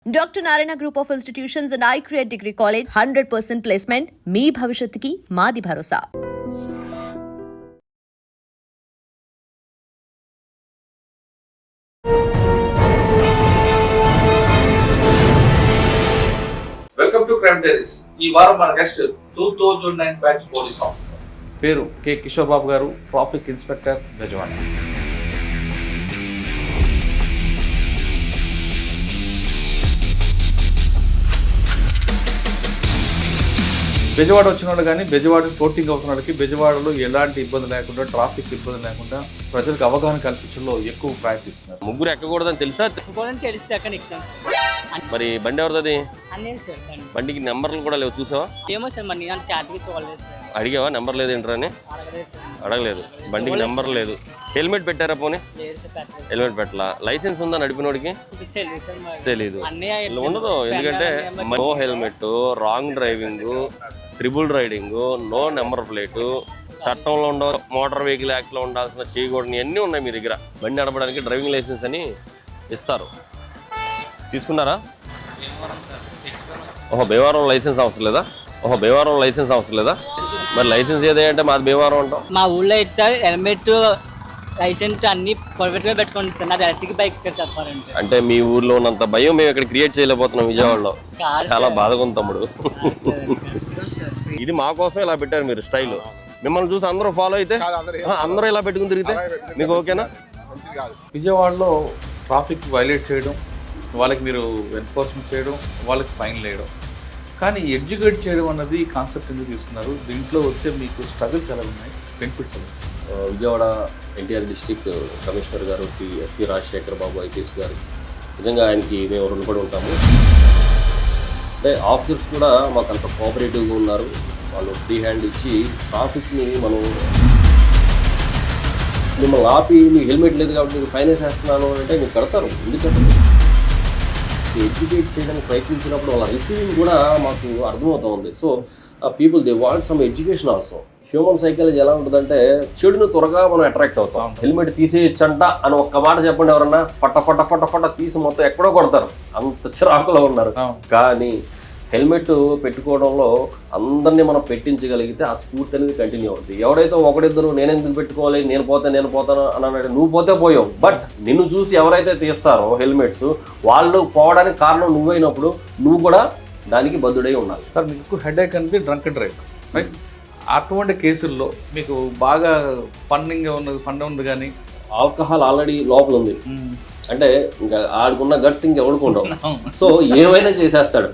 Dr. Narayana Group of Institutions and iCreate Degree College 100% placement. మీ భవిష్యత్తుకి మాది భరోసా. Welcome to crime diaries. ఈ వారం మన గెస్ట్ 2009 బ్యాచ్ పోలీస్ ఆఫీసర్ పేరు కె కిషోర్ బాబు గారు, ట్రాఫిక్ ఇన్స్పెక్టర్ బెజవాడ. బెజవాడ వచ్చిన వాళ్ళు కానీ బెజవాడ ఫ్లోటింగ్ అవుతున్న వాళ్ళకి బెజవాడలో ఎలాంటి ఇబ్బంది లేకుండా, ట్రాఫిక్ ఇబ్బంది లేకుండా ప్రజలకు అవగాహన కల్పించడంలో ఎక్కువ ప్రయత్నిస్తున్నారు. ముగ్గురు ఎక్కకూడదని తెలుసా? మరి బండి ఎవరిది? బండికి నెంబర్లు కూడా లేవు, చూసావా? ఏమో సార్, మరి నేను క్యాటరీస్ వాళ్ళేది సార్. అడిగావా నెంబర్ లేదు ఏంట్రా అని? అడగలేదు. బండికి నెంబర్ లేదు. హెల్మెట్ పెట్టారా? పోనీ హెల్మెట్ పెట్టలా. లైసెన్స్ ఉందా నడిపినోడికి? తెలీదు, ఉండదు. ఎందుకంటే no helmet, wrong driving, triple riding, no number plate, చట్టంలో ఉండవు, మోటార్ వెహికల్ యాక్ట్లో ఉండాల్సిన చేయకూడని అన్నీ ఉన్నాయి మీ దగ్గర. బండి నడపడానికి డ్రైవింగ్ లైసెన్స్ అని ఇస్తారు, తీసుకున్నారా? భీమవరం లైసెన్స్ అవసరం లేదా? భీమవరం లైసెన్స్ అవసరం లేదా? మరి లైసెన్స్ ఏదే అంటే మాది భీమవరం ఉంటాం. మా ఊళ్ళో అయితే సార్ హెల్మెట్, లైసెన్స్ అన్ని పర్ఫెక్ట్గా పెట్టుకోండి సార్. నాది ఎలక్ట్రిక్ బైక్ సార్ చెప్పాలంటే. అంటే మీ ఊర్లో ఉన్నంత భయం మేము ఇక్కడ క్రియేట్ చేయలేకపోతున్నాం విజయవాడలో. చాలా బాధగా ఉంది తమ్ముడు. ఇది మా కోసం ఇలా పెట్టారు మీరు స్టైల్. మిమ్మల్ని చూసి అందరూ ఫాలో అయితే అందరూ ఇలా పెట్టుకుని తిరిగితే మీకు ఓకేనా? విజయవాడలో ట్రాఫిక్ వైలేట్ చేయడం, వాళ్ళకి మీరు ఎన్ఫోర్స్మెంట్ చేయడం, వాళ్ళకి ఫైన్ వేయడం, కానీ ఎడ్యుకేట్ చేయడం అన్నది కాన్సెప్ట్ ఎందుకు తీసుకున్నారు? దీంట్లో వచ్చే మీకు స్ట్రగుల్స్ ఎలా ఉన్నాయి, బెనిఫిట్స్ ఎలా? విజయవాడ ఎన్టీఆర్ డిస్ట్రిక్ట్ కమిషనర్ గారు శ్రీ ఎస్వి రాజశేఖర్ బాబు ఐపీఎస్ గారు, నిజంగా ఆయనకి మేము రుణపడి ఉంటాము. అంటే ఆఫీసర్స్ కూడా మాకు అంత కోఆపరేటివ్గా ఉన్నారు. వాళ్ళు ఫ్రీ హ్యాండ్ ఇచ్చి ట్రాఫిక్ని మిమ్మల్ని ఆపి మీకు హెల్మెట్ లేదు కాబట్టి మీకు ఫైన్ వేసేస్తున్నాను అంటే మీరు కడతారు. ఎందుకంటే ఎడ్యుకేట్ చేయడానికి ప్రయత్నించినప్పుడు వాళ్ళ రిసీవింగ్ కూడా మాకు అర్థమవుతూ ఉంది. So people they want some education also. Human psychology ఎలా ఉంటుందంటే చెడును త్వరగా మనం అట్రాక్ట్ అవుతాం. హెల్మెట్ తీసేయచ్చంట అని ఒక్క మాట చెప్పండి, ఎవరన్నా ఫట ఫట ఫట ఫట తీసి మొత్తం ఎక్కడో కొడతారు, అంత చిరాకులో ఉన్నారు. కానీ హెల్మెట్ పెట్టుకోవడంలో అందరినీ మనం పెట్టించగలిగితే ఆ స్ఫూర్తి అనేది కంటిన్యూ అవుతుంది. ఎవరైతే ఒకడిద్దరు నేను ఎందుకు పెట్టుకోవాలి, నేను పోతాను అని నువ్వు పోతే పోయావు, బట్ నిన్ను చూసి ఎవరైతే తీస్తారో హెల్మెట్స్ వాళ్ళు పోవడానికి కారణం నువ్వైనప్పుడు నువ్వు కూడా దానికి బద్దుడై ఉండాలి. సార్, మీకు హెడేక్ అనేది డ్రంక్ డ్రైవ్, రైట్? అటువంటి కేసుల్లో మీకు బాగా ఫండ్ ఉంది కానీ ఆల్కహాల్ ఆల్రెడీ లోపల ఉంది అంటే ఇంకా ఆడుకున్న గట్స్ ఇంకెవడుకుంటాం. సో ఏమైనా చేసేస్తాడు.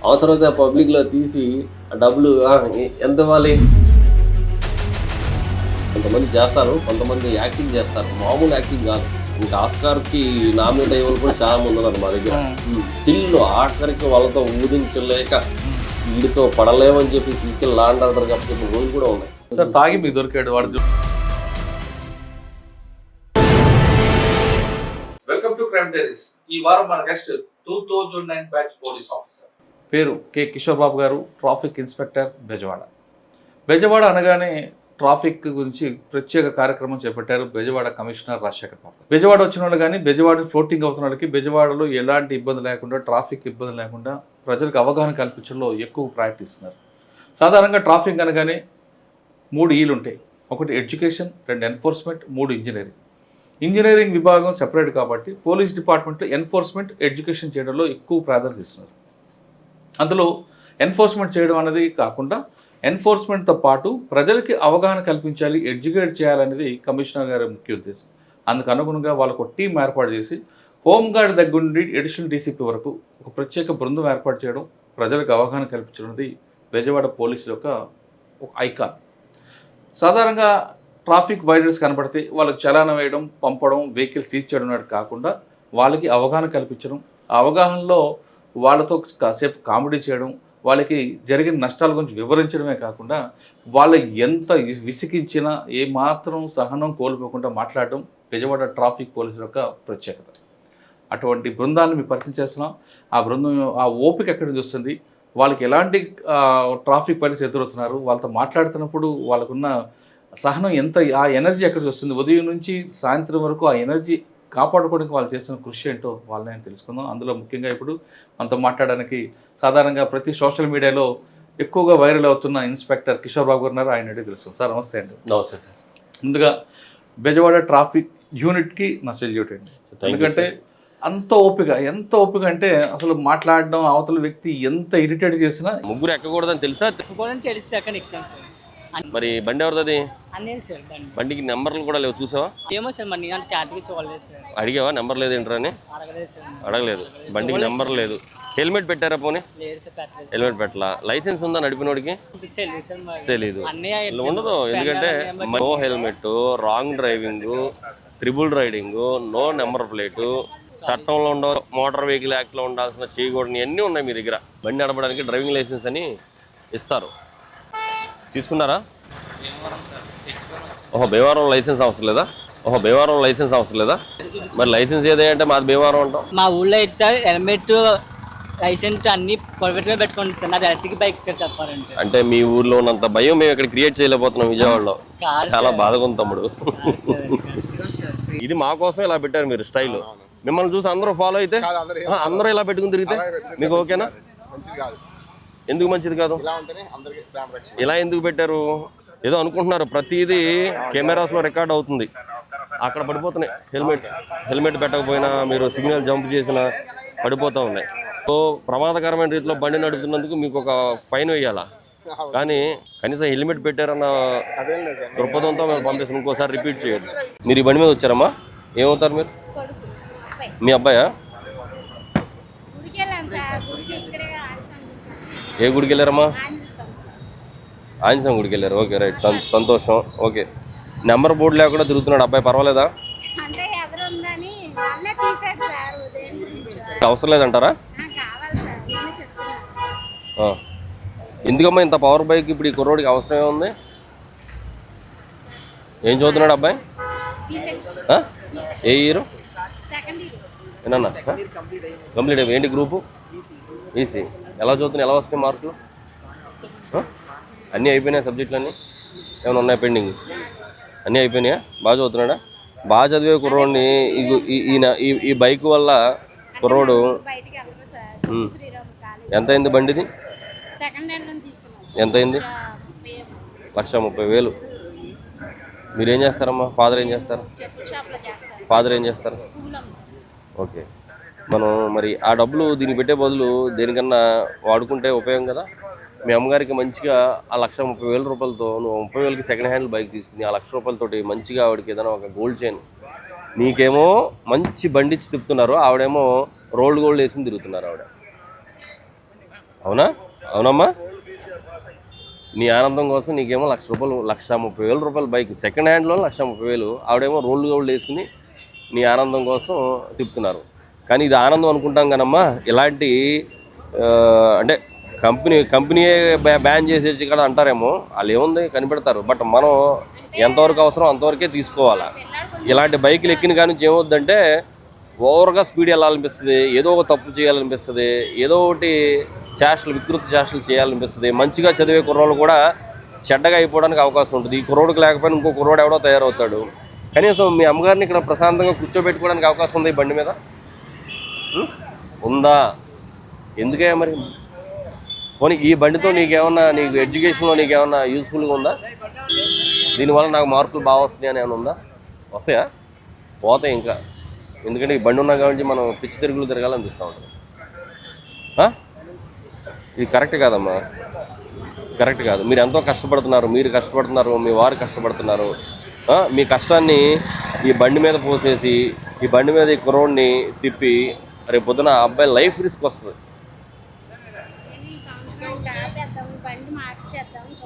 అవసరమైతే పబ్లిక్లో తీసి డబ్బులు ఎంత ఇవ్వాలి, కొంతమంది చేస్తారు, కొంతమంది యాక్టింగ్ చేస్తారు. మామూలు యాక్టింగ్ కాదు, ఇంకా ఆస్కార్కి నామినేట్ అయ్యే వాళ్ళు కూడా చాలా మంది ఉన్నారు మా దగ్గర. స్టిల్ ఆఖరికి వాళ్ళతో ఊదించలేక వీడితో పడలేమని చెప్పి తీసుకెళ్ళి లాండ్ ఆర్డర్ చెప్పిన రోజులు కూడా ఉన్నాయి. సార్, తాగి మీకు దొరికాడు వాడు. Welcome to crime diaries. ఈ వారం మన గెస్ట్ 2009 బ్యాచ్ పోలీస్ ఆఫీసర్ పేరు కె కిషోర్ బాబు గారు, ట్రాఫిక్ ఇన్స్పెక్టర్ బెజవాడ. బెజవాడ అనగానే ట్రాఫిక్ గురించి ప్రత్యేక కార్యక్రమం చేపట్టారు బెజవాడ కమిషనర్ రాజశేఖర్ బాబు. బెజవాడ వచ్చిన వాళ్ళు కానీ బెజవాడ ఫ్లోటింగ్ అవుతున్న వాళ్ళకి బెజవాడలో ఎలాంటి ఇబ్బంది లేకుండా, ట్రాఫిక్ ఇబ్బంది లేకుండా ప్రజలకు అవగాహన కల్పించడంలో ఎక్కువ ప్రయత్నిస్తున్నారు. సాధారణంగా ట్రాఫిక్ అనగానే 3 ఈలు ఉంటాయి. 1 ఎడ్యుకేషన్, 2 ఎన్ఫోర్స్మెంట్, 3 ఇంజనీరింగ్. ఇంజనీరింగ్ విభాగం సెపరేట్ కాబట్టి పోలీస్ డిపార్ట్మెంట్లో ఎన్ఫోర్స్మెంట్, ఎడ్యుకేషన్ చేయడంలో ఎక్కువ ప్రాధాన్యత ఇస్తున్నారు. అందులో ఎన్ఫోర్స్మెంట్ చేయడం అనేది కాకుండా ఎన్ఫోర్స్మెంట్తో పాటు ప్రజలకి అవగాహన కల్పించాలి, ఎడ్యుకేట్ చేయాలనేది కమిషనర్ గారి ముఖ్య ఉద్దేశం. అందుకు అనుగుణంగా వాళ్ళకు ఒక టీం ఏర్పాటు చేసి హోంగార్డ్ దగ్గర నుండి అడిషనల్ డీసీపీ వరకు ఒక ప్రత్యేక బృందం ఏర్పాటు చేయడం, ప్రజలకు అవగాహన కల్పించడం అనేది బెజవాడ పోలీసు యొక్క ఒక ఐకాన్. సాధారణంగా ట్రాఫిక్ వైలేటర్స్ కనబడితే వాళ్ళకి చలానా వేయడం, పంపడం, వెహికల్ సీజ్ చేయడం అనేది కాకుండా వాళ్ళకి అవగాహన కల్పించడం, ఆ అవగాహనలో వాళ్ళతో కాసేపు కామెడీ చేయడం, వాళ్ళకి జరిగిన నష్టాల గురించి వివరించడమే కాకుండా వాళ్ళు ఎంత విసిగించినా ఏమాత్రం సహనం కోల్పోకుండా మాట్లాడడం బెజవాడ ట్రాఫిక్ పోలీసుల యొక్క ప్రత్యేకత. అటువంటి బృందాన్ని మేము పరిచయం చేస్తున్నాం. ఆ బృందం ఆ ఓపిక ఎక్కడి నుంచి వస్తుంది, వాళ్ళకి ఎలాంటి ట్రాఫిక్ పరిస్థితి ఎదురవుతున్నారు, వాళ్ళతో మాట్లాడుతున్నప్పుడు వాళ్ళకున్న సహనం ఎంత, ఆ ఎనర్జీ ఎక్కడి నుంచి వస్తుంది, ఉదయం నుంచి సాయంత్రం వరకు ఆ ఎనర్జీ కాపాడుకోవడానికి వాళ్ళు చేస్తున్న కృషి ఏంటో వాళ్ళని తెలుసుకుందాం. అందులో ముఖ్యంగా ఇప్పుడు మనతో మాట్లాడడానికి సాధారణంగా ప్రతి సోషల్ మీడియాలో ఎక్కువగా వైరల్ అవుతున్న ఇన్స్పెక్టర్ కిషోర్ బాబు ఉన్నారు. ఆయన అడిగి తెలుస్తుంది. సార్ నమస్తే అండి. నమస్తే సార్. ముందుగా బెజవాడ ట్రాఫిక్ యూనిట్కి నా సెల్యూట్ అండి. ఎందుకంటే ఎంత ఓపిక అంటే అసలు మాట్లాడడం అవతల వ్యక్తి ఎంత ఇరిటేట్ చేసినా ముగ్గురు ఎక్కకూడదని తెలుసా? తెలిసి అక్కడ ఎక్కాను సార్. మరి బండి ఎవరిది? అన్నీ సార్ బండి. బండికి నెంబర్లు కూడా లేవు, చూసావా? ఏమో సార్ మరి నేను కేటగిరీ చూడలేదు సార్. అడిగావా నెంబర్ లేదు ఏంట్రా అని? అడగలేదు సార్. అడగలేదు. బండికి నెంబర్ లేదు. హెల్మెట్ పెట్టారా పోనీ? లేదు సార్ పెట్టలేదు. హెల్మెట్ పెట్టలా. లైసెన్స్ ఉందా నడిపినోడికి? తెలియదు సార్ మరి. తెలీదు. అన్నయ్య ఉండదు, ఎందుకంటే no helmet, wrong driving, triple riding, no number plate, చట్టంలో ఉండ మోటార్ వెహికల్ యాక్ట్లో ఉండాల్సిన చేయకూడని అన్నీ ఉన్నాయి మీ దగ్గర. బండి నడపడానికి డ్రైవింగ్ లైసెన్స్ అని ఇస్తారు, తీసుకున్నారా? భీమవరం లైసెన్స్ అవసరం లేదా? మరి లైసెన్స్ ఏదే అంటే మాది భీమవరం అంటాం. మా ఊళ్ళో అయితే సార్ హెల్మెట్ లైసెన్స్ అన్ని పర్ఫెక్ట్గా పెట్టుకోండి సార్. నా ఎలక్ట్రిక్ బైక్ సార్ చెప్పాలంటే. అంటే మీ ఊర్లో ఉన్నంత భయం మేము ఇక్కడ క్రియేట్ చేయలేకపోతున్నాం విజయవాడలో. చాలా బాధగా ఉంది తమ్ముడు. ఇది మా కోసం ఇలా పెట్టారు మీరు స్టైల్. మిమ్మల్ని చూసి అందరూ ఫాలో అయితే అందరూ ఇలా పెట్టుకుని తిరిగితే మీకు ఓకేనా? ఎందుకు మంచిది కాదు? ఇలా ఎందుకు పెట్టారు? ఏదో అనుకుంటున్నారు ప్రతిదీ కెమెరాస్లో రికార్డ్ అవుతుంది, అక్కడ పడిపోతున్నాయి హెల్మెట్ పెట్టకపోయినా మీరు సిగ్నల్ జంప్ చేసినా పడిపోతూ ఉన్నాయి. సో ప్రమాదకరమైన రీతిలో బండి నడుపుతున్నందుకు మీకు ఒక ఫైన్ వేయాలా, కానీ కనీసం హెల్మెట్ పెట్టారన్న దృక్పథంతో మేము పంపిస్తాం. ఇంకోసారి రిపీట్ చేయొద్దు. మీరు ఈ బండి మీద వచ్చారమ్మా? ఏమవుతారు మీరు? మీ అబ్బాయా? ఏ గుడికి వెళ్ళారమ్మా? ఆంజనేయ గుడికి వెళ్ళారు. ఓకే రైట్, సంతోషం. ఓకే, నెంబర్ బోర్డు లేకుండా తిరుగుతున్నాడు అబ్బాయి, పర్వాలేదా? అవసరం లేదంటారా? ఎందుకమ్మా ఇంత పవర్ బైక్ ఇప్పుడు ఈ కుర్రోడికి అవసరం ఏముంది? ఏం చదువుతున్నాడు అబ్బాయి? ఏ ఇయర్? ఏనన్నా కంప్లీట్ అయిపోయి ఏంటి గ్రూపు? ఈసీ. ఎలా చదువుతున్నాయి? ఎలా వస్తాయి మార్కులు? అన్నీ అయిపోయినాయి సబ్జెక్టులు అన్నీ? ఏమైనా ఉన్నాయి పెండింగ్? అన్నీ అయిపోయినాయా? బాగా చదువుతున్నాడా? బాగా చదివే కుర్రోడిని ఈ బైక్ వల్ల కుర్రోడు ఎంత అయింది బండిది? ఎంత అయింది? 1,30,000. మీరేం చేస్తారమ్మా? ఫాదర్ ఏం చేస్తారు? ఓకే, మనం మరి ఆ డబ్బులు దీనికి పెట్టే బదులు దేనికన్నా వాడుకుంటే ఉపయోగం కదా. మీ అమ్మగారికి మంచిగా ఆ 1,30,000 రూపాయలతో నువ్వు 30,000కి సెకండ్ హ్యాండ్ బైక్ తీసుకుని ఆ 1,00,000 రూపాయలతోటి మంచిగా ఆవిడకి ఏదైనా ఒక గోల్డ్ చైన్, నీకేమో మంచి బండి ఇచ్చి తిప్పుతున్నారు, ఆవిడేమో రోల్డ్ గోల్డ్ వేసి తిరుగుతున్నారు ఆవిడ. అవునమ్మా? నీ ఆనందం కోసం నీకేమో 1,30,000 రూపాయల బైక్ సెకండ్ హ్యాండ్లో 1,30,000, ఆవిడేమో రోల్డ్ గోల్డ్ వేసుకుని నీ ఆనందం కోసం తిప్పుతున్నారు. కానీ ఇది ఆనందం అనుకుంటాం కానమ్మా, ఇలాంటి అంటే కంపెనీయే బ్యాన్ చేసేసి కదా అంటారేమో, వాళ్ళు ఏముంది కనిపెడతారు. బట్ మనం ఎంతవరకు అవసరం అంతవరకే తీసుకోవాలా. ఇలాంటి బైకులు ఎక్కిన కానీ ఏమవుద్దంటే ఓవర్గా స్పీడ్ వెళ్ళాలనిపిస్తుంది, ఏదో ఒక తప్పు చేయాలనిపిస్తుంది, ఏదో ఒకటి వికృతి చేష్టలు చేయాలనిపిస్తుంది. మంచిగా చదివే కుర్రోళ్ళు కూడా చెడ్డగా అయిపోవడానికి అవకాశం ఉంటుంది. ఈ కుర్రోడికి లేకపోయినా ఇంకో కుర్రోడు ఎవడో తయారవుతాడు. కనీసం మీ అమ్మగారిని ఇక్కడ ప్రశాంతంగా కూర్చోబెట్టుకోవడానికి అవకాశం ఉంది ఈ బండి మీద? ఉందా? ఎందుకే మరి? పోనీ ఈ బండితో నీకు ఎడ్యుకేషన్లో నీకేమన్నా యూస్ఫుల్గా ఉందా? దీనివల్ల నాకు మార్కులు బాగా వస్తాయి అని ఏమైనా ఉందా? వస్తాయా? పోతాయి ఇంకా. ఎందుకంటే ఈ బండి ఉన్నా కాబట్టి మనం పిచ్చి తిరుగులు తిరగాలనిపిస్తూ ఉంటుంది. ఇది కరెక్ట్ కాదమ్మా, కరెక్ట్ కాదు. మీరు ఎంతో కష్టపడుతున్నారు, మీ వారు కష్టపడుతున్నారు. మీ కష్టాన్ని ఈ బండి మీద పోసేసి ఈ బండి మీద ఈ కుర్రోడిని తిప్పి రేపు పొద్దున ఆ అబ్బాయి లైఫ్ రిస్క్ వస్తుంది.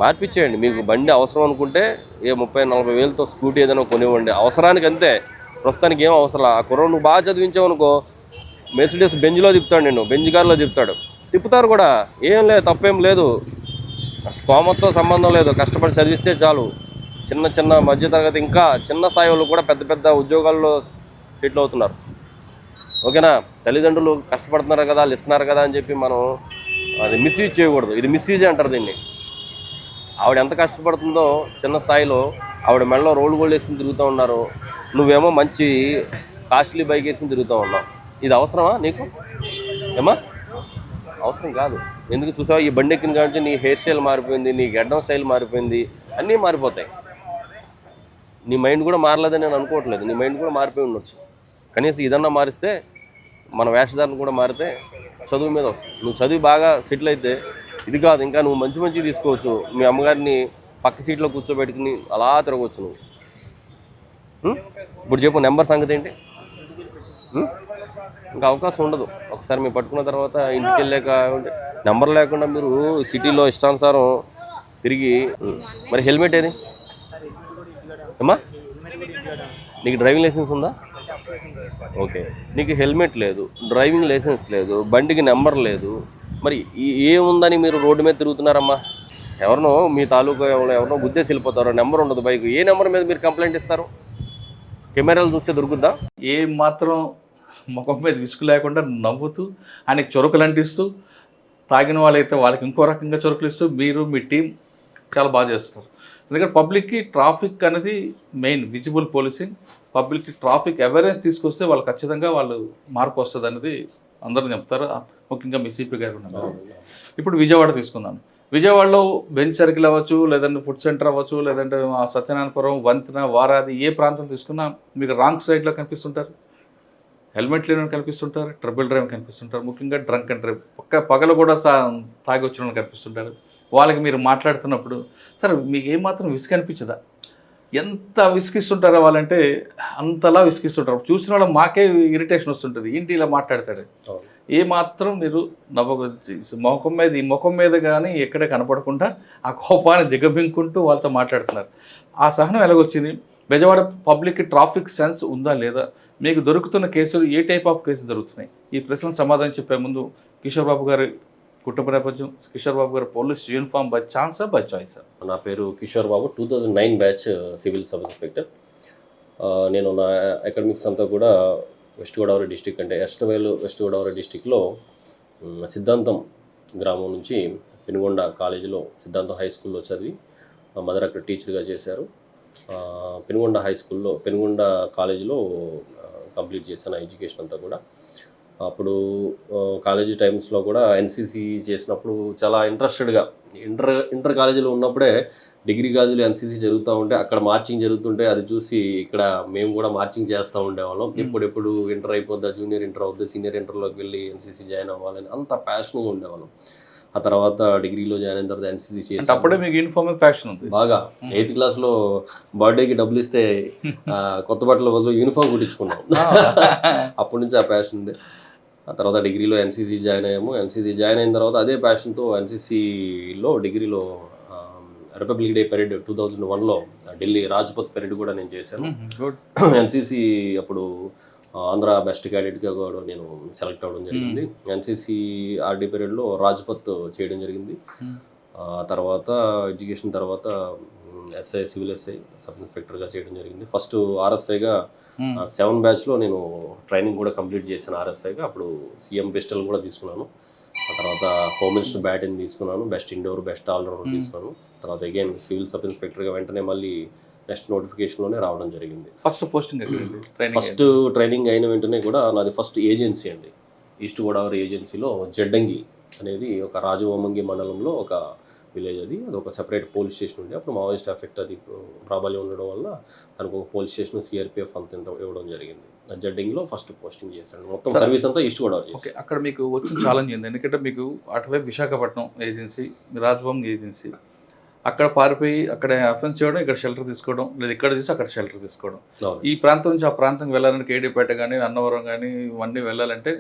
మార్పిచ్చేయండి. మీకు బండి అవసరం అనుకుంటే 30-40 వేలతో స్కూటీ ఏదైనా కొనివ్వండి, అవసరానికి అంతే. ప్రస్తుతానికి ఏం అవసరం. ఆ కుర్రోడు నువ్వు బాగా చదివించావు అనుకో, మెర్సిడెస్ బెంజ్లో తిప్పుతాడు, నిన్ను బెంజ్ కార్లో తిప్పుతారు కూడా. ఏం లేదు, తప్పేం లేదు. స్తోమతతో సంబంధం లేదు, కష్టపడి చదివిస్తే చాలు. చిన్న మధ్యతరగతి ఇంకా చిన్న స్థాయి వాళ్ళు కూడా పెద్ద ఉద్యోగాల్లో సెటిల్ అవుతున్నారు. ఓకేనా? తల్లిదండ్రులు కష్టపడుతున్నారు కదా, వాళ్ళు ఇస్తున్నారు కదా అని చెప్పి మనం అది మిస్యూజ్ చేయకూడదు. ఇది మిస్యూజ్ అంటారు దీన్ని. ఆవిడ ఎంత కష్టపడుతుందో చిన్న స్థాయిలో, ఆవిడ మెడలో రోల్ గోల్డ్ వేసుకుని తిరుగుతూ ఉన్నారు. నువ్వేమో మంచి కాస్ట్లీ బైక్ వేసుకుని తిరుగుతూ ఉన్నావు. ఇది అవసరమా నీకు? ఏమా అవసరం కాదు. ఎందుకు చూసావా, ఈ బండి ఎక్కిన కాబట్టి నీ హెయిర్ స్టైల్ మారిపోయింది, నీ గడ్డం స్టైల్ మారిపోయింది, అన్నీ మారిపోతాయి. నీ మైండ్ కూడా మారలేదని నేను అనుకోవట్లేదు, నీ మైండ్ కూడా మారిపోయి ఉండొచ్చు. కనీసం ఇదన్నా మారిస్తే, మన వేషధారణ కూడా మారితే చదువు మీద వస్తుంది. నువ్వు చదివి బాగా సెటిల్ అయితే ఇది కాదు, ఇంకా నువ్వు మంచి మంచి తీసుకోవచ్చు. మీ అమ్మగారిని పక్క సీట్లో కూర్చోబెట్టుకుని అలా తిరగవచ్చు నువ్వు. ఇప్పుడు చెప్పు నెంబర్ సంగతి ఏంటి? ఇంకా అవకాశం ఉండదు. ఒకసారి మీరు పట్టుకున్న తర్వాత ఇంటికి వెళ్ళాక నెంబర్ లేకుండా మీరు సిటీలో ఇష్టానుసారం తిరిగి. మరి హెల్మెట్ ఏది అమ్మా? నీకు డ్రైవింగ్ లైసెన్స్ ఉందా? ఓకే, నీకు హెల్మెట్ లేదు, డ్రైవింగ్ లైసెన్స్ లేదు, బండికి నెంబర్ లేదు, మరి ఏముందని మీరు రోడ్డు మీద తిరుగుతున్నారమ్మా? ఎవరినో మీ తాలూకా ఎవరినో గుద్దేసి వెళ్ళిపోతారో, నెంబర్ ఉండదు బైక్. ఏ నెంబర్ మీద మీరు కంప్లైంట్ ఇస్తారు? కెమెరాలు చూస్తే దొరుకుద్దా? ఏ మాత్రం ముఖం మీద విసుగు లేకుండా నవ్వుతూ ఆయనకి చొరకలు అంటిస్తూ, తాగిన వాళ్ళైతే వాళ్ళకి ఇంకో రకంగా చొరకలు ఇస్తూ మీరు మీ టీం చాలా బాగా చేస్తారు. ఎందుకంటే పబ్లిక్కి ట్రాఫిక్ అనేది మెయిన్, విజిబుల్ పోలీసింగ్. పబ్లిక్కి ట్రాఫిక్ అవేర్నెస్ తీసుకొస్తే వాళ్ళు ఖచ్చితంగా వాళ్ళు మార్పు వస్తుంది అనేది అందరూ చెప్తారు. ముఖ్యంగా మీ సిపి గారు ఉన్నారు. ఇప్పుడు విజయవాడ తీసుకుందాం. విజయవాడలో బెంచ్ సర్కిల్ అవ్వచ్చు, లేదంటే ఫుడ్ సెంటర్ అవ్వచ్చు, లేదంటే సత్యనారాయణపురం, వంతెన, వారాది, ఏ ప్రాంతం తీసుకున్నా మీకు రాంగ్ సైడ్లో కనిపిస్తుంటారు, హెల్మెట్ లేని కనిపిస్తుంటారు, ట్రిపుల్ డ్రైవ్ కనిపిస్తుంటారు, ముఖ్యంగా డ్రంక్ అండ్ డ్రైవ్ పగలు కూడా తాగి వచ్చిన వాళ్ళు కనిపిస్తుంటారు. వాళ్ళకి మీరు మాట్లాడుతున్నప్పుడు సరే మీకు ఏమాత్రం విసుగు అనిపించదా? ఎంత విసిగిస్తుంటారో వాళ్ళంటే అంతలా విసిగిస్తుంటారు. చూసిన వాళ్ళు మాకే ఇరిటేషన్ వస్తుంటుంది, ఏంటి ఇలా మాట్లాడతాడు. ఏమాత్రం మీరు ఈ ముఖం మీద కానీ ఎక్కడ కనపడకుండా ఆ కోపాన్ని దిగబింకుంటూ వాళ్ళతో మాట్లాడుతున్నారు. ఆ సహనం ఎలాగొచ్చింది? బెజవాడ పబ్లిక్ ట్రాఫిక్ సెన్స్ ఉందా లేదా? మీకు దొరుకుతున్న కేసులు ఏ టైప్ ఆఫ్ కేసులు దొరుకుతున్నాయి? ఈ ప్రశ్నకు సమాధానం చెప్పే ముందు కిషోర్ బాబు గారి కుటుంబ నేపథ్యం, కిషోర్ బాబు గారు పోలీస్ యూనిఫామ్ బై ఛాన్సా బై చాయిసా? నా పేరు Kishore Babu, 2009 batch civil sub inspector. నేను నా అకాడమిక్స్ అంతా కూడా వెస్ట్ గోదావరి డిస్టిక్, అంటే వెస్ట్ గోదావరి డిస్టిక్లో సిద్ధాంతం గ్రామం నుంచి పెనుగొండ కాలేజీలో సిద్ధాంతం హై స్కూల్లో చదివి మదర్ అక్కడ టీచర్గా చేశారు. పెనుగొండ కాలేజీలో కంప్లీట్ చేశాను ఎడ్యుకేషన్ అంతా కూడా. అప్పుడు కాలేజీ టైమ్స్లో కూడా ఎన్సీసీ చేసినప్పుడు చాలా ఇంట్రెస్టెడ్గా ఇంటర్ కాలేజీలో ఉన్నప్పుడే డిగ్రీ కాలేజీలో ఎన్సీసీ జరుగుతూ ఉంటే అక్కడ మార్చింగ్ జరుగుతుంటే అది చూసి ఇక్కడ మేము కూడా మార్చింగ్ చేస్తూ ఉండేవాళ్ళం. ఎప్పుడెప్పుడు ఇంటర్ అయిపోద్దా, జూనియర్ ఇంటర్ అవుద్దా, సీనియర్ ఇంటర్లోకి వెళ్ళి ఎన్సీసీ జాయిన్ అవ్వాలని అంత ప్యాషన్గా ఉండేవాళ్ళం. ఆ తర్వాత డిగ్రీలో జాయిన్ అయిన తర్వాత ఎన్సీసీ చేసి అప్పుడే మీకు యూనిఫామ్ ప్యాషన్ ఉంది బాగా. 8th క్లాస్లో బర్త్డేకి డబ్బులు ఇస్తే కొత్త బట్టల బదులు యూనిఫామ్ కుట్టించుకున్నాం. అప్పటి నుంచి ఆ ప్యాషన్ ఉంది. ఆ తర్వాత డిగ్రీలో ఎన్సీసీ జాయిన్ అయ్యాము. ఎన్సీసీ జాయిన్ అయిన తర్వాత అదే ప్యాషన్తో ఎన్సీసీలో డిగ్రీలో రిపబ్లిక్ డే పెరేడ్ 2001లో ఢిల్లీ రాజ్పథ్ పెరేడ్ కూడా నేను చేశాను. ఎన్సీసీ అప్పుడు ఆంధ్ర బెస్ట్ క్యాడెట్గా కూడా నేను సెలెక్ట్ అవ్వడం జరిగింది. ఎన్సీసీ ఆర్డీ పీరియడ్లో రాజ్పథ్ చేయడం జరిగింది. తర్వాత ఎడ్యుకేషన్ తర్వాత ఎస్ఐ, సివిల్ ఎస్ఐ, సబ్ ఇన్స్పెక్టర్గా చేయడం జరిగింది. ఫస్ట్ ఆర్ఎస్ఐగా 7 బ్యాచ్లో నేను ట్రైనింగ్ కూడా కంప్లీట్ చేశాను ఆర్ఎస్ఐగా. అప్పుడు సీఎం పిస్టల్ కూడా తీసుకున్నాను. ఆ తర్వాత హోమ్ మినిస్టర్ బ్యాటన్ తీసుకున్నాను, బెస్ట్ ఇండోర్, బెస్ట్ ఆల్రౌండర్ తీసుకున్నాను. తర్వాత అగైన్ సివిల్ సబ్ ఇన్స్పెక్టర్గా వెంటనే మళ్ళీ నెక్స్ట్ నోటిఫికేషన్లోనే రావడం జరిగింది. ఫస్ట్ ట్రైనింగ్ అయిన వెంటనే కూడా నాది ఫస్ట్ ఏజెన్సీ అండి, ఈస్ట్ గోదావరి ఏజెన్సీలో జడ్డంగి అనేది ఒక రాజవోమంగి మండలంలో ఒక విలేజ్. అది ఒక సెపరేట్ పోలీస్ స్టేషన్ ఉండే. అప్పుడు మావోయిస్ట్ ఎఫెక్ట్ అది ప్రాబల్యం ఉండడం వల్ల దానికి ఒక పోలీస్ స్టేషన్, సిఆర్పిఎఫ్ అంత ఇవ్వడం జరిగింది. జడ్డింగ్లో ఫస్ట్ పోస్టింగ్ చేశాను. మొత్తం సర్వీస్ అంతా ఈస్ట్ గోదావరి. ఓకే, అక్కడ మీకు వచ్చిన ఛాలెంజ్ ఏంది? ఎందుకంటే మీకు అటువైపు విశాఖపట్నం ఏజెన్సీ, రాజభవన్ ఏజెన్సీ, అక్కడ పారిపోయి అక్కడ అఫెన్స్ చేయడం, ఇక్కడ షెల్టర్ తీసుకోవడం, లేదా ఇక్కడ తీసి అక్కడ షెల్టర్ తీసుకోవడం. ఈ ప్రాంతం నుంచి ఆ ప్రాంతంకి వెళ్ళాలంటే కేడీపేట కానీ అన్నవరం కానీ ఇవన్నీ వెళ్ళాలంటే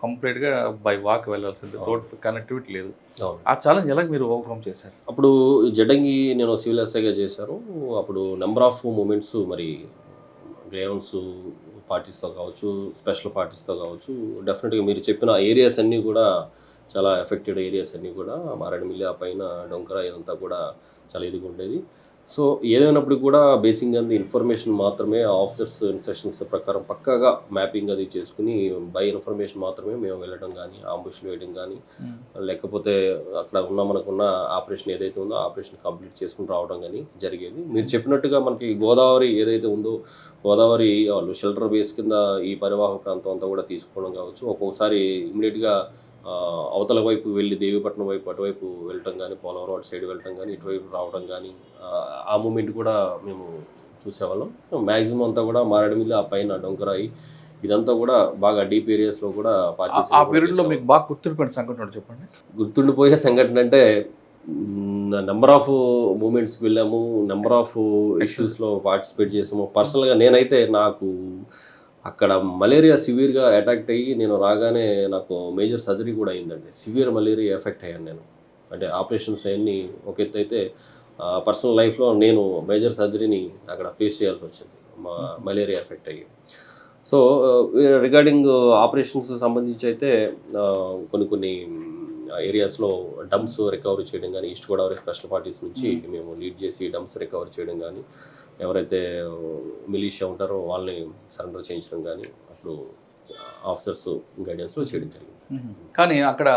కంప్లీట్గా బై వాక్ వెళ్ళాల్సింది, రోడ్ కనెక్టివిటీ లేదు. ఆ ఛాలెంజ్ ఎలా మీరు ఓవర్కమ్ చేశారు? అప్పుడు జడ్డంగి నేను సివిల్ ఎస్ఐగా చేశాను. అప్పుడు నెంబర్ ఆఫ్ మూమెంట్స్, మరి గ్రేవన్స్ పార్టీస్తో కావచ్చు, స్పెషల్ పార్టీస్తో కావచ్చు, డెఫినెట్గా మీరు చెప్పిన ఏరియాస్ అన్నీ కూడా చాలా ఎఫెక్టెడ్ ఏరియాస్ అన్నీ కూడా మారేడుమిల్లి, ఆ పైన డొంకరా ఇదంతా కూడా చాలా ఇదిగా ఉండేది. సో ఏదైనప్పుడు కూడా బేసింగ్ ఆన్ ది ఇన్ఫర్మేషన్ మాత్రమే ఆఫీసర్స్ ఇన్స్ట్రక్షన్స్ ప్రకారం పక్కాగా మ్యాపింగ్ అది చేసుకుని బై ఇన్ఫర్మేషన్ మాత్రమే మేము వెళ్ళడం కానీ ఆంబుష్లు వేయడం కానీ లేకపోతే అక్కడ మనకున్న ఆపరేషన్ ఏదైతే ఉందో ఆపరేషన్ కంప్లీట్ చేసుకుని రావడం కానీ జరిగేది. మీరు చెప్పినట్టుగా మనకి గోదావరి ఏదైతే ఉందో గోదావరి వాళ్ళు షెల్టర్ బేస్ కింద ఈ పరివాహక ప్రాంతం అంతా కూడా తీసుకోవడం కావచ్చు. ఒక్కొక్కసారి ఇమ్మీడియట్గా అవతల వైపు వెళ్ళి దేవీపట్నం వైపు అటువైపు వెళ్ళటం కానీ పోలవరం అటు సైడ్ వెళ్ళటం కానీ ఇటువైపు రావడం కానీ ఆ మూమెంట్ కూడా మేము చూసేవాళ్ళం. మ్యాక్సిమం అంతా కూడా మారేడుమిల్లి ఆ పైన డొంకరాయి ఇదంతా కూడా బాగా డీప్ ఏరియాస్లో కూడా ఆ పీరియడ్లో మీకు బాగా గుర్తుండిపోయిన సంఘటన చెప్పండి. గుర్తుండిపోయే సంఘటన అంటే నెంబర్ ఆఫ్ మూమెంట్స్కి వెళ్ళాము, నెంబర్ ఆఫ్ ఇష్యూస్లో పార్టిసిపేట్ చేసాము. పర్సనల్గా నేనైతే నాకు అక్కడ మలేరియా సివియర్గా అటాక్ అయ్యి నేను రాగానే నాకు మేజర్ సర్జరీ కూడా అయిందండి. సివియర్ మలేరియా ఎఫెక్ట్ అయ్యాను నేను. అంటే ఆపరేషన్స్ అవన్నీ ఒక ఎత్తు అయితే పర్సనల్ లైఫ్లో నేను మేజర్ సర్జరీని అక్కడ ఫేస్ చేయాల్సి వచ్చింది మలేరియా ఎఫెక్ట్ అయ్యి. సో రిగార్డింగ్ ఆపరేషన్స్ సంబంధించి అయితే కొన్ని ఏరియాస్లో డంప్స్ రికవరీ చేయడం కానీ ఈస్ట్ గోదావరి స్పెషల్ పార్టీస్ నుంచి మేము లీడ్ చేసి డంప్స్ రికవరీ చేయడం కానీ ఎవరైతే మిలీషియా ఉంటారో వాళ్ళని సరెండర్ చేయించడం కానీ అప్పుడు ఆఫీసర్స్ గైడెన్స్లో చేయడం జరిగింది. కానీ అక్కడ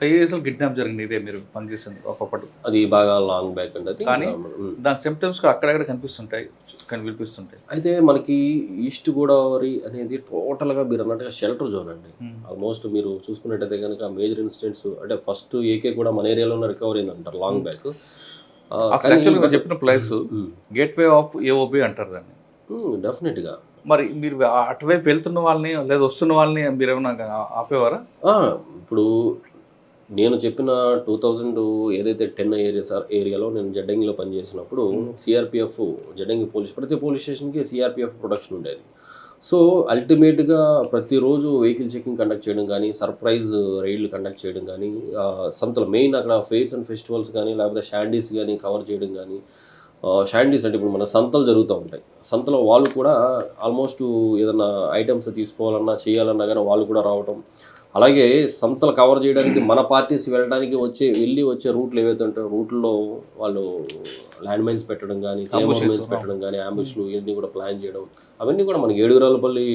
5 years కిడ్నాప్ జరిగింది ఇదే మీరు పనిచేసింది ఒకప్పుడు. అది బాగా లాంగ్ బ్యాక్ అండి. అది కానీ దాని సిమ్టమ్స్ అక్కడక్కడ కనిపిస్తుంటాయి వినిపిస్తుంటాయి. అయితే మనకి ఈస్ట్ గోదావరి అనేది టోటల్గా మీరు అన్నట్టుగా షెల్టర్ జోన్ అండి. ఆల్మోస్ట్ మీరు చూసుకున్నట్టయితే కనుక మేజర్ ఇన్సిడెంట్స్ అంటే ఫస్ట్ ఏకే కూడా మన ఏరియాలోనే రికవరీ అయింది అంటారు లాంగ్ బ్యాక్. చెప్పిన ప్లేస్ గేట్వే ఆఫ్ ఏఓబి అంటారు దాన్ని. డెఫినెట్గా మరి మీరు అటువైపు వెళ్తున్న వాళ్ళని లేదా వస్తున్న వాళ్ళని మీరు ఏమైనా ఆపేవారా? ఇప్పుడు నేను చెప్పిన 2000 ఏదైతే 10 ఏరియాలో నేను జడ్డంగిలో పనిచేసినప్పుడు సిఆర్పిఎఫ్ జడ్డంగి ప్రతి పోలీస్ స్టేషన్కి సిఆర్పిఎఫ్ ప్రొడక్షన్ ఉండేది. సో అల్టిమేట్గా ప్రతిరోజు వెహికల్ చెకింగ్ కండక్ట్ చేయడం కానీ సర్ప్రైజ్ రైడ్లు కండక్ట్ చేయడం కానీ సంతలు మెయిన్ అక్కడ ఫెయిర్స్ అండ్ ఫెస్టివల్స్ కానీ లేకపోతే షాండీస్ కానీ కవర్ చేయడం కానీ షాండీస్ అంటే ఇప్పుడు మన సంతలు జరుగుతూ ఉంటాయి. సంతలో వాళ్ళు కూడా ఆల్మోస్ట్ ఏదైనా ఐటమ్స్ తీసుకోవాలన్నా చేయాలన్నా కానీ వాళ్ళు కూడా రావటం. అలాగే సంతలు కవర్ చేయడానికి మన పార్టీస్ వెళ్ళడానికి వచ్చే రూట్లు ఏవైతే ఉంటాయో రూట్లో వాళ్ళు ల్యాండ్ మైన్స్ పెట్టడం కానీ క్లైమర్ మైన్స్ పెట్టడం కానీ అంబుష్లు ఇవన్నీ కూడా ప్లాన్ చేయడం అవన్నీ కూడా మనకి ఏడుగురాలపల్లి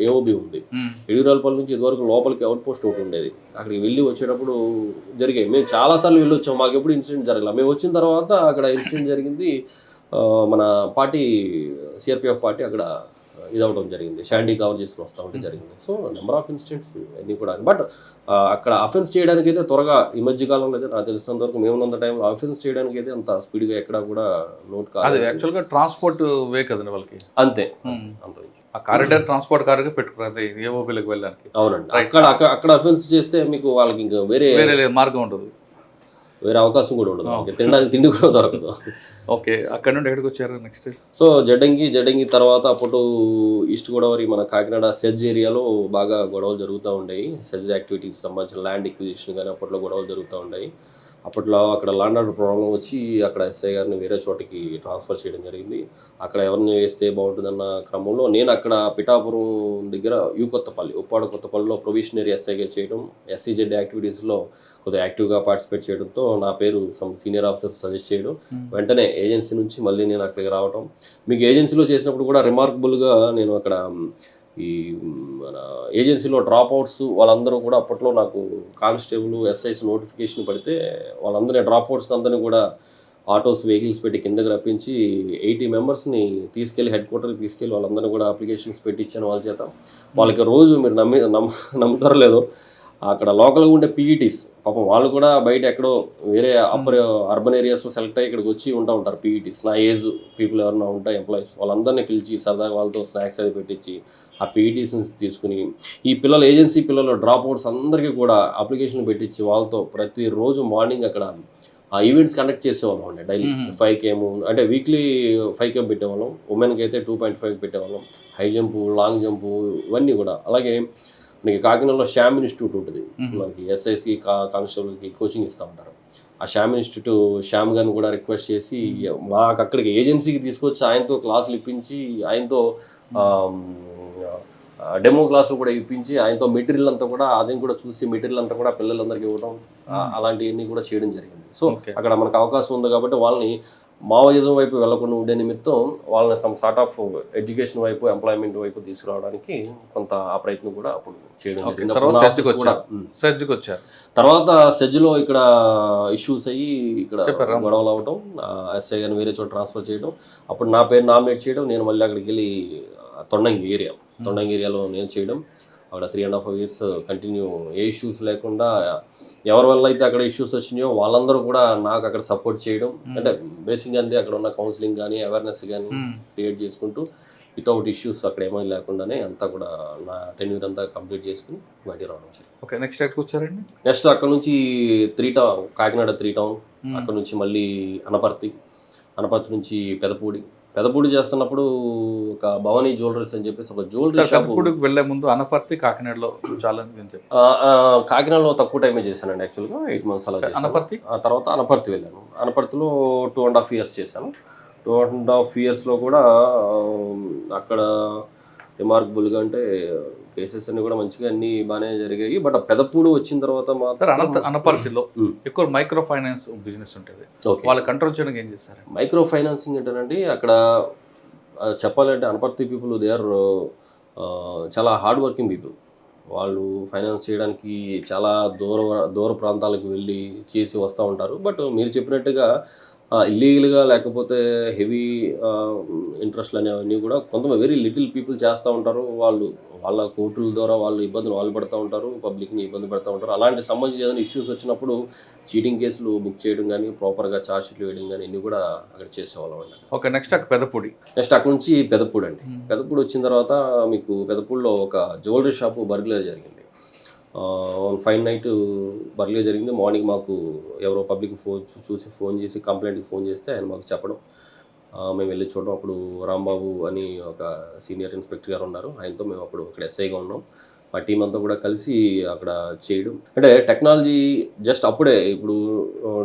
ఏఓబి ఉంది. ఏడుగురాలపల్లి నుంచి ఇదివరకు లోపలికి అవుట్ పోస్ట్ ఒకటి ఉండేది. అక్కడికి వెళ్ళి వచ్చేటప్పుడు జరిగాయి. మేము చాలాసార్లు వెళ్ళి వచ్చాము, మాకు ఎప్పుడు ఇన్సిడెంట్ జరగలేదు. మేము వచ్చిన తర్వాత అక్కడ ఇన్సిడెంట్ జరిగింది. మన పార్టీ సిఆర్పిఎఫ్ పార్టీ అక్కడ ఇదవడం జరిగింది, షాండీ కవర్ చేసుకుని వస్తూ ఉంటే జరిగింది. సో నెంబర్ ఆఫ్ ఇన్సిడెంట్స్ అన్నీ కూడా. బట్ అక్కడ అఫెన్స్ చేయడానికి అయితే త్వరగా ఈ మధ్య కాలంలో అయితే నాకు తెలిసినంత వరకు మేము ఉన్న టైంలో అఫెన్స్ చేయడానికి అయితే అంత స్పీడ్గా ఎక్కడ కూడా నోట్ కాదు. యాక్చువల్గా ట్రాన్స్పోర్ట్ వే కదండి వాళ్ళకి. అంతే ఆ కారిడార్ ట్రాన్స్పోర్ట్ కారుగా పెట్టుకున్నారు ఏఓబీలకు వెళ్ళడానికి. అవునండి. అక్కడ అఫెన్స్ చేస్తే మీకు వాళ్ళకి ఇంకా వేరే మార్గం ఉండదు, వేరే అవకాశం కూడా ఉండదు, తినడానికి తిండి కూడా దొరకదు. ఓకే, అక్కడ నుండి ఎక్కడికి వచ్చారు నెక్స్ట్? సో జడ్డంగి తర్వాత అప్పుడు ఈస్ట్ గోదావరి మన కాకినాడ సెజ్ ఏరియాలో బాగా గొడవలు జరుగుతూ ఉండేవి. సెజ్ యాక్టివిటీస్ సంబంధించిన ల్యాండ్ ఎక్విజిషన్ కానీ అప్పట్లో గొడవలు జరుగుతూ ఉండేవి. అప్పట్లో అక్కడ ల్యాండ్ ఆర్డర్ ప్రాబ్లం వచ్చి అక్కడ ఎస్ఐ గారిని వేరే చోటికి ట్రాన్స్ఫర్ చేయడం జరిగింది. అక్కడ ఎవరిని వేస్తే బాగుంటుందన్న క్రమంలో నేను అక్కడ పిఠాపురం దగ్గర ఉప్పాడ కొత్తపల్లిలో ప్రొవిషనరీ ఎస్ఐగా చేయడం, ఎస్సీజెడ్ యాక్టివిటీస్లో కొద్దిగా యాక్టివ్గా పార్టిసిపేట్ చేయడంతో నా పేరు సీనియర్ ఆఫీసర్స్ సజెస్ట్ చేయడం, వెంటనే ఏజెన్సీ నుంచి మళ్ళీ నేను అక్కడికి రావడం. మీకు ఏజెన్సీలో చేసినప్పుడు కూడా రిమార్కబుల్గా నేను అక్కడ ఈ మన ఏజెన్సీలో డ్రాప్ అవుట్స్ వాళ్ళందరూ కూడా అప్పట్లో నాకు కానిస్టేబుల్ ఎస్ఐస్ నోటిఫికేషన్ పడితే వాళ్ళందరినీ డ్రాప్ అవుట్స్ అందరినీ కూడా ఆటోస్ వెహికల్స్ పెట్టి కిందకి రప్పించి 80 మెంబర్స్ని తీసుకెళ్ళి హెడ్ క్వార్టర్కి తీసుకెళ్ళి వాళ్ళందరినీ కూడా అప్లికేషన్స్ పెట్టించాను వాళ్ళ చేత. వాళ్ళకి రోజు మీరు నమ్ముతారో లేదో అక్కడ లోకల్గా ఉండే పీఈటీస్ పాపం వాళ్ళు కూడా బయట ఎక్కడో వేరే అర్బన్ ఏరియాస్లో సెలెక్ట్ అయ్యి ఇక్కడికి వచ్చి ఉంటారు పీఈటీస్. నా ఏజ్ పీపుల్ ఎవరైనా ఉంటాయి ఎంప్లాయీస్ వాళ్ళందరినీ పిలిచి సరదాగా వాళ్ళతో స్నాక్స్ అది పెట్టించి ఆ పీఈటీస్ని తీసుకుని ఈ ఏజెన్సీ పిల్లలు డ్రాప్ అవుట్స్ అందరికీ కూడా అప్లికేషన్ పెట్టించి వాళ్ళతో ప్రతిరోజు మార్నింగ్ అక్కడ ఆ ఈవెంట్స్ కండక్ట్ చేసేవాళ్ళం అండి. డైలీ 5 km అంటే వీక్లీ 5 km పెట్టేవాళ్ళం. ఉమెన్కి అయితే 2.5 పెట్టేవాళ్ళం. హై జంపు, లాంగ్ జంపు ఇవన్నీ కూడా. అలాగే మనకి కాకినాడలో శ్యామ్ ఇన్స్టిట్యూట్ ఉంటుంది, మనకి ఎస్ఐసి కానిస్టేబుల్కి కోచింగ్ ఇస్తూ ఉంటారు. ఆ శ్యామ్ శ్యామ్ గారిని కూడా రిక్వెస్ట్ చేసి మాకు అక్కడికి ఏజెన్సీకి తీసుకొచ్చి ఆయనతో క్లాసులు ఇప్పించి ఆయనతో డెమో క్లాసులు కూడా ఇప్పించి ఆయనతో మెటీరియల్ అంతా కూడా అదని కూడా చూసి మెటీరియల్ అంతా కూడా పిల్లలందరికీ ఇవ్వడం అలాంటివన్నీ కూడా చేయడం జరిగింది. సో అక్కడ మనకు అవకాశం ఉంది కాబట్టి వాళ్ళని మావోయిజం వైపు వెళ్లకుండా ఉండే నిమిత్తం వాళ్ళని సమ్ సార్ట్ ఆఫ్ ఎడ్యుకేషన్ వైపు, ఎంప్లాయ్మెంట్ వైపు తీసుకురావడానికి కొంత ఆ ప్రయత్నం కూడా అప్పుడు చేయడం జరిగింది. అప్పుడు నా ఆఫీస్ కూడా సర్జ్కి వచ్చారు. తర్వాత సెజ్లో ఇక్కడ ఇష్యూస్ అయ్యి ఇక్కడ గొడవలు అవ్వడం, ఎస్ఐ గారిని వేరే చోట ట్రాన్స్ఫర్ చేయడం, అప్పుడు నా పేరు నామినేట్ చేయడం, నేను మళ్ళీ అక్కడికి వెళ్ళి తొండంగి ఏరియాలో నేను చేయడం. అక్కడ 3.5 years కంటిన్యూ ఏ ఇష్యూస్ లేకుండా ఎవరి వల్ల అయితే అక్కడ ఇష్యూస్ వచ్చినాయో వాళ్ళందరూ కూడా నాకు అక్కడ సపోర్ట్ చేయడం. అంటే బేసిక్గా అంతే అక్కడ ఉన్న కౌన్సిలింగ్ కానీ అవేర్నెస్ కానీ క్రియేట్ చేసుకుంటూ వితౌట్ ఇష్యూస్ అక్కడ ఏమీ లేకుండానే అంతా కూడా నా టెన్యూర్ అంతా కంప్లీట్ చేసుకుని బయటికి రావడం జరిగింది. ఓకే, నెక్స్ట్ ఎక్కడికి వచ్చారండి? నెక్స్ట్ అక్కడ నుంచి కాకినాడ 3 town, అక్కడ నుంచి మళ్ళీ అనపర్తి నుంచి పెదపూడి చేస్తున్నప్పుడు ఒక భవానీ జ్యువెలరీస్ అని చెప్పేసి ఒక జ్యువెలరీ షాప్. వెళ్లే ముందు అనపర్తి కాకినాడలో చాలా కాకినాడలో తక్కువ టైమే చేశానండి యాక్చువల్గా, 8 months అలా చేశాను. ఆ తర్వాత అనపర్తి వెళ్ళాను. అనపర్తిలో 2.5 years చేశాను. 2.5 yearsలో కూడా అక్కడ రిమార్కబుల్గా అంటే కేసెస్ అన్ని కూడా మంచిగా అన్ని బాగానే జరిగాయి. బట్ పెదపూడి వచ్చిన తర్వాత మాత్రం అనపర్తిలో ఎక్కువ మైక్రో ఫైనాన్స్ బిజినెస్ ఉంటుంది, వాళ్ళు కంట్రోల్ చేయడానికి ఏం చేస్తారు? మైక్రో ఫైనాన్సింగ్ అంటేనండి అక్కడ చెప్పాలంటే అనపర్తి పీపుల్ దే ఆర్ చాలా హార్డ్ వర్కింగ్ పీపుల్. వాళ్ళు ఫైనాన్స్ చేయడానికి చాలా దూర ప్రాంతాలకు వెళ్ళి చేసి వస్తూ ఉంటారు. బట్ మీరు చెప్పినట్టుగా ఇల్లీగల్గా లేకపోతే హెవీ ఇంట్రెస్ట్లు అనేవన్నీ కూడా కొంతమంది వెరీ లిటిల్ పీపుల్ చేస్తూ ఉంటారు. వాళ్ళ కోర్టుల ద్వారా వాళ్ళు పడుతూ ఉంటారు, పబ్లిక్ని ఇబ్బంది పెడతా ఉంటారు. అలాంటి సంబంధించి ఏదైనా ఇష్యూస్ వచ్చినప్పుడు చీటింగ్ కేసులు బుక్ చేయడం కానీ, ప్రాపర్గా ఛార్జ్ షీట్లు వేయడం కానీ ఇన్ని కూడా అక్కడ చేసేవాళ్ళం అండి. ఓకే, నెక్స్ట్ అక్కడ నుంచి పెదపూడి అండి. పెదపూడి వచ్చిన తర్వాత మీకు పెదపూడిలో ఒక జ్యువెలరీ షాపు బర్గ్లరీ జరిగింది. ఫైన్ నైట్ బర్గ్లరీ జరిగింది. మార్నింగ్ మాకు ఎవరో పబ్లిక్ ఫోన్ చేసి కంప్లైంట్కి ఫోన్ చేస్తే ఆయన మాకు చెప్పడం, మేము వెళ్ళి చూడడం. అప్పుడు రాంబాబు అని ఒక సీనియర్ ఇన్స్పెక్టర్ గారు ఉన్నారు, ఆయనతో మేము అప్పుడు అక్కడ ఎస్ఐగా ఉన్నాం. మా టీం అంతా కూడా కలిసి అక్కడ చేయడం. అంటే టెక్నాలజీ జస్ట్ అప్పుడే, ఇప్పుడు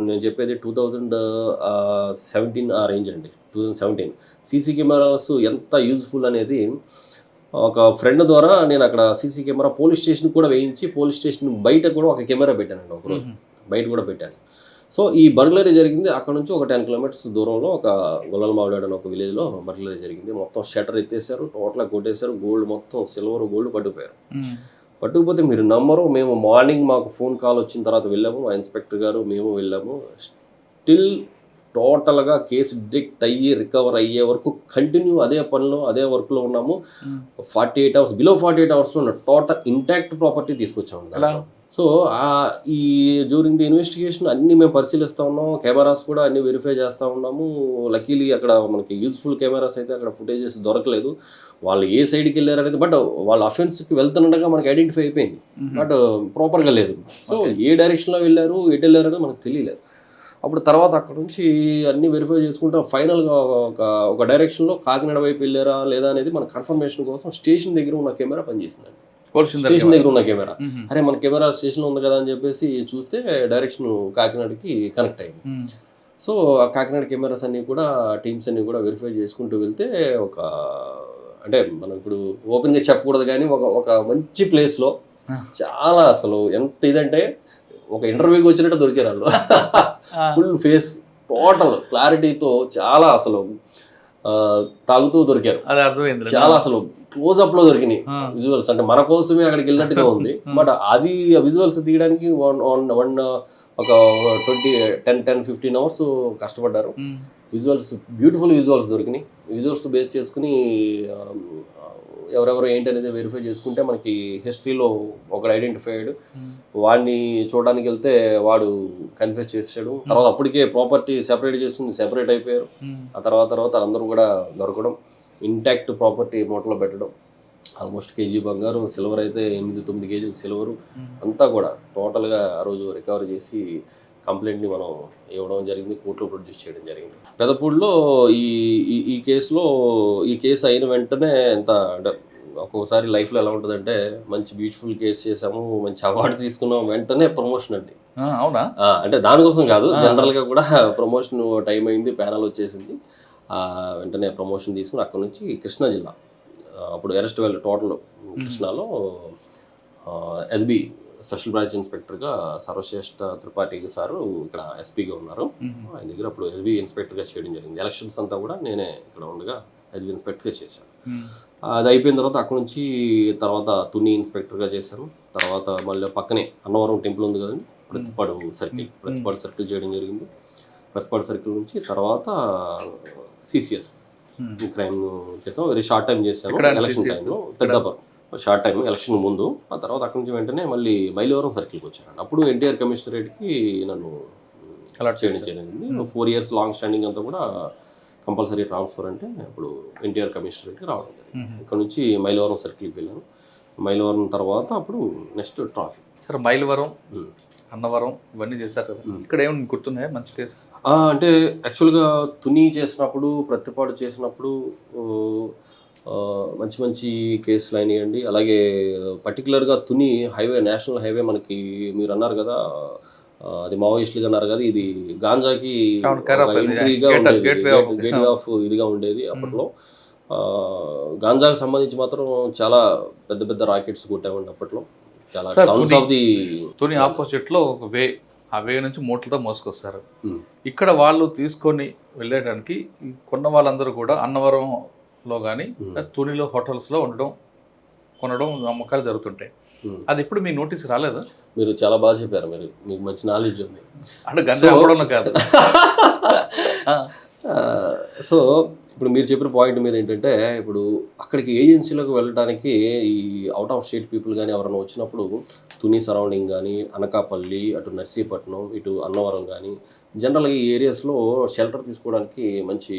నేను చెప్పేది 2017 ఆ రేంజ్ అండి. 2017 సీసీ కెమెరాస్ ఎంత యూజ్ఫుల్ అనేది ఒక ఫ్రెండ్ ద్వారా నేను అక్కడ సీసీ కెమెరా పోలీస్ స్టేషన్ కూడా వేయించి, పోలీస్ స్టేషన్ బయట కూడా ఒక కెమెరా పెట్టానండి. ఒకరోజు బయట కూడా పెట్టాను. సో ఈ బర్గ్లరీ జరిగింది అక్కడ నుంచి ఒక 10 kilometers దూరంలో ఒక గొల్లల మావిడాడు అని ఒక విలేజ్లో బర్గ్లరీ జరిగింది. మొత్తం షట్టర్ ఎత్తేసారు, టోటల్గా కొట్టేశారు, గోల్డ్ మొత్తం సిల్వర్ గోల్డ్ పట్టుకుపోయారు. పట్టుకుపోతే మీరు నమ్మరు, మేము మార్నింగ్ మాకు ఫోన్ కాల్ వచ్చిన తర్వాత వెళ్ళాము, మా ఇన్స్పెక్టర్ గారు మేము వెళ్ళాము. స్టిల్ టోటల్గా కేసు డిటెక్ట్ అయ్యి రికవర్ అయ్యే వరకు కంటిన్యూ అదే పనిలో అదే వర్క్లో ఉన్నాము. 48 hours బిలో 48 hours ఉన్న టోటల్ ఇంటాక్ట్ ప్రాపర్టీ తీసుకొచ్చాము. సో ఈ డ్యూరింగ్ ది ఇన్వెస్టిగేషన్ అన్నీ మేము పరిశీలిస్తూ ఉన్నాము, కెమెరాస్ కూడా అన్నీ వెరిఫై చేస్తూ ఉన్నాము. లక్కీలీ అక్కడ మనకి యూజ్ఫుల్ కెమెరాస్ అయితే అక్కడ ఫుటేజెస్ దొరకలేదు, వాళ్ళు ఏ సైడ్కి వెళ్ళారు అనేది. బట్ వాళ్ళ అఫెన్స్కి వెళ్తుండగా మనకి ఐడెంటిఫై అయిపోయింది, బట్ ప్రాపర్గా లేదు. సో ఏ డైరెక్షన్లో వెళ్ళారు, ఎటు వెళ్ళారు అనేది మనకు తెలియలేదు. అప్పుడు తర్వాత అక్కడ నుంచి అన్నీ వెరిఫై చేసుకుంటా ఫైనల్గా ఒక డైరెక్షన్లో కాకినాడ వైపు వెళ్ళారా లేదా అనేది మన కన్ఫర్మేషన్ కోసం స్టేషన్ దగ్గర ఉన్న కెమెరా పనిచేసిందండి. స్టేషన్ దగ్గర ఉన్న కెమెరా, అరే మన కెమెరా స్టేషన్లో ఉంది కదా అని చెప్పేసి చూస్తే డైరెక్షన్ కాకినాడకి కనెక్ట్ అయింది. సో ఆ కాకినాడ కెమెరాస్ అన్నీ కూడా టీమ్స్ అన్నీ కూడా వెరిఫై చేసుకుంటూ వెళ్తే అంటే మనం ఇప్పుడు ఓపెన్గా చెప్పకూడదు కానీ ఒక మంచి ప్లేస్లో చాలా అసలు ఎంత ఇదంటే ఒక ఇంటర్వ్యూకి వచ్చినట్టు దొరికారు వాళ్ళు. ఫుల్ ఫేస్ టోటల్ క్లారిటీతో చాలా అసలు తాగుతూ దొరికారు. చాలా అసలు క్లోజ్అప్ లో దొరికినాయి విజువల్స్. అంటే మన కోసమే అక్కడికి వెళ్ళినట్టుగా ఉంది. బట్ అది విజువల్స్ తీయడానికి ఒక 10-15 hours కష్టపడ్డారు. విజువల్స్ బ్యూటిఫుల్ విజువల్స్ దొరికినాయి. విజువల్స్ బేస్ చేసుకుని ఎవరెవరు ఏంటి అనేది వెరిఫై చేసుకుంటే మనకి హిస్టరీలో ఒకడు ఐడెంటిఫై అయ్యాడు. వాడిని చూడడానికి వెళ్తే వాడు కన్ఫెస్ చేసాడు. తర్వాత అప్పటికే ప్రాపర్టీ సెపరేట్ చేసుకుని సెపరేట్ అయిపోయారు. ఆ తర్వాత అందరూ కూడా దొరకడం, ఇంటాక్ట్ ప్రాపర్టీ మూటలో పెట్టడం. ఆల్మోస్ట్ కేజీ బంగారం, సిల్వర్ అయితే 8-9 kgs సిల్వరు అంతా కూడా టోటల్గా ఆ రోజు రికవర్ చేసి కంప్లైంట్ని మనం ఇవ్వడం జరిగింది, కోర్టులో ప్రొడ్యూస్ చేయడం జరిగింది. పెదపూడిలో ఈ కేసు అయిన వెంటనే ఎంత అంటే ఒక్కొక్కసారి లైఫ్లో ఎలా ఉంటుందంటే మంచి బ్యూటిఫుల్ కేసు చేసాము, మంచి అవార్డు తీసుకున్నాం, వెంటనే ప్రమోషన్ అండి. అవునా? అంటే దానికోసం కాదు, జనరల్గా కూడా ప్రమోషన్ టైం అయింది, ప్యానల్ వచ్చేసింది, వెంటనే ప్రమోషన్ తీసుకుని అక్కడ నుంచి కృష్ణా జిల్లా, అప్పుడు అరెస్ట్ వెళ్ళి టోటల్ కృష్ణాలో ఎస్బీ స్పెషల్ బ్రాంచ్ ఇన్స్పెక్టర్గా సర్వశ్రేష్ఠ త్రిపాఠి సారు ఇక్కడ ఎస్పీగా ఉన్నారు. ఆయన దగ్గర అప్పుడు ఎస్బీ ఇన్స్పెక్టర్గా చేయడం జరిగింది. ఎలక్షన్స్ అంతా కూడా నేనే ఇక్కడ ఉండగా ఎస్బీ ఇన్స్పెక్టర్గా చేశాను. అది అయిపోయిన తర్వాత అక్కడ నుంచి తర్వాత తుని ఇన్స్పెక్టర్గా చేశాను. తర్వాత మళ్ళీ పక్కనే అన్నవరం టెంపుల్ ఉంది కదండి, ప్రతిపాడు సర్కిల్ చేయడం జరిగింది. ప్రతిపాడు సర్కిల్ నుంచి తర్వాత సిసిఎస్ క్రైమ్ చేసాం. వెరీ షార్ట్ టైం చేశాను ఎలక్షన్ టైంలో, పెద్దపురం షార్ట్ టైం ఎలక్షన్ ముందు. ఆ తర్వాత అక్కడి నుంచి వెంటనే మళ్ళీ మైలవరం సర్కిల్కి వచ్చాను. అప్పుడు ఎన్టీఆర్ కమిషనరేట్కి నన్ను అలాట్ చేయడం జరిగింది. 4 years లాంగ్ స్టాండింగ్ అంతా కూడా కంపల్సరీ ట్రాన్స్ఫర్ అంటే ఇప్పుడు ఎన్టీఆర్ కమిషనరేట్కి రావడం జరిగింది. ఇక్కడ నుంచి మైలవరం సర్కిల్కి వెళ్ళాను. మైలవరం తర్వాత అప్పుడు నెక్స్ట్ ట్రాఫిక్. సరే, మైలవరం, అన్నవరం ఇవన్నీ చేశారు కదా, ఇక్కడ ఏమైనా గుర్తున్నాయా మంచి కేసు? అంటే యాక్చువల్గా తుని చేసినప్పుడు, ప్రతిపాడు చేసినప్పుడు మంచి మంచి కేసులు అయినాయండి. అలాగే పర్టికులర్గా తుని హైవే, నేషనల్ హైవే మనకి మీరు అన్నారు కదా, అది మావోయిస్టులుగా అన్నారు కదా, ఇది గాంజాకి ఎంట్రీగా ఉండేది, గేట్ ఆఫ్ ఇదిగా ఉండేది అప్పట్లో. గాంజాకి సంబంధించి మాత్రం చాలా పెద్ద పెద్ద రాకెట్స్ కొట్టామండి అప్పట్లో. చాలా టౌన్స్ ఆఫ్ ది తుని ఆపోజిట్లో ఒక వే, ఆ వే నుంచి మూటలతో మోసుకొస్తారు. ఇక్కడ వాళ్ళు తీసుకొని వెళ్ళడానికి కొన్న వాళ్ళందరూ కూడా అన్నవరంలో కానీ తునిలో హోటల్స్లో కొనడం అమ్మకాలు జరుగుతుంటాయి. అది ఇప్పుడు మీ నోటీస్ రాలేదా? మీరు చాలా బాగా చెప్పారు, మీకు మంచి నాలెడ్జ్ ఉంది. అంటే గంజా అమ్మడం కాదు. సో ఇప్పుడు మీరు చెప్పిన పాయింట్ మీద ఏంటంటే, ఇప్పుడు అక్కడికి ఏజెన్సీలకు వెళ్ళడానికి ఈ అవుట్ ఆఫ్ స్టేట్ పీపుల్ కానీ ఎవరైనా వచ్చినప్పుడు తుని సరౌండింగ్ కానీ, అనకాపల్లి, అటు నర్సీపట్నం, ఇటు అన్నవరం కానీ జనరల్గా ఈ ఏరియాస్లో షెల్టర్ తీసుకోవడానికి మంచి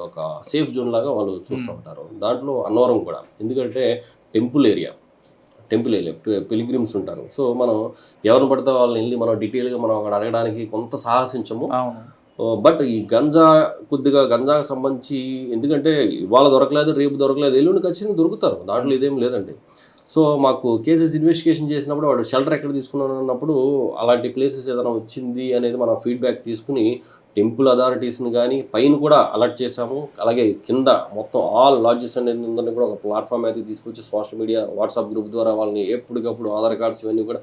ఒక సేఫ్ జోన్ లాగా వాళ్ళు చూస్తూ ఉంటారు. దాంట్లో అన్నవరం కూడా, ఎందుకంటే టెంపుల్ ఏరియా, పిలిగ్రిమ్స్ ఉంటారు. సో మనం ఎవరిని పడితే వాళ్ళని వెళ్ళి మనం డీటెయిల్గా మనం అక్కడ అడగడానికి కొంత సాహసించము. బట్ ఈ గంజాకు సంబంధించి, ఎందుకంటే ఇవాళ దొరకలేదు, రేపు దొరకలేదు, ఎల్లుండి ఖచ్చితంగా దొరుకుతారు, దాంట్లో ఇదేం లేదండి. సో మాకు కేసెస్ ఇన్వెస్టిగేషన్ చేసినప్పుడు వాడు షెల్టర్ ఎక్కడ తీసుకున్నాను అన్నప్పుడు అలాంటి ప్లేసెస్ ఏదైనా వచ్చింది అనేది మనం ఫీడ్బ్యాక్ తీసుకుని టెంపుల్ అథారిటీస్ని కానీ పైన కూడా అలర్ట్ చేశాము. అలాగే కింద మొత్తం ఆల్ లాడ్జెస్ అనేది ఉందని కూడా ఒక ప్లాట్ఫామ్ అయితే తీసుకొచ్చి సోషల్ మీడియా, వాట్సాప్ గ్రూప్ ద్వారా వాళ్ళని ఎప్పటికప్పుడు ఆధార్ కార్డ్స్ ఇవన్నీ కూడా,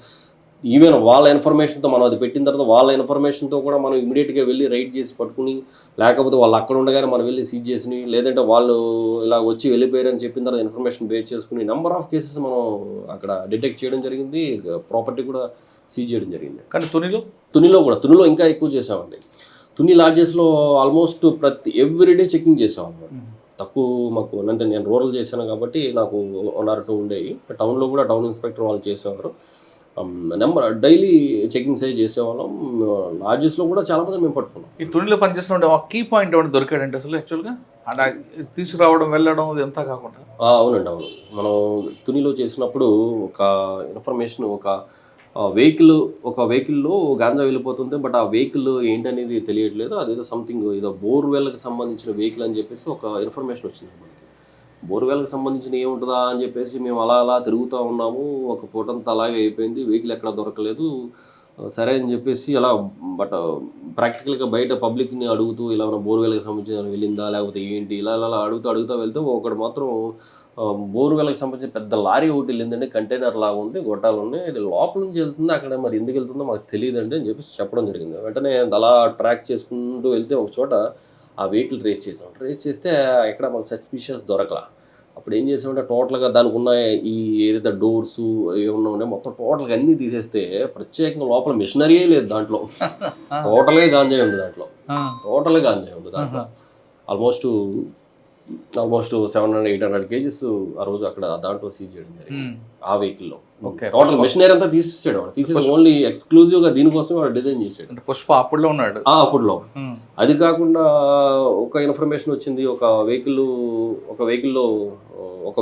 ఈవెన్ వాళ్ళ ఇన్ఫర్మేషన్తో మనం అది పెట్టిన తర్వాత వాళ్ళ ఇన్ఫర్మేషన్తో కూడా మనం ఇమీడియట్గా వెళ్ళి రైడ్ చేసి పట్టుకుని, లేకపోతే వాళ్ళు అక్కడ ఉండగానే మనం వెళ్ళి సీజ్ చేసి, లేదంటే వాళ్ళు ఇలా వచ్చి వెళ్ళిపోయారని చెప్పిన తర్వాత ఇన్ఫర్మేషన్ బేస్ చేసుకుని నెంబర్ ఆఫ్ కేసెస్ మనం అక్కడ డిటెక్ట్ చేయడం జరిగింది. ప్రాపర్టీ కూడా సీజ్ చేయడం జరిగింది. కానీ తునిలో ఇంకా ఎక్కువ చేసామండి. తుని లాడ్జెస్లో ఆల్మోస్ట్ ఎవ్రీడే చెకింగ్ చేసాము. తక్కువ మాకు అంటే నేను రూరల్ చేశాను కాబట్టి నాకు 1 or 2 ఉండేవి. టౌన్లో కూడా టౌన్ ఇన్స్పెక్టర్ వాళ్ళు చేసేవారు. డైలీ చెకింగ్స్ అయ్యి చేసేవాళ్ళం. లాడ్జెస్లో కూడా చాలామంది మేము పట్టుకున్నాం. ఈ తునిలో పనిచేస్తున్న కీ పాయింట్ ఏమైనా దొరికాడంటే అసలు యాక్చువల్గా తీసుకురావడం, వెళ్ళడం ఇదంతా కాకుండా? అవునండి, అవును. మనం తునిలో చేసినప్పుడు ఒక ఇన్ఫర్మేషన్, ఒక వెహికల్లో గాంజా వెళ్ళిపోతుంది, బట్ ఆ వెహికల్ ఏంటనేది తెలియట్లేదు. అదేదో సంథింగ్ ఏదో బోర్వెల్కి సంబంధించిన వెహికల్ అని చెప్పేసి ఒక ఇన్ఫర్మేషన్ వచ్చింది మనకి. బోర్వెల్కి సంబంధించిన ఏముంటుందా అని చెప్పేసి మేము అలా తిరుగుతూ ఉన్నాము. ఒక పూటంతా అలాగే అయిపోయింది, వెహికల్ ఎక్కడ దొరకలేదు. సరే అని చెప్పేసి అలా, బట్ ప్రాక్టికల్గా బయట పబ్లిక్ని అడుగుతూ ఇలా ఉన్న బోర్వెల్కి సంబంధించిన వెళ్ళిందా లేకపోతే ఏంటి ఇలా అడుగుతూ వెళ్తే ఒకటి మాత్రం బోర్వెల్కి సంబంధించిన పెద్ద లారీ ఒకటి వెళ్ళిందండి, కంటైనర్ లాగా ఉంది, గొట్టాలు ఉన్నాయి, ఇది లోపల నుంచి వెళ్తుంది, అక్కడ మరి ఎందుకు వెళ్తుందో మాకు తెలియదండి అని చెప్పేసి చెప్పడం జరిగింది. వెంటనే అలా ట్రాక్ చేసుకుంటూ వెళ్తే ఒక చోట ఆ వెహికల్ రేస్ చేస్తే ఎక్కడ మాకు సస్పిషియస్ దొరకలా. అప్పుడు ఏం చేసామంటే టోటల్గా దానికి ఉన్న ఈ ఏదైతే డోర్స్ ఏమన్నా ఉన్నాయో మొత్తం టోటల్గా అన్నీ తీసేస్తే ప్రత్యేకంగా లోపల మిషనరీ లేదు దాంట్లో. టోటల్గా గాంజాయి ఉంది దాంట్లో. ఆల్మోస్ట్ 700-800 kgs ఆ రోజు అక్కడ దాంట్లో సీజ్ చేయడం జరిగింది ఆ వెహికల్లో. టోటల్ మెషినరీ అంతా తీసేసాడు. తీసేసి ఓన్లీ ఎక్స్క్లూజివ్గా దీనికోసం వాడు డిజైన్ చేసాడు. పుష్ప అప్పుడులో ఉన్నాడు. అప్పుడులో. అది కాకుండా ఒక ఇన్ఫర్మేషన్ వచ్చింది, ఒక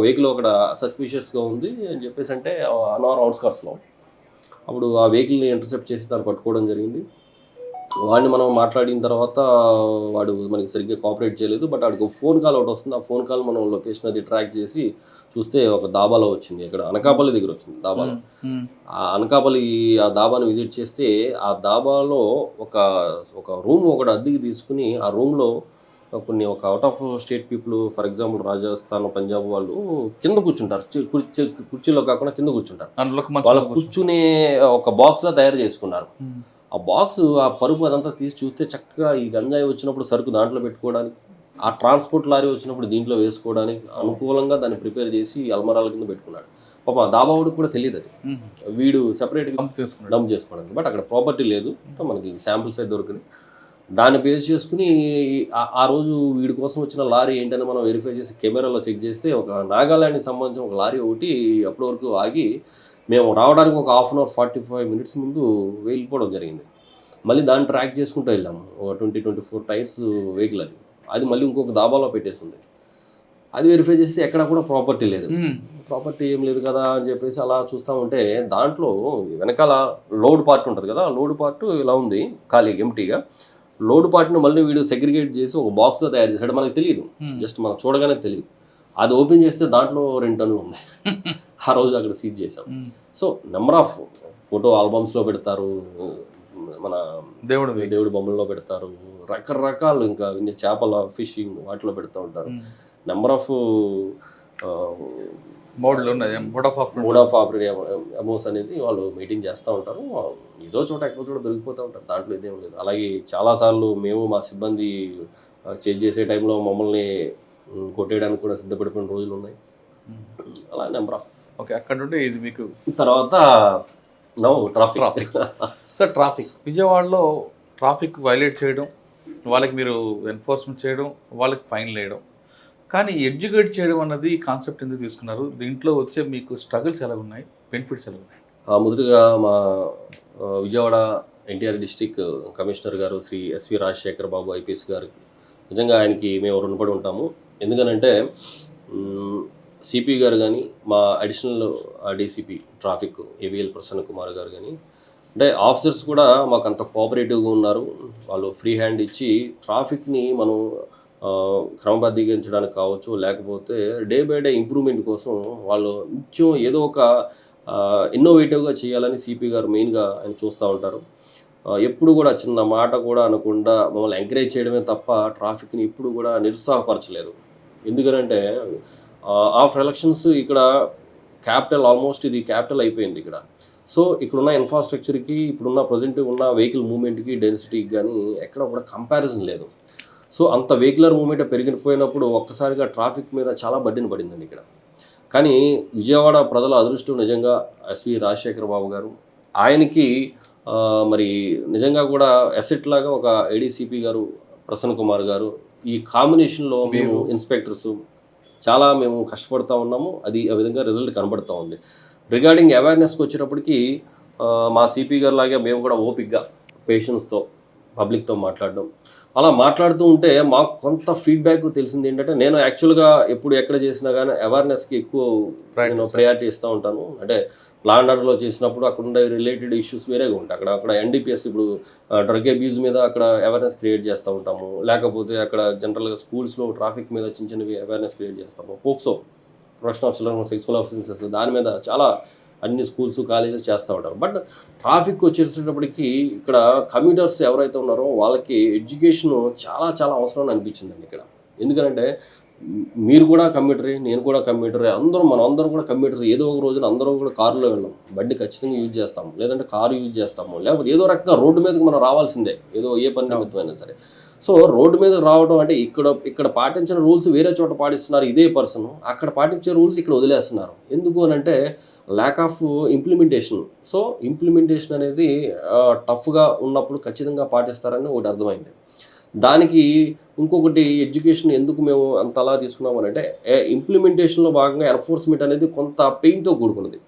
వెహికల్ అక్కడ సస్పిషియస్గా ఉంది అని చెప్పేసి, అంటే అన్నవరం అవుట్స్కట్స్లో. అప్పుడు ఆ వెహికల్ని ఇంటర్సెప్ట్ చేసి దాన్ని పట్టుకోవడం జరిగింది. వాడిని మనం మాట్లాడిన తర్వాత వాడు మనకి సరిగ్గా కోఆపరేట్ చేయలేదు. బట్ వాడికి ఫోన్ కాల్ ఒకటి వస్తుంది. ఆ ఫోన్ కాల్ మనం లొకేషన్ అది ట్రాక్ చేసి చూస్తే ఒక దాబాలో వచ్చింది, ఇక్కడ అనకాపల్లి దగ్గర వచ్చింది దాబాలో. ఆ అనకాపల్లి ఆ దాబాని విజిట్ చేస్తే ఆ దాబాలో ఒక రూమ్ ఒకటి అద్దెకి తీసుకుని ఆ రూమ్లో కొన్ని ఒక out of state people, for example Rajasthan, Punjab వాళ్ళు కింద కూర్చుంటారు, కుర్చీలో కాకుండా కింద కూర్చుంటారు. అందులోకి వాళ్ళు కూర్చునే ఒక బాక్స్లో తయారు చేసుకున్నారు. ఆ బాక్స్, ఆ పరుపు అదంతా తీసి చూస్తే చక్కగా ఈ గంజాయి వచ్చినప్పుడు సరుకు దాంట్లో పెట్టుకోవడానికి, ఆ ట్రాన్స్పోర్ట్ లారీ వచ్చినప్పుడు దీంట్లో వేసుకోవడానికి అనుకూలంగా దాన్ని ప్రిపేర్ చేసి అల్మరాల కింద పెట్టుకున్నాడు. పాప దాబావుడికి కూడా తెలియదు అది, వీడు సెపరేట్గా డంప్ చేసుకోవడానికి. బట్ అక్కడ ప్రాపర్టీ లేదు, మనకి శాంపిల్స్ అయితే దొరికింది. దాన్ని బేస్ చేసుకుని ఆ రోజు వీడి కోసం వచ్చిన లారీ ఏంటని మనం వెరిఫై చేసి కెమెరాలో చెక్ చేస్తే ఒక నాగాల్యాండ్కి సంబంధించిన ఒక లారీ ఒకటి అప్పటి వరకు ఆగి మేము రావడానికి ఒక 1/2 అవర్ 45 మినిట్స్ ముందు వెళ్ళిపోవడం జరిగింది. మళ్ళీ దాన్ని ట్రాక్ చేసుకుంటూ వెళ్ళాము. ఒక 24 టైర్స్ వెహికల్ అది. అది మళ్ళీ ఇంకొక దాబాలో పెట్టేసింది. అది వెరిఫై చేస్తే ఎక్కడ కూడా ప్రాపర్టీ లేదు. ప్రాపర్టీ ఏం లేదు కదా అని చెప్పేసి అలా చూస్తూ ఉంటే దాంట్లో వెనకాల లోడ్ పార్ట్ ఉంటుంది కదా, లోడ్ పార్ట్ ఇలా ఉంది ఖాళీగా ఎంటీగా. లోడ్ పార్ట్ని మళ్ళీ వీడు సెగ్రిగేట్ చేసి ఒక బాక్స్లో తయారు చేశాడు. మనకు తెలియదు, జస్ట్ మనం చూడగానే తెలియదు. అది ఓపెన్ చేస్తే దాంట్లో 2 టన్నులు ఉన్నాయి. ఆ రోజు అక్కడ సీజ్ చేసాం. సో నెంబర్ ఆఫ్ ఫోటో ఆల్బమ్స్లో పెడతారు, మన దేవుడి బొమ్మల్లో పెడతారు, రకరకాలు ఇంకా చేపల ఫిషింగ్ వాటిలో పెడతా ఉంటారు. Number of mode of operative amounts అనేది వాళ్ళు మీటింగ్ చేస్తూ ఉంటారు. ఏదో చోట ఎక్కడో చోట దొరికిపోతూ ఉంటారు, దాంట్లో ఇదేం లేదు. అలాగే చాలాసార్లు మేము మా సిబ్బంది చేంజ్ చేసే టైంలో మమ్మల్ని కొట్టేయడానికి కూడా సిద్ధపడిపోయిన రోజులు ఉన్నాయి. అలా నెంబర్ ఆఫ్. ఓకే, అక్కడ నుండి ఇది మీకు తర్వాత ట్రాఫిక్. సార్, ట్రాఫిక్ విజయవాడలో ట్రాఫిక్ వైలేట్ చేయడం, వాళ్ళకి మీరు ఎన్ఫోర్స్మెంట్ చేయడం, వాళ్ళకి ఫైన్లు వేయడం, కానీ ఎడ్యుకేట్ చేయడం అన్నది కాన్సెప్ట్ ఎందుకు తీసుకున్నారు? దీంట్లో వచ్చే మీకు స్ట్రగుల్స్ ఎలా ఉన్నాయి, బెనిఫిట్స్ ఎలా ఉన్నాయి? మొదటిగా మా విజయవాడ ఎన్టీఆర్ డిస్ట్రిక్ట్ కమిషనర్ గారు శ్రీ ఎస్వి రాజశేఖర్ బాబు ఐపీఎస్ గారు, నిజంగా ఆయనకి మేము రుణపడి ఉంటాము. ఎందుకనంటే సిపి గారు కానీ, మా additional DCP traffic AVL Prasanna Kumar గారు కానీ, అంటే ఆఫీసర్స్ కూడా మాకు అంత కోఆపరేటివ్గా ఉన్నారు. వాళ్ళు ఫ్రీ హ్యాండ్ ఇచ్చి ట్రాఫిక్ని మనం క్రమబద్ధీకరించడానికి కావచ్చు, లేకపోతే డే బై డే ఇంప్రూవ్మెంట్ కోసం వాళ్ళు నిత్యం ఏదో ఒక ఇన్నోవేటివ్గా చేయాలని సిపి గారు మెయిన్గా ఆయన చూస్తూ ఉంటారు. ఎప్పుడు కూడా చిన్న మాట కూడా అనకుండా మమ్మల్ని ఎంకరేజ్ చేయడమే తప్ప ట్రాఫిక్ని ఇప్పుడు కూడా నిరుత్సాహపరచలేదు. ఎందుకంటే ఆఫ్టర్ ఎలక్షన్స్ ఇక్కడ క్యాపిటల్, ఆల్మోస్ట్ ఇది క్యాపిటల్ అయిపోయింది ఇక్కడ. సో ఇక్కడున్న ఇన్ఫ్రాస్ట్రక్చర్కి, ఇప్పుడున్న ప్రజెంట్ ఉన్న వెహికల్ మూవ్మెంట్కి, డెన్సిటీకి కానీ ఎక్కడ కూడా కంపారిజన్ లేదు. సో అంత వెహికులర్ మూవ్మెంట్ పెరిగిపోయినప్పుడు ఒక్కసారిగా ట్రాఫిక్ మీద చాలా బర్డెన్ పడిందండి ఇక్కడ. కానీ విజయవాడ ప్రజల అదృష్టం నిజంగా ఎస్వి రాజశేఖర్ బాబు గారు, ఆయనకి మరి నిజంగా కూడా అసెట్ లాగా ఒక ఏడీసీపీ గారు ప్రసన్న కుమార్ గారు, ఈ కాంబినేషన్లో మేము ఇన్స్పెక్టర్స్ చాలా మేము కష్టపడుతూ ఉన్నాము. అది ఆ విధంగా రిజల్ట్ కనబడుతూ ఉంది. రిగార్డింగ్ అవేర్నెస్కి వచ్చేటప్పటికి మా సిపి గారు లాగే మేము కూడా ఓపిక్గా పేషెన్స్తో పబ్లిక్తో మాట్లాడడం, అలా మాట్లాడుతూ ఉంటే మాకు కొంత ఫీడ్బ్యాక్ తెలిసింది ఏంటంటే, నేను యాక్చువల్గా ఎప్పుడు ఎక్కడ చేసినా కానీ అవేర్నెస్కి ఎక్కువ నేను ప్రయారిటీ ఇస్తూ ఉంటాను. అంటే లా అండ్ ఆర్డర్లో చేసినప్పుడు అక్కడ ఉండే రిలేటెడ్ ఇష్యూస్ వేరేగా ఉంటాయి. అక్కడ ఎన్డీపీఎస్, ఇప్పుడు డ్రగ్ అబ్యూజ్ మీద అక్కడ అవేర్నెస్ క్రియేట్ చేస్తూ ఉంటాము. లేకపోతే అక్కడ జనరల్గా స్కూల్స్లో ట్రాఫిక్ మీద చిన్న చిన్నవి అవేర్నెస్ క్రియేట్ చేస్తాము. POCSO, profession of children sexual offences, దాని మీద చాలా అన్ని స్కూల్స్, కాలేజెస్ చేస్తూ ఉంటారు. బట్ ట్రాఫిక్ వచ్చేసేటప్పటికి ఇక్కడ కమ్యూటర్స్ ఎవరైతే ఉన్నారో వాళ్ళకి ఎడ్యుకేషన్ చాలా చాలా అవసరం అనిపించిందండి ఇక్కడ. ఎందుకంటే మీరు కూడా కమ్యూటరే, నేను కూడా కమ్యూటరే, మనం అందరం కూడా కమ్యూటర్స్. ఏదో ఒక రోజున అందరం కూడా కారులో వెళ్ళాం, బండి ఖచ్చితంగా యూజ్ చేస్తాము, లేదంటే కారు యూజ్ చేస్తాము, లేకపోతే ఏదో రకంగా రోడ్డు మీదకి మనం రావాల్సిందే, ఏదో ఏ పని నిమిత్తమైనా సరే. సో రోడ్డు మీద రావడం అంటే ఇక్కడ పాటించిన రూల్స్ వేరే చోట పాటిస్తున్నారు ఇదే పర్సన్, అక్కడ పాటించే రూల్స్ ఇక్కడ వదిలేస్తున్నారు. ఎందుకు అని అంటే lack of implementation. So implementation అనేది టఫ్గా ఉన్నప్పుడు ఖచ్చితంగా పాటిస్తారని ఒకటి అర్థమైంది. దానికి ఇంకొకటి ఎడ్యుకేషన్ ఎందుకు మేము అంత అలా తీసుకున్నామని అంటే, ఇంప్లిమెంటేషన్లో భాగంగా ఎన్ఫోర్స్మెంట్ అనేది కొంత పెయిన్తో కూడుకున్నది.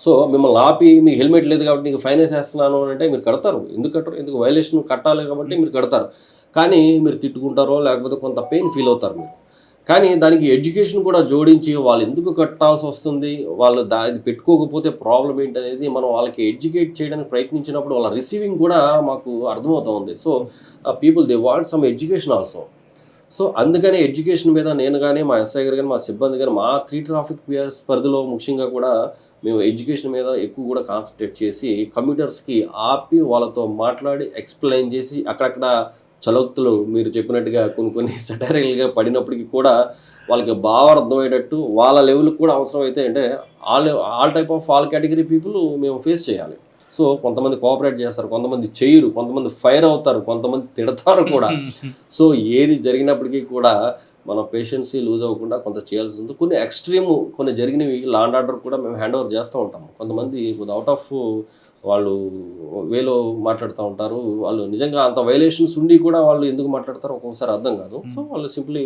సో మిమ్మల్ని ఆపి మీకు హెల్మెట్ లేదు కాబట్టి నీకు ఫైన్ వేసేస్తున్నాను అని అంటే మీరు కడతారు. ఎందుకు కట్టరు? ఎందుకు? వైలేషన్ కట్టాలి కాబట్టి మీరు కడతారు. కానీ మీరు తిట్టుకుంటారో లేకపోతే కొంత పెయిన్ ఫీల్ అవుతారు మీరు. కానీ దానికి ఎడ్యుకేషన్ కూడా జోడించి వాళ్ళు ఎందుకు కట్టాల్సి వస్తుంది, వాళ్ళు దాన్ని పెట్టుకోకపోతే ప్రాబ్లం ఏంటనేది మనం వాళ్ళకి ఎడ్యుకేట్ చేయడానికి ప్రయత్నించినప్పుడు వాళ్ళ రిసీవింగ్ కూడా మాకు అర్థమవుతూ ఉంది. So people they want some education also. So అందుకని ఎడ్యుకేషన్ మీద నేను కానీ, మా ఎస్ఐ గారు కానీ, మా సిబ్బంది కానీ, మా 3 ట్రాఫిక్ పియర్స్ పరిధిలో ముఖ్యంగా కూడా మేము ఎడ్యుకేషన్ మీద ఎక్కువ కూడా కాన్సన్ట్రేట్ చేసి కమ్యూటర్స్కి ఆపి వాళ్ళతో మాట్లాడి ఎక్స్ప్లెయిన్ చేసి అక్కడక్కడ చలోక్తులు మీరు చెప్పినట్టుగా కొన్ని సెటైరల్గా పడినప్పటికీ కూడా వాళ్ళకి బాగా అర్థమయ్యేటట్టు వాళ్ళ లెవెల్కి కూడా అవసరం అయితే అంటే all type of all category people మేము ఫేస్ చేయాలి. సో కొంతమంది కోఆపరేట్ చేస్తారు, కొంతమంది చేయరు, కొంతమంది ఫైర్ అవుతారు, కొంతమంది తిడతారు కూడా. సో ఏది జరిగినప్పటికీ కూడా మన పేషెన్సీ లూజ్ అవ్వకుండా కొంత చేయాల్సి ఉంది. కొన్ని ఎక్స్ట్రీమ్ కొన్ని జరిగినవి లా అండ్ ఆర్డర్ కూడా మేము హ్యాండ్ ఓవర్ చేస్తూ ఉంటాము. కొంతమంది అవుట్ ఆఫ్ వాళ్ళు వేలో మాట్లాడుతూ ఉంటారు. వాళ్ళు నిజంగా అంత వైలేషన్స్ ఉండి కూడా వాళ్ళు ఎందుకు మాట్లాడతారో ఒక్కొక్కసారి అర్థం కాదు. సో వాళ్ళు సింప్లీ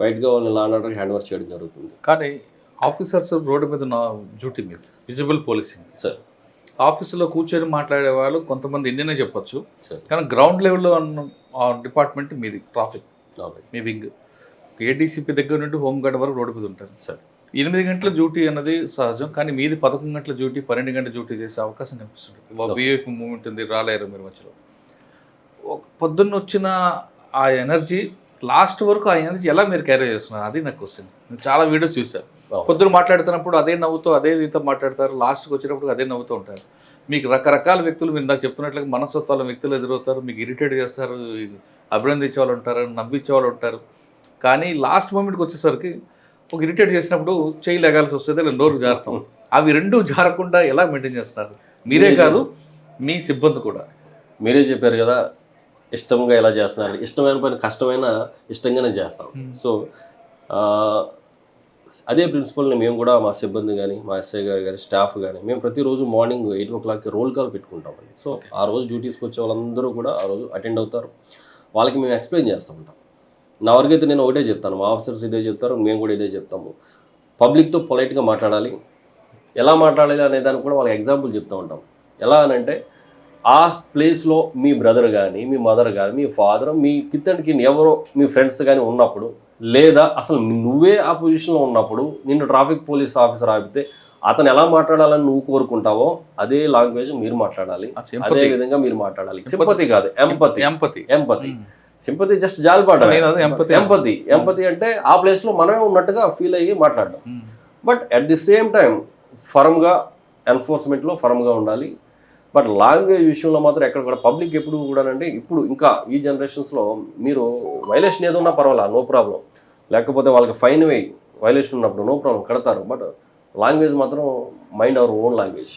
బయటగా వాళ్ళని లా అండ్ ఆర్డర్కి హ్యాండ్ ఓవర్ చేయడం జరుగుతుంది. కానీ ఆఫీసర్స్ రోడ్డు మీద డ్యూటీ మీద విజిబుల్ పోలీసింగ్ సార్, ఆఫీసులో కూర్చొని మాట్లాడే వాళ్ళు కొంతమంది ఎన్నైనా చెప్పొచ్చు, సార్ కానీ గ్రౌండ్ లెవెల్లో డిపార్ట్మెంట్ మీది ట్రాఫిక్, మీ వింగ్ ఏడీసీపీ దగ్గర నుండి హోంగార్డ్ వరకు రోడ్డు మీద ఉంటారు సార్. 8 గంటల డ్యూటీ అన్నది సహజం, కానీ మీది 11 గంటల డ్యూటీ, 12 గంటల డ్యూటీ చేసే అవకాశం కనిపిస్తుంది. వీఐపీ మూమెంట్ ఉంది, రాలేరు మీరు మధ్యలో. పొద్దున్న వచ్చిన ఆ ఎనర్జీ లాస్ట్ వరకు ఆ ఎనర్జీ ఎలా మీరు క్యారీ చేస్తున్నారు, అది నాకు క్వశ్చన్. నేను చాలా వీడియోస్ చూసాను. పొద్దున మాట్లాడుతున్నప్పుడు అదే నవ్వుతూ అదే రీతితో మాట్లాడతారు, లాస్ట్కి వచ్చినప్పుడు అదే నవ్వుతూ ఉంటారు. మీకు రకరకాల వ్యక్తులు, మీరు నాకు చెప్తున్నట్లుగా మనస్తత్వాల వ్యక్తులు ఎదురవుతారు, మీకు ఇరిటేట్ చేస్తారు, అభినందించే వాళ్ళు ఉంటారు, నవ్వించే వాళ్ళు ఉంటారు. కానీ లాస్ట్ మూమెంట్కి వచ్చేసరికి ఒక ఇరిటేట్ చేసినప్పుడు చేయి లెగాల్సి వస్తుంది, లేదా నోరు జారుతాం. అవి రెండు జారకుండా ఎలా మెయింటైన్ చేస్తున్నారు? మీరే కాదు, మీ సిబ్బంది కూడా. మీరే చెప్పారు కదా ఇష్టంగా ఎలా చేస్తున్నారు. ఇష్టమైన పని కష్టమైన ఇష్టంగానే చేస్తాం. సో అదే ప్రిన్సిపల్ని మేము కూడా మా సిబ్బంది కానీ, మా ఎస్ఐ గారు కానీ, స్టాఫ్ కానీ మేము ప్రతిరోజు మార్నింగ్ 8 o'clockకి రోల్ కాల్ పెట్టుకుంటామండి. సో ఆ రోజు డ్యూటీస్కి వచ్చే వాళ్ళందరూ కూడా ఆ రోజు అటెండ్ అవుతారు. వాళ్ళకి మేము ఎక్స్ప్లెయిన్ చేస్తూ ఉంటాం. నా వరకైతే నేను ఒకటే చెప్తాను, మా ఆఫీసర్స్ ఇదే చెప్తారు, మేము కూడా ఇదే చెప్తాము. పబ్లిక్తో పొలైట్గా మాట్లాడాలి. ఎలా మాట్లాడాలి అనే దానికి కూడా వాళ్ళకి ఎగ్జాంపుల్ చెప్తూ ఉంటాం. ఎలా అనంటే ఆ ప్లేస్లో మీ బ్రదర్ కానీ, మీ మదర్ కానీ, మీ ఫాదర్, మీ కిత్తడికి ఎవరో మీ ఫ్రెండ్స్ కానీ ఉన్నప్పుడు, లేదా అసలు నువ్వే ఆ పొజిషన్లో ఉన్నప్పుడు నిన్ను ట్రాఫిక్ పోలీస్ ఆఫీసర్ ఆపితే అతను ఎలా మాట్లాడాలని నువ్వు కోరుకుంటావో అదే లాంగ్వేజ్ మీరు మాట్లాడాలి, అదే విధంగా మీరు మాట్లాడాలి. సింపతి కాదు, ఎంపతి. సింపతి జస్ట్ జాలిపడడం. ఎంపతి అంటే ఆ ప్లేస్లో మనమే ఉన్నట్టుగా ఫీల్ అయ్యి మాట్లాడడం. But at the same time ఫర్మ్గా ఎన్ఫోర్స్మెంట్లో ఫర్మ్గా ఉండాలి. బట్ లాంగ్వేజ్ విషయంలో మాత్రం ఎక్కడ కూడా పబ్లిక్ ఎప్పుడు కూడానండి, ఇప్పుడు ఇంకా ఈ జనరేషన్స్లో మీరు వైలేషన్ ఏదో ఉన్నా పర్వాలా, నో ప్రాబ్లం. లేకపోతే వాళ్ళకి ఫైన్ వేయి, వైలేషన్ ఉన్నప్పుడు నో ప్రాబ్లం కడతారు. బట్ లాంగ్వేజ్ మాత్రం మైండ్ అవర్ ఓన్ లాంగ్వేజ్.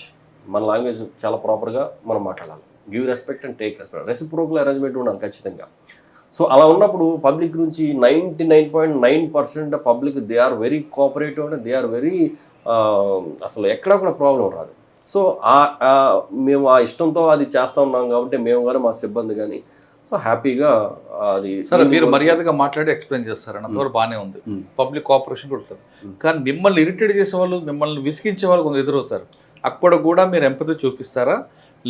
మన లాంగ్వేజ్ చాలా ప్రాపర్గా మనం మాట్లాడాలి. Give respect and take respect, reciprocal arrangement ఉండాలి ఖచ్చితంగా. సో అలా ఉన్నప్పుడు పబ్లిక్ నుంచి 99.9% public they are very cooperative and they are very అసలు ఎక్కడా కూడా ప్రాబ్లం రాదు. సో మేము ఆ ఇష్టంతో అది చేస్తూ ఉన్నాం కాబట్టి మేము కానీ మా సిబ్బంది కానీ సో హ్యాపీగా అది. సరే, మీరు మర్యాదగా మాట్లాడి ఎక్స్ప్లెయిన్ చేస్తారని అంతవరకు బాగానే ఉంది, పబ్లిక్ కోఆపరేషన్ కూడా ఉంటుంది. కానీ మిమ్మల్ని ఇరిటేట్ చేసే వాళ్ళు, మిమ్మల్ని విసిగించే వాళ్ళు కొంత ఎదురవుతారు. అక్కడ కూడా మీరు ఎంపతి చూపిస్తారా,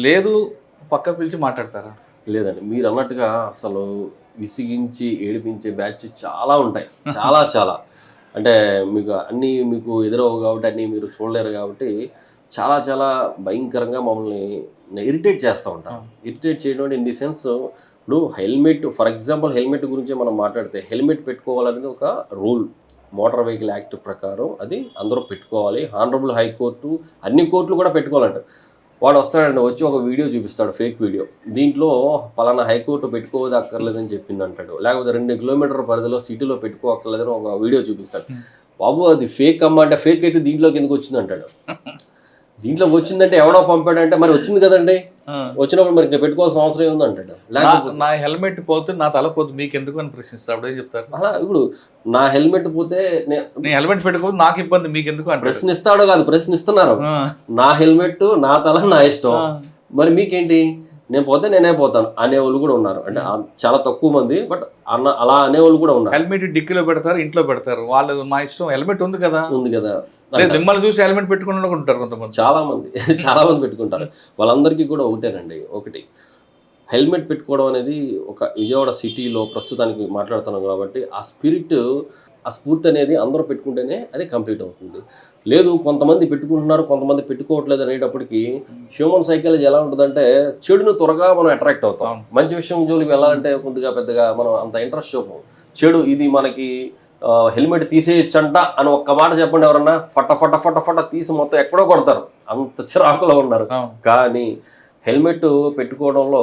లేదు పక్క పిలిచి మాట్లాడతారా? లేదండి, మీరు అన్నట్టుగా అసలు విసిగించి ఏడిపించే బ్యాచ్ చాలా ఉంటాయి. చాలా అంటే మీకు అన్నీ మీకు ఎదురవు కాబట్టి అన్నీ మీరు చూడలేరు కాబట్టి చాలా భయంకరంగా మమ్మల్ని ఇరిటేట్ చేస్తూ ఉంటారు. ఇరిటేట్ చేయడం ఇన్ ది సెన్స్, ఇప్పుడు హెల్మెట్, ఫర్ ఎగ్జాంపుల్ హెల్మెట్ గురించి మనం మాట్లాడితే హెల్మెట్ పెట్టుకోవాలనేది ఒక రూల్. మోటార్ వెహికల్ యాక్ట్ ప్రకారం అది అందరూ పెట్టుకోవాలి. హానరబుల్ హైకోర్టు అన్ని కోర్టులు కూడా పెట్టుకోవాలంటారు. వాడు వస్తాడండి, వచ్చి ఒక వీడియో చూపిస్తాడు, ఫేక్ వీడియో. దీంట్లో పలానా హైకోర్టు పెట్టుకోవద్దు అక్కర్లేదని చెప్పింది అంటాడు. లేకపోతే 2 కిలోమీటర్ల పరిధిలో సిటీలో పెట్టుకోక్కర్లేదని ఒక వీడియో చూపిస్తాడు. బాబు అది ఫేక్ అమ్మ అంటే, ఫేక్ అయితే దీంట్లోకి ఎందుకు వచ్చింది అంటాడు. దీంట్లోకి వచ్చిందంటే ఎవడో పంపాడంటే మరి వచ్చింది కదండి, వచ్చినప్పుడు మరి ఇంకా పెట్టుకోవాల్సిన అవసరం ఏముంది అంటాడు. లేకపోతే నా హెల్మెట్ పోతే నా తల పోతే మీకు ఎందుకు అని ప్రశ్నిస్తాడు, ఏం చెప్తారు? అలా ఇప్పుడు నా హెల్మెట్ పోతే నేను హెల్మెట్ పెట్టుకోతే నాకు ఇబ్బంది, మీకు ఎందుకు అని ప్రశ్నిస్తాడో కాదు, ప్రశ్నిస్తున్నారు. నా హెల్మెట్ నా తల నా ఇష్టం, మరి మీకేంటి, నేను పోతే నేనే పోతాను అనేవాళ్ళు కూడా ఉన్నారు. అంటే చాలా తక్కువ మంది, బట్ అలా అనేవాళ్ళు కూడా ఉన్నారు. హెల్మెట్ డిక్కీలో పెడతారు, ఇంట్లో పెడతారు, వాళ్ళు మా ఇష్టం. హెల్మెట్ ఉంది కదా మిమ్మల్ని చూసి హెల్మెట్ పెట్టుకుని ఉంటారు కొంతమంది, చాలా మంది పెట్టుకుంటారు. వాళ్ళందరికీ కూడా ఒకటి హెల్మెట్ పెట్టుకోవడం అనేది ఒక విజయవాడ సిటీలో ప్రస్తుతానికి మాట్లాడుతున్నాం కాబట్టి ఆ స్ఫూర్తి అనేది అందరూ పెట్టుకుంటేనే అది కంప్లీట్ అవుతుంది. లేదు కొంతమంది పెట్టుకుంటున్నారు, కొంతమంది పెట్టుకోవట్లేదు అనేటప్పటికీ హ్యూమన్ సైకాలజీ ఎలా ఉంటుందంటే చెడును త్వరగా మనం అట్రాక్ట్ అవుతాం. మంచి విషయం జోలికి వెళ్ళాలంటే కొద్దిగా పెద్దగా మనం అంత ఇంట్రెస్ట్ చూపం. చెడు ఇది మనకి హెల్మెట్ తీసేయచ్చంట అని ఒక్క మాట చెప్పండి ఎవరన్నా, ఫట తీసి మొత్తం ఎక్కడో కొడతారు, అంత చిరాకులో ఉన్నారు. కానీ హెల్మెట్ పెట్టుకోవడంలో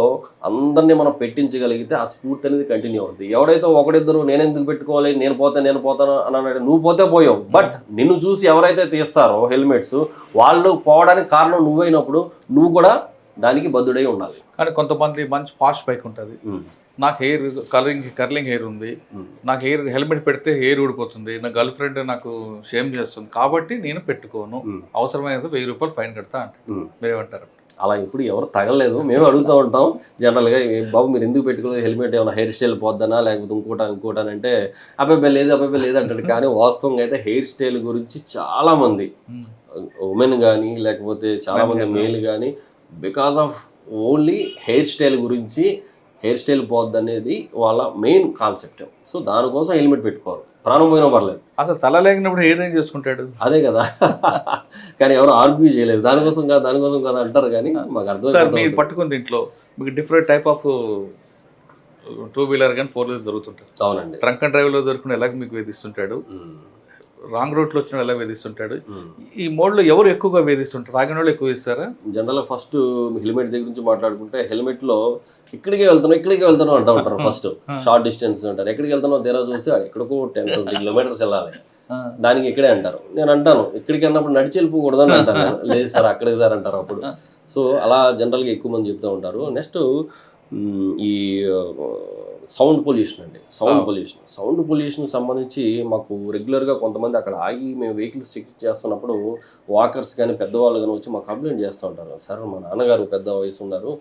అందరినీ మనం పెట్టించగలిగితే ఆ స్ఫూర్తి అనేది కంటిన్యూ అవుతుంది. ఎవడైతే ఒకడిద్దరు నేను ఎందుకు పెట్టుకోవాలి, నేను పోతాను అని అన్నాడు, నువ్వు పోతే పోయావు. బట్ నిన్ను చూసి ఎవరైతే తీస్తారో హెల్మెట్స్, వాళ్ళు పోవడానికి కారణం నువ్వైనప్పుడు నువ్వు కూడా దానికి బద్దుడై ఉండాలి. కానీ కొంతమంది మంచి పాష్ బైక్ ఉంటుంది, నాకు హెయిర్ కర్లింగ్ హెయిర్ ఉంది, నాకు హెల్మెట్ పెడితే హెయిర్ ఊడిపోతుంది, నా గర్ల్ ఫ్రెండ్ నాకు షేమ్ చేస్తుంది కాబట్టి నేను పెట్టుకోను, అవసరమైనంత 1000 రూపాయలు ఫైన్ కడతా అంటే మీరేమంటారు? అలా ఇప్పుడు ఎవరు తగలేదు, మేము అడుగుతూ ఉంటాం జనరల్గా, బాబు మీరు ఎందుకు పెట్టుకోలేదు హెల్మెట్, ఏమైనా హెయిర్ స్టైల్ పోద్దనా లేకపోతే ఇంకోటి అని అంటే అబ్బాయి లేదు అంటాడు. కానీ వాస్తవంగా అయితే హెయిర్ స్టైల్ గురించి చాలామంది ఉమెన్ కానీ లేకపోతే చాలామంది మేల్ కానీ because of only hair style గురించి, హెయిర్ స్టైల్ పోద్ది అనేది వాళ్ళ మెయిన్ కాన్సెప్ట్. సో దానికోసం హెల్మెట్ పెట్టుకోరు, ప్రాణం పోయినా పర్లేదు. అసలు తల లేకినప్పుడు హెయిర్ ఏం చేసుకుంటాడు, అదే కదా. కానీ ఎవరు ఆర్గ్యూ చేయలేదు, దానికోసం కాదు అంటారు. కానీ మాకు అర్థం మీరు పట్టుకుని దీంట్లో మీకు డిఫరెంట్ టైప్ ఆఫ్ 2 వీలర్ కానీ 4 వీలర్ దొరుకుతుంటాడు. అవునండి. ట్రంక్ అండ్ డ్రైవ్లో దొరుకుని ఎలాగ మీకు వేధిస్తుంటాడు, రాంగ్ రూట్లో వచ్చిన ఎలా వేధిస్తుంటాడు, ఈ మోడ్లో ఎవరు ఎక్కువగా వేధిస్తుంటారు? రాగిన వాళ్ళు ఎక్కువ వేస్తారా? జనరల్గా ఫస్ట్ హెల్మెట్ దగ్గర నుంచి మాట్లాడుకుంటే హెల్మెట్లో ఇక్కడికే వెళ్తాను అంటూ ఉంటారు. ఫస్ట్ షార్ట్ డిస్టెన్స్ అంటారు, ఎక్కడికి వెళ్తానో తీరా చూస్తే ఎక్కడికో 10-20 కిలోమీటర్స్ వెళ్ళాలి, దానికి ఇక్కడే అంటారు. నేను అంటాను ఇక్కడికి అన్నప్పుడు నడిచి వెళ్ళిపోకూడదని అంటాను. లేదు సార్ అక్కడికి సార్ అంటారు అప్పుడు. సో అలా జనరల్గా ఎక్కువ మంది చెప్తూ ఉంటారు. నెక్స్ట్ ఈ సౌండ్ పొల్యూషన్ అండి. సౌండ్ పొల్యూషన్కి సంబంధించి మాకు రెగ్యులర్గా కొంతమంది అక్కడ ఆగి మేము వెహికల్స్ చెక్ చేస్తున్నప్పుడు వాకర్స్ కానీ పెద్దవాళ్ళు కానీ వచ్చి మాకు కంప్లైంట్ చేస్తూ ఉంటారు. సార్ మా నాన్నగారు పెద్ద వయసు ఉన్నారు,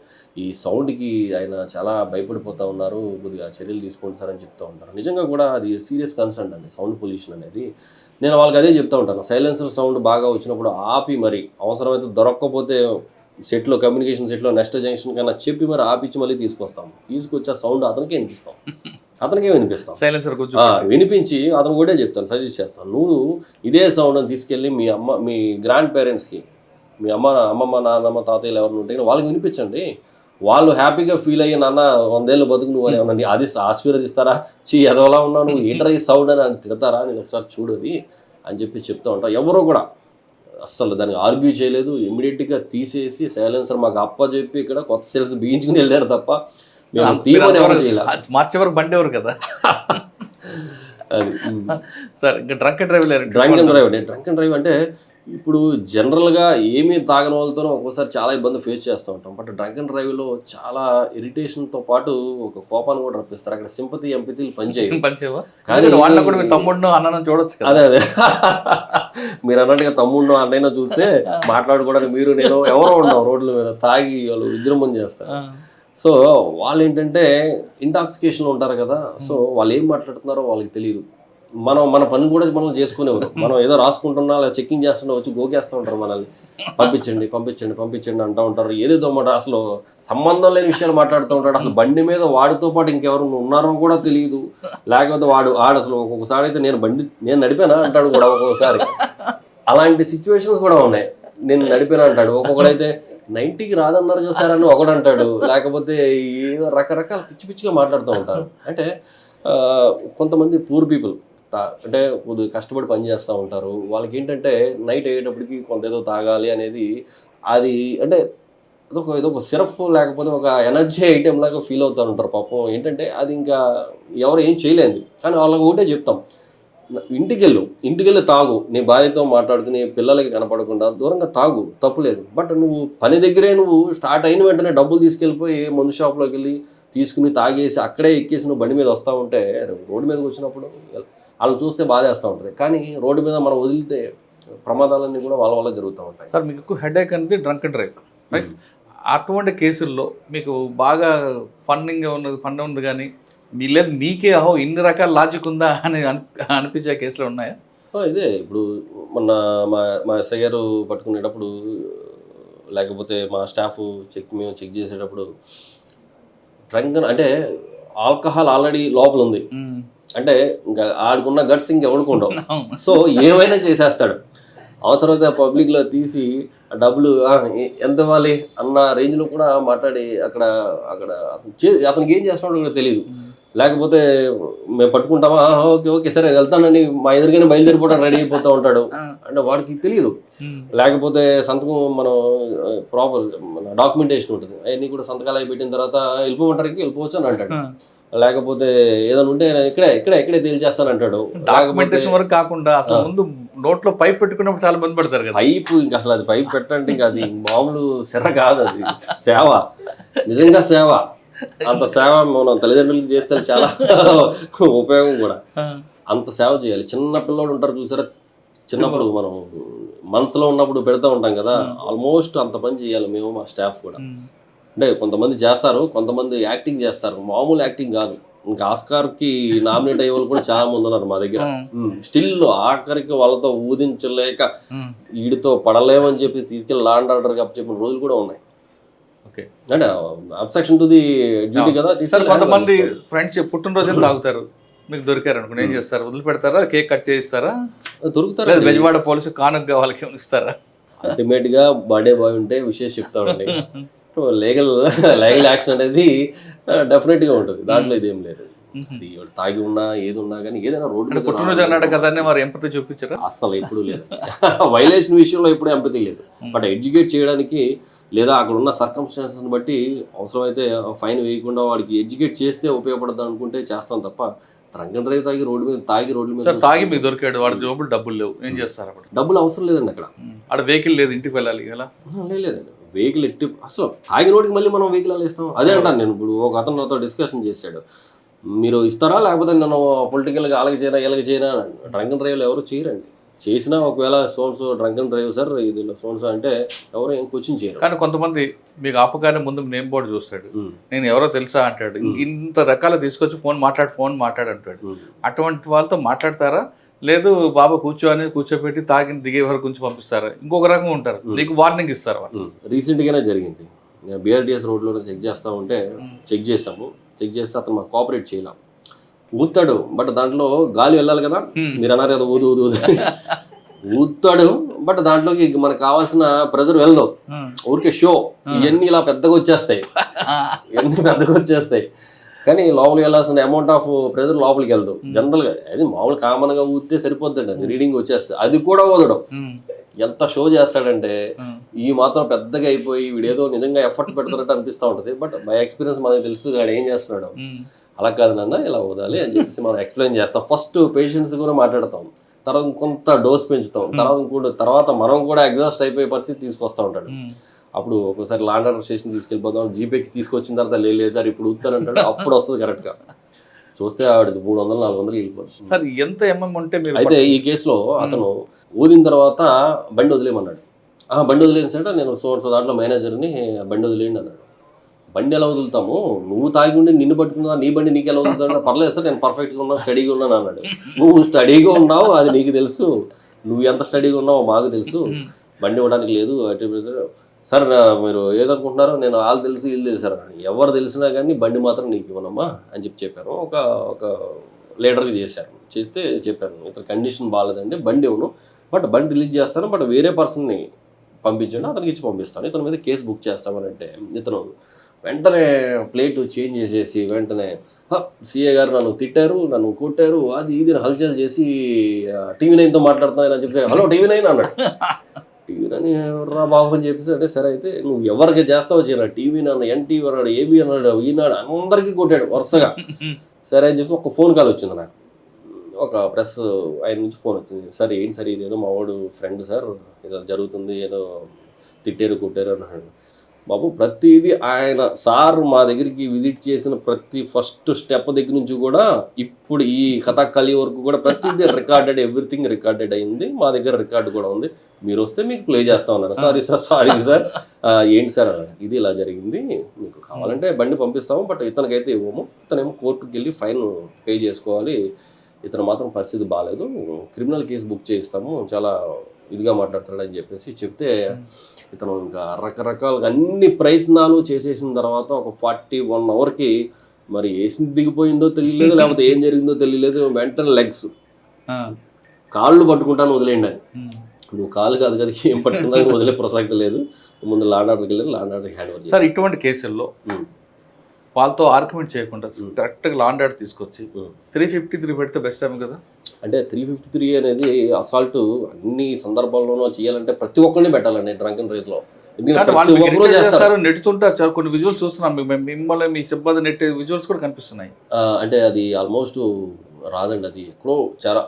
ఈ సౌండ్కి ఆయన చాలా భయపడిపోతూ ఉన్నారు, కొద్దిగా చర్యలు తీసుకోండి సార్ అని చెప్తూ ఉంటారు. నిజంగా కూడా అది సీరియస్ కన్సర్న్ అండి సౌండ్ పొల్యూషన్ అనేది. నేను వాళ్ళకి అదే చెప్తూ ఉంటాను, సైలెన్సర్ సౌండ్ బాగా వచ్చినప్పుడు ఆపి మరి అవసరమైతే దొరక్కపోతే సెట్లో కమ్యూనికేషన్ సెట్లో నెక్స్ట్ జంక్షన్ కన్నా చెప్పి మరి ఆపిచ్చి మళ్ళీ తీసుకొచ్చి ఆ సౌండ్ అతనికే వినిపిస్తాం సైలెన్సర్ వినిపించి అతను కూడా చెప్తాను, సజెస్ట్ చేస్తాను, నువ్వు ఇదే సౌండ్ తీసుకెళ్ళి మీ గ్రాండ్ పేరెంట్స్కి, మీ అమ్మమ్మ నాన్నమ్మ తాతయ్యలు ఎవరిని ఉంటే వాళ్ళకి వినిపించండి, వాళ్ళు హ్యాపీగా ఫీల్ అయ్యి నాన్న 100 ఏళ్ళు బతుకు నువ్వు అని ఏమన్నా అది ఆశీర్వదిస్తారా, ఎదవలా ఉన్నావు నువ్వు ఏంటర్ ఈ సౌండ్ అని తిడతారా, నేను ఒకసారి చూడది అని చెప్పి చెప్తూ ఉంటాం. ఎవరో కూడా అస్సలు దానికి ఆర్గ్యూ చేయలేదు, ఇమ్మీడియట్గా తీసేసి సైలెన్సర్ మాకు అప్పచెప్పి ఇక్కడ కొత్త సేల్స్ బిగించుకుని వెళ్ళారు తప్ప మేము తీమని ఎవరు చేయలేదు. మార్చి వరకు బండి ఎవరు కదా. అది సార్ ఇంకా డ్రంక్ అండ్ డ్రైవ్ అంటే ఇప్పుడు జనరల్గా ఏమీ తాగని వాళ్ళతోనూ ఒక్కోసారి చాలా ఇబ్బంది ఫేస్ చేస్తూ ఉంటాం. బట్ డ్రంక్ అండ్ డ్రైవ్లో చాలా ఇరిటేషన్తో పాటు ఒక కోపాన్ని కూడా రప్పిస్తారు. అక్కడ సింపతి ఎంపతిలు పనిచేయవు. కానీ వాళ్ళ కూడా మీ తమ్ముడు అన్న చూడొచ్చు. అదే మీరు అన్నట్టుగా తమ్ముడు అన్నైనా చూస్తే మాట్లాడుకోవడానికి మీరు నేను ఎవరో ఉన్నాం రోడ్ల మీద తాగి వాళ్ళు విజృంభణ చేస్తారు. సో వాళ్ళు ఏంటంటే ఇంటాక్సికేషన్లో ఉంటారు కదా, సో వాళ్ళు ఏం మాట్లాడుతున్నారో వాళ్ళకి తెలియదు. మన పని కూడా మనం చేసుకునేవారు, మనం ఏదో రాసుకుంటున్నా లేదా చెక్కింగ్ చేస్తున్నా వచ్చి గోకేస్తూ ఉంటారు మనల్ని, పంపించండి అంటూ ఉంటారు. ఏదేదో మాట అసలు సంబంధం లేని విషయాలు మాట్లాడుతూ ఉంటాడు. అసలు బండి మీద వాడితో పాటు ఇంకెవరు ఉన్నారో కూడా తెలియదు. లేకపోతే వాడు అసలు ఒక్కొక్కసారి అయితే నేను నడిపానా అంటాడు కూడా ఒక్కొక్కసారి. అలాంటి సిచ్యువేషన్స్ కూడా ఉన్నాయి, నేను నడిపానా అంటాడు. ఒక్కొక్కడైతే 90కి రాదన్నారు కదా సార్ అని ఒకడు అంటాడు. లేకపోతే ఏదో రకరకాల పిచ్చిగా మాట్లాడుతూ ఉంటారు. అంటే కొంతమంది పూర్ పీపుల్ అంటే కొద్దిగా కష్టపడి పని చేస్తూ ఉంటారు. వాళ్ళకి ఏంటంటే నైట్ అయ్యేటప్పటికి కొంత ఏదో తాగాలి అనేది, అది అంటే ఏదో ఒక సిరప్ లేకపోతే ఒక ఎనర్జీ ఐటెం లాగా ఫీల్ అవుతూ ఉంటారు. పాపం ఏంటంటే అది ఇంకా ఎవరు ఏం చేయలేదు. కానీ వాళ్ళకి ఒకటే చెప్తాం, ఇంటికెళ్ళి తాగు, నీ భార్యతో మాట్లాడుకుని పిల్లలకి కనపడకుండా దూరంగా తాగు, తప్పులేదు. బట్ నువ్వు పని దగ్గరే నువ్వు స్టార్ట్ అయిన వెంటనే డబ్బులు తీసుకెళ్ళిపోయి మందు షాప్లోకి వెళ్ళి తీసుకుని తాగేసి అక్కడే ఎక్కేసి నువ్వు బండి మీద వస్తూ ఉంటే రోడ్డు మీదకి వచ్చినప్పుడు వాళ్ళని చూస్తే బాధేస్తూ ఉంటుంది. కానీ రోడ్డు మీద మనం వదిలితే ప్రమాదాలన్నీ కూడా వాళ్ళ వల్ల జరుగుతూ ఉంటాయి. సార్ మీకు ఎక్కువ హెడేక్ అనేది డ్రంక్ అండ్ డ్రైవ్, రైట్? అటువంటి కేసుల్లో మీకు బాగా ఫన్ ఉంది కానీ లేదు మీకే ఇన్ని రకాల లాజిక్ ఉందా అని అనిపించే కేసులు ఉన్నాయా? ఇదే ఇప్పుడు మొన్న మా ఎస్ఐ గారు పట్టుకునేటప్పుడు, లేకపోతే మా స్టాఫ్ మేము చెక్ చేసేటప్పుడు డ్రంక్ అంటే ఆల్కహాల్ ఆల్రెడీ లోపల ఉంది అంటే ఇంకా ఆడుకున్న గట్స్ ఇంకెవడుకుంటాం. సో ఏమైనా చేసేస్తాడు. అవసరమైతే పబ్లిక్లో తీసి డబ్బులు ఎంత ఇవ్వాలి అన్న రేంజ్లో కూడా మాట్లాడి అక్కడ అతనికి ఏం చేస్తున్నాడో కూడా తెలియదు. లేకపోతే మేము పట్టుకుంటామా ఓకే ఓకే సరే వెళ్తానని మా ఎదురుగానే బయలుదేరిపోవడం రెడీ అయిపోతూ ఉంటాడు. అంటే వాడికి తెలియదు. లేకపోతే సంతకం మనం ప్రాపర్ డాక్యుమెంటేషన్ ఉంటుంది, అవన్నీ కూడా సంతకాలు అయి పెట్టిన తర్వాత వెళ్ళిపోమంటారు, వెళ్ళిపోవచ్చు అని అంటాడు. లేకపోతే ఏదైనా ఉంటే ఇక్కడే తేల్చేస్తాను అంటాడు. డాక్యుమెంటేషన్ వరకు కాకుండా అసలు ముందు నోట్లో పైప్ పెట్టుకున్నప్పుడు చాలా మంది పడతారు కదా. పైపు ఇంకా అసలు అది పైప్ పెట్టంటే ఇంకా అది మామూలు సెర్ర కాదు, అది సేవ, నిజంగా సేవ. అంత సేవ మనం తల్లిదండ్రులకి చేస్తే చాలా ఉపయోగం కూడా. అంత సేవ చేయాలి. చిన్న పిల్లలు ఉంటారు చూసారా, చిన్నప్పుడు మనం మనసులో ఉన్నప్పుడు పెడతా ఉంటాం కదా, ఆల్మోస్ట్ అంత పని చేయాలి మేము, మా స్టాఫ్ కూడా. అంటే కొంతమంది చేస్తారు, కొంతమంది యాక్టింగ్ చేస్తారు, మామూలు యాక్టింగ్ కాదు. ఇంకా ఆస్కార్కి నామినేట్ అయ్యే వాళ్ళు కూడా చాలా మంది ఉన్నారు మా దగ్గర. స్టిల్ ఆఖరికి వాళ్ళతో ఊదించలేక వీడితో పడలేమని చెప్పి తీసుకెళ్ళి లా అండ్ ఆర్డర్ చెప్పిన రోజులు కూడా ఉన్నాయి. అంటే అబ్స్ట్రక్షన్ టు ది డ్యూటీ కదా. కొంతమంది ఫ్రెండ్స్ పుట్టినరోజు తాగుతారు, మీకు దొరికారు అనుకోండి, ఏం చేస్తారు? వదిలిపెడతారా? కేక్ కట్ చేయిస్తారా? దొరుకుతారు. బెజవాడ పోలీసు కానుక వాళ్ళకి ఇస్తారా? అల్టిమేట్ గా బర్త్డే బాయ్ ఉంటే విషయం చెప్తామండి. లీగల్ యాక్షన్ అనేది డెఫినెట్ గా ఉంటుంది, దాంట్లో ఇదేం లేదు. అది తాగి ఉన్నా ఏది ఉన్నా కానీ ఏదైనా రోడ్డు పుట్టినరోజు అన్నాడు కదా, మరి ఎంపతి చూపించారా? అసలు ఎప్పుడు లేదు. వైలేషన్ విషయంలో ఎప్పుడు ఎంపతి లేదు. బట్ ఎడ్యుకేట్ చేయడానికి లేదా అక్కడ ఉన్న సర్కమ్స్టాన్సెస్ని బట్టి అవసరమైతే ఫైన్ వేయకుండా వాడికి ఎడ్యుకేట్ చేస్తే ఉపయోగపడదు అనుకుంటే చేస్తాం తప్ప డ్రంక్ అండ్ డ్రైవ్ తాగి రోడ్ల మీద తాగి మీకు దొరికాడు, వాడి జోబులు డబ్బులు లేవు, ఏం చేస్తారు? అప్పుడు డబ్బులు అవసరం లేదండి. అక్కడ వెహికల్ లేదు, ఇంటికి వెళ్ళాలి ఎలా? లేదండి, వెహికల్ ఎట్టి అసలు తాగి రోడ్కి మళ్ళీ మనం వెహికల్ ఇస్తాం. అదే అంటాను నేను. ఇప్పుడు ఒక అతను నాతో డిస్కషన్ చేశాడు, మీరు ఇస్తారా లేకపోతే నేను పొలిటికల్గా అలాగే చేయనా ఇలాగ చేయనా? డ్రంక్ అండ్ డ్రైవ్లు ఎవరు చేయరండి. చేసినా ఒకవేళ సోన్సో డ్రంక్ అండ్ డ్రైవ్ సార్ ఇది సోన్సో అంటే ఎవరు ఏం క్వశ్చన్ చేయరు. కానీ కొంతమంది మీకు ఆపగానే ముందు నేమ్ బోర్డు చూస్తాడు, నేను ఎవరో తెలుసా అంటాడు, ఇంత రకాల తీసుకొచ్చి ఫోన్ మాట్లాడు అంటాడు. అటువంటి వాళ్ళతో మాట్లాడతారా? లేదు బాబా కూర్చోపెట్టి తాగిన దిగే వరకు కొంచెం పంపిస్తారా? ఇంకొక రకంగా ఉంటారు, నీకు వార్నింగ్ ఇస్తారు. రీసెంట్గానే జరిగింది, నేను బిఆర్టీఎస్ రోడ్లో చెక్ చేస్తా ఉంటే చెక్ చేస్తే అతను మాకు కోఆపరేట్ చేయలేం, ఊతాడు. బట్ దాంట్లో గాలి వెళ్ళాలి కదా, మీరు అన్నారు కదా ఊదు ఊతాడు. బట్ దాంట్లోకి మనకు కావాల్సిన ప్రెజర్ వెళ్దాం, ఊరికే షో ఇవన్నీ ఇలా పెద్దగా వచ్చేస్తాయి. కానీ లోపలికి వెళ్ళాల్సిన అమౌంట్ ఆఫ్ ప్రెజర్ లోపలికి వెళ్దాం. జనరల్గా అది మామూలు కామన్గా ఊదితే సరిపోద్దండి, అది రీడింగ్ వచ్చేస్తుంది. అది కూడా ఊదడం ఎంత షో చేస్తాడంటే ఈ మాత్రం పెద్దగా అయిపోయి వీడేదో నిజంగా ఎఫర్ట్ పెడుతున్నట్టు అనిపిస్తూ ఉంటుంది. బట్ బై ఎక్స్పీరియన్స్ మనకు తెలుసు వాడు ఏం చేస్తున్నాడు. అలా కాదు నాన్న ఇలా వదాలి అని చెప్పేసి మనం ఎక్స్ప్లెయిన్ చేస్తాం. ఫస్ట్ పేషెంట్స్ కూడా మాట్లాడతాం, తర్వాత కొంత డోస్ పెంచుతాం, తర్వాత మనం కూడా ఎగ్జాస్ట్ అయిపోయే పరిస్థితి తీసుకొస్తూ ఉంటాడు. అప్పుడు ఒకసారి లా అండ్ ఆర్డర్ స్టేషన్ తీసుకెళ్ళిపోతాం, జీపేకి తీసుకొచ్చిన తర్వాత లేదు సార్ ఇప్పుడు ఊతానంటాడు, అప్పుడు వస్తుంది కరెక్ట్గా. చూస్తే ఆవిడది 300-400 వెళ్ళిపోతుంది. సార్ ఎంత ఎంఎం ఉంటే అయితే ఈ కేసులో అతను ఊదిన తర్వాత బండి వదిలేయమన్నాడు. బండి వదిలేను సార్, నేను సో దాంట్లో మేనేజర్ని బండి వదిలేయండి అన్నాడు. బండి ఎలా వదులుతాము, నువ్వు తాగి ఉండి నిన్ను పట్టుకున్నా నీ బండి నీకు ఎలా వదులుతాడు? పర్లేదు సార్ నేను పర్ఫెక్ట్గా ఉన్నాను, స్టడీగా ఉన్నాను అన్నాడు. నువ్వు స్టడీగా ఉన్నావు అది నీకు తెలుసు, నువ్వు ఎంత స్టడీగా ఉన్నావో మాకు తెలుసు, బండి ఇవ్వడానికి లేదు అటు సార్ మీరు ఏదనుకుంటున్నారో నేను వాళ్ళు తెలుసు వీళ్ళు తెలుసారు అన్నాడు. ఎవరు తెలిసినా కానీ బండి మాత్రం నీకు ఇవ్వనమ్మా అని చెప్పాను. ఒక లీడర్కి చేస్తే చెప్పాను ఇతను కండిషన్ బాగాలేదండి, బండి ఇవ్వను, బట్ బండి రిలీజ్ చేస్తాను, బట్ వేరే పర్సన్ని పంపించండి అతనికి ఇచ్చి పంపిస్తాను, ఇతని మీద కేసు బుక్ చేస్తామని అంటే ఇతను వెంటనే ప్లేట్ చేంజ్ చేసేసి వెంటనే సిఏ గారు నన్ను తిట్టారు, నన్ను కొట్టారు, అది ఇది హల్చల్ చేసి TV9తో మాట్లాడుతున్నాను అని చెప్పి హలో TV9 అన్నాడు. TV9 రా బాబు అని చెప్పేసి అంటే సరే అయితే నువ్వు ఎవరికి చేస్తావో చేయను, TV9 అన్న NTV అన్నాడు, AB అన్నాడు, ఈనాడు అందరికీ కొట్టాడు వరుసగా. సరే అని చెప్పి ఒక ఫోన్ కాల్ వచ్చింది నాకు, ఒక ప్రెస్ ఆయన నుంచి ఫోన్ వచ్చింది. సార్ ఏంటి సార్ ఇదేదో మా వాడు ఫ్రెండ్ సార్ ఏదో జరుగుతుంది, ఏదో తిట్టారు కొట్టారు అన్నాడు. బాబు ప్రతిదీ ఆయన సార్ మా దగ్గరికి విజిట్ చేసిన ప్రతి ఫస్ట్ స్టెప్ దగ్గర నుంచి కూడా ఇప్పుడు ఈ కథాకళి వరకు కూడా ప్రతిదీ రికార్డెడ్, ఎవ్రీథింగ్ రికార్డెడ్ అయింది, మా దగ్గర రికార్డు కూడా ఉంది, మీరు వస్తే మీకు ప్లే చేస్తా ఉన్నారు. సారీ సార్ ఏంటి సార్ అన్నాడు, ఇది ఇలా జరిగింది, మీకు కావాలంటే బండి పంపిస్తాము, బట్ ఇతనికైతే ఇవ్వము, ఇతనేమో కోర్టుకి వెళ్ళి ఫైన్ పే చేసుకోవాలి, ఇతను మాత్రం పరిస్థితి బాగాలేదు, క్రిమినల్ కేసు బుక్ చేయిస్తాము, చాలా ఇదిగా మాట్లాడతాడు అని చెప్పేసి చెప్తే ఇతను ఇంకా రకరకాలుగా అన్ని ప్రయత్నాలు చేసేసిన తర్వాత ఒక 41 అవర్కి మరి వేసింది దిగిపోయిందో తెలియలేదు, లేకపోతే ఏం జరిగిందో తెలియలేదు, వెంటనే లెగ్స్ కాళ్ళు పట్టుకుంటాను వదిలేయండి అని. నువ్వు కాలు కాదు కదా ఏం పట్టుకున్నా వదిలే ప్రసక్తి లేదు, ముందు లా అండ్ ఆర్డర్కి వెళ్ళి లా అండ్ ఆర్డర్కి హ్యాండ్ ఓవర్. సార్ ఇటువంటి కేసుల్లో వాళ్ళతో ఆర్గ్యుమెంట్ చేయకుండా కరెక్ట్గా లాండ్ ఆర్డర్ తీసుకొచ్చి 353 పెడితే బెస్ట్ టైం కదా. అంటే 353 అనేది అసాల్ట్ అన్ని సందర్భాల్లోనూ చేయాలంటే ప్రతి ఒక్కరిని పెట్టాలండి డ్రంక్ అండ్ డ్రైవ్లో. చేస్తారు నెట్టుతుంటారు సార్. కొన్ని విజువల్స్ చూస్తున్నాం మిమ్మల్ని మీ సిబ్బంది నెట్టే విజువల్స్ కూడా కనిపిస్తున్నాయి. అంటే అది ఆల్మోస్ట్ రాదండి, అది ఎక్కడో చాలా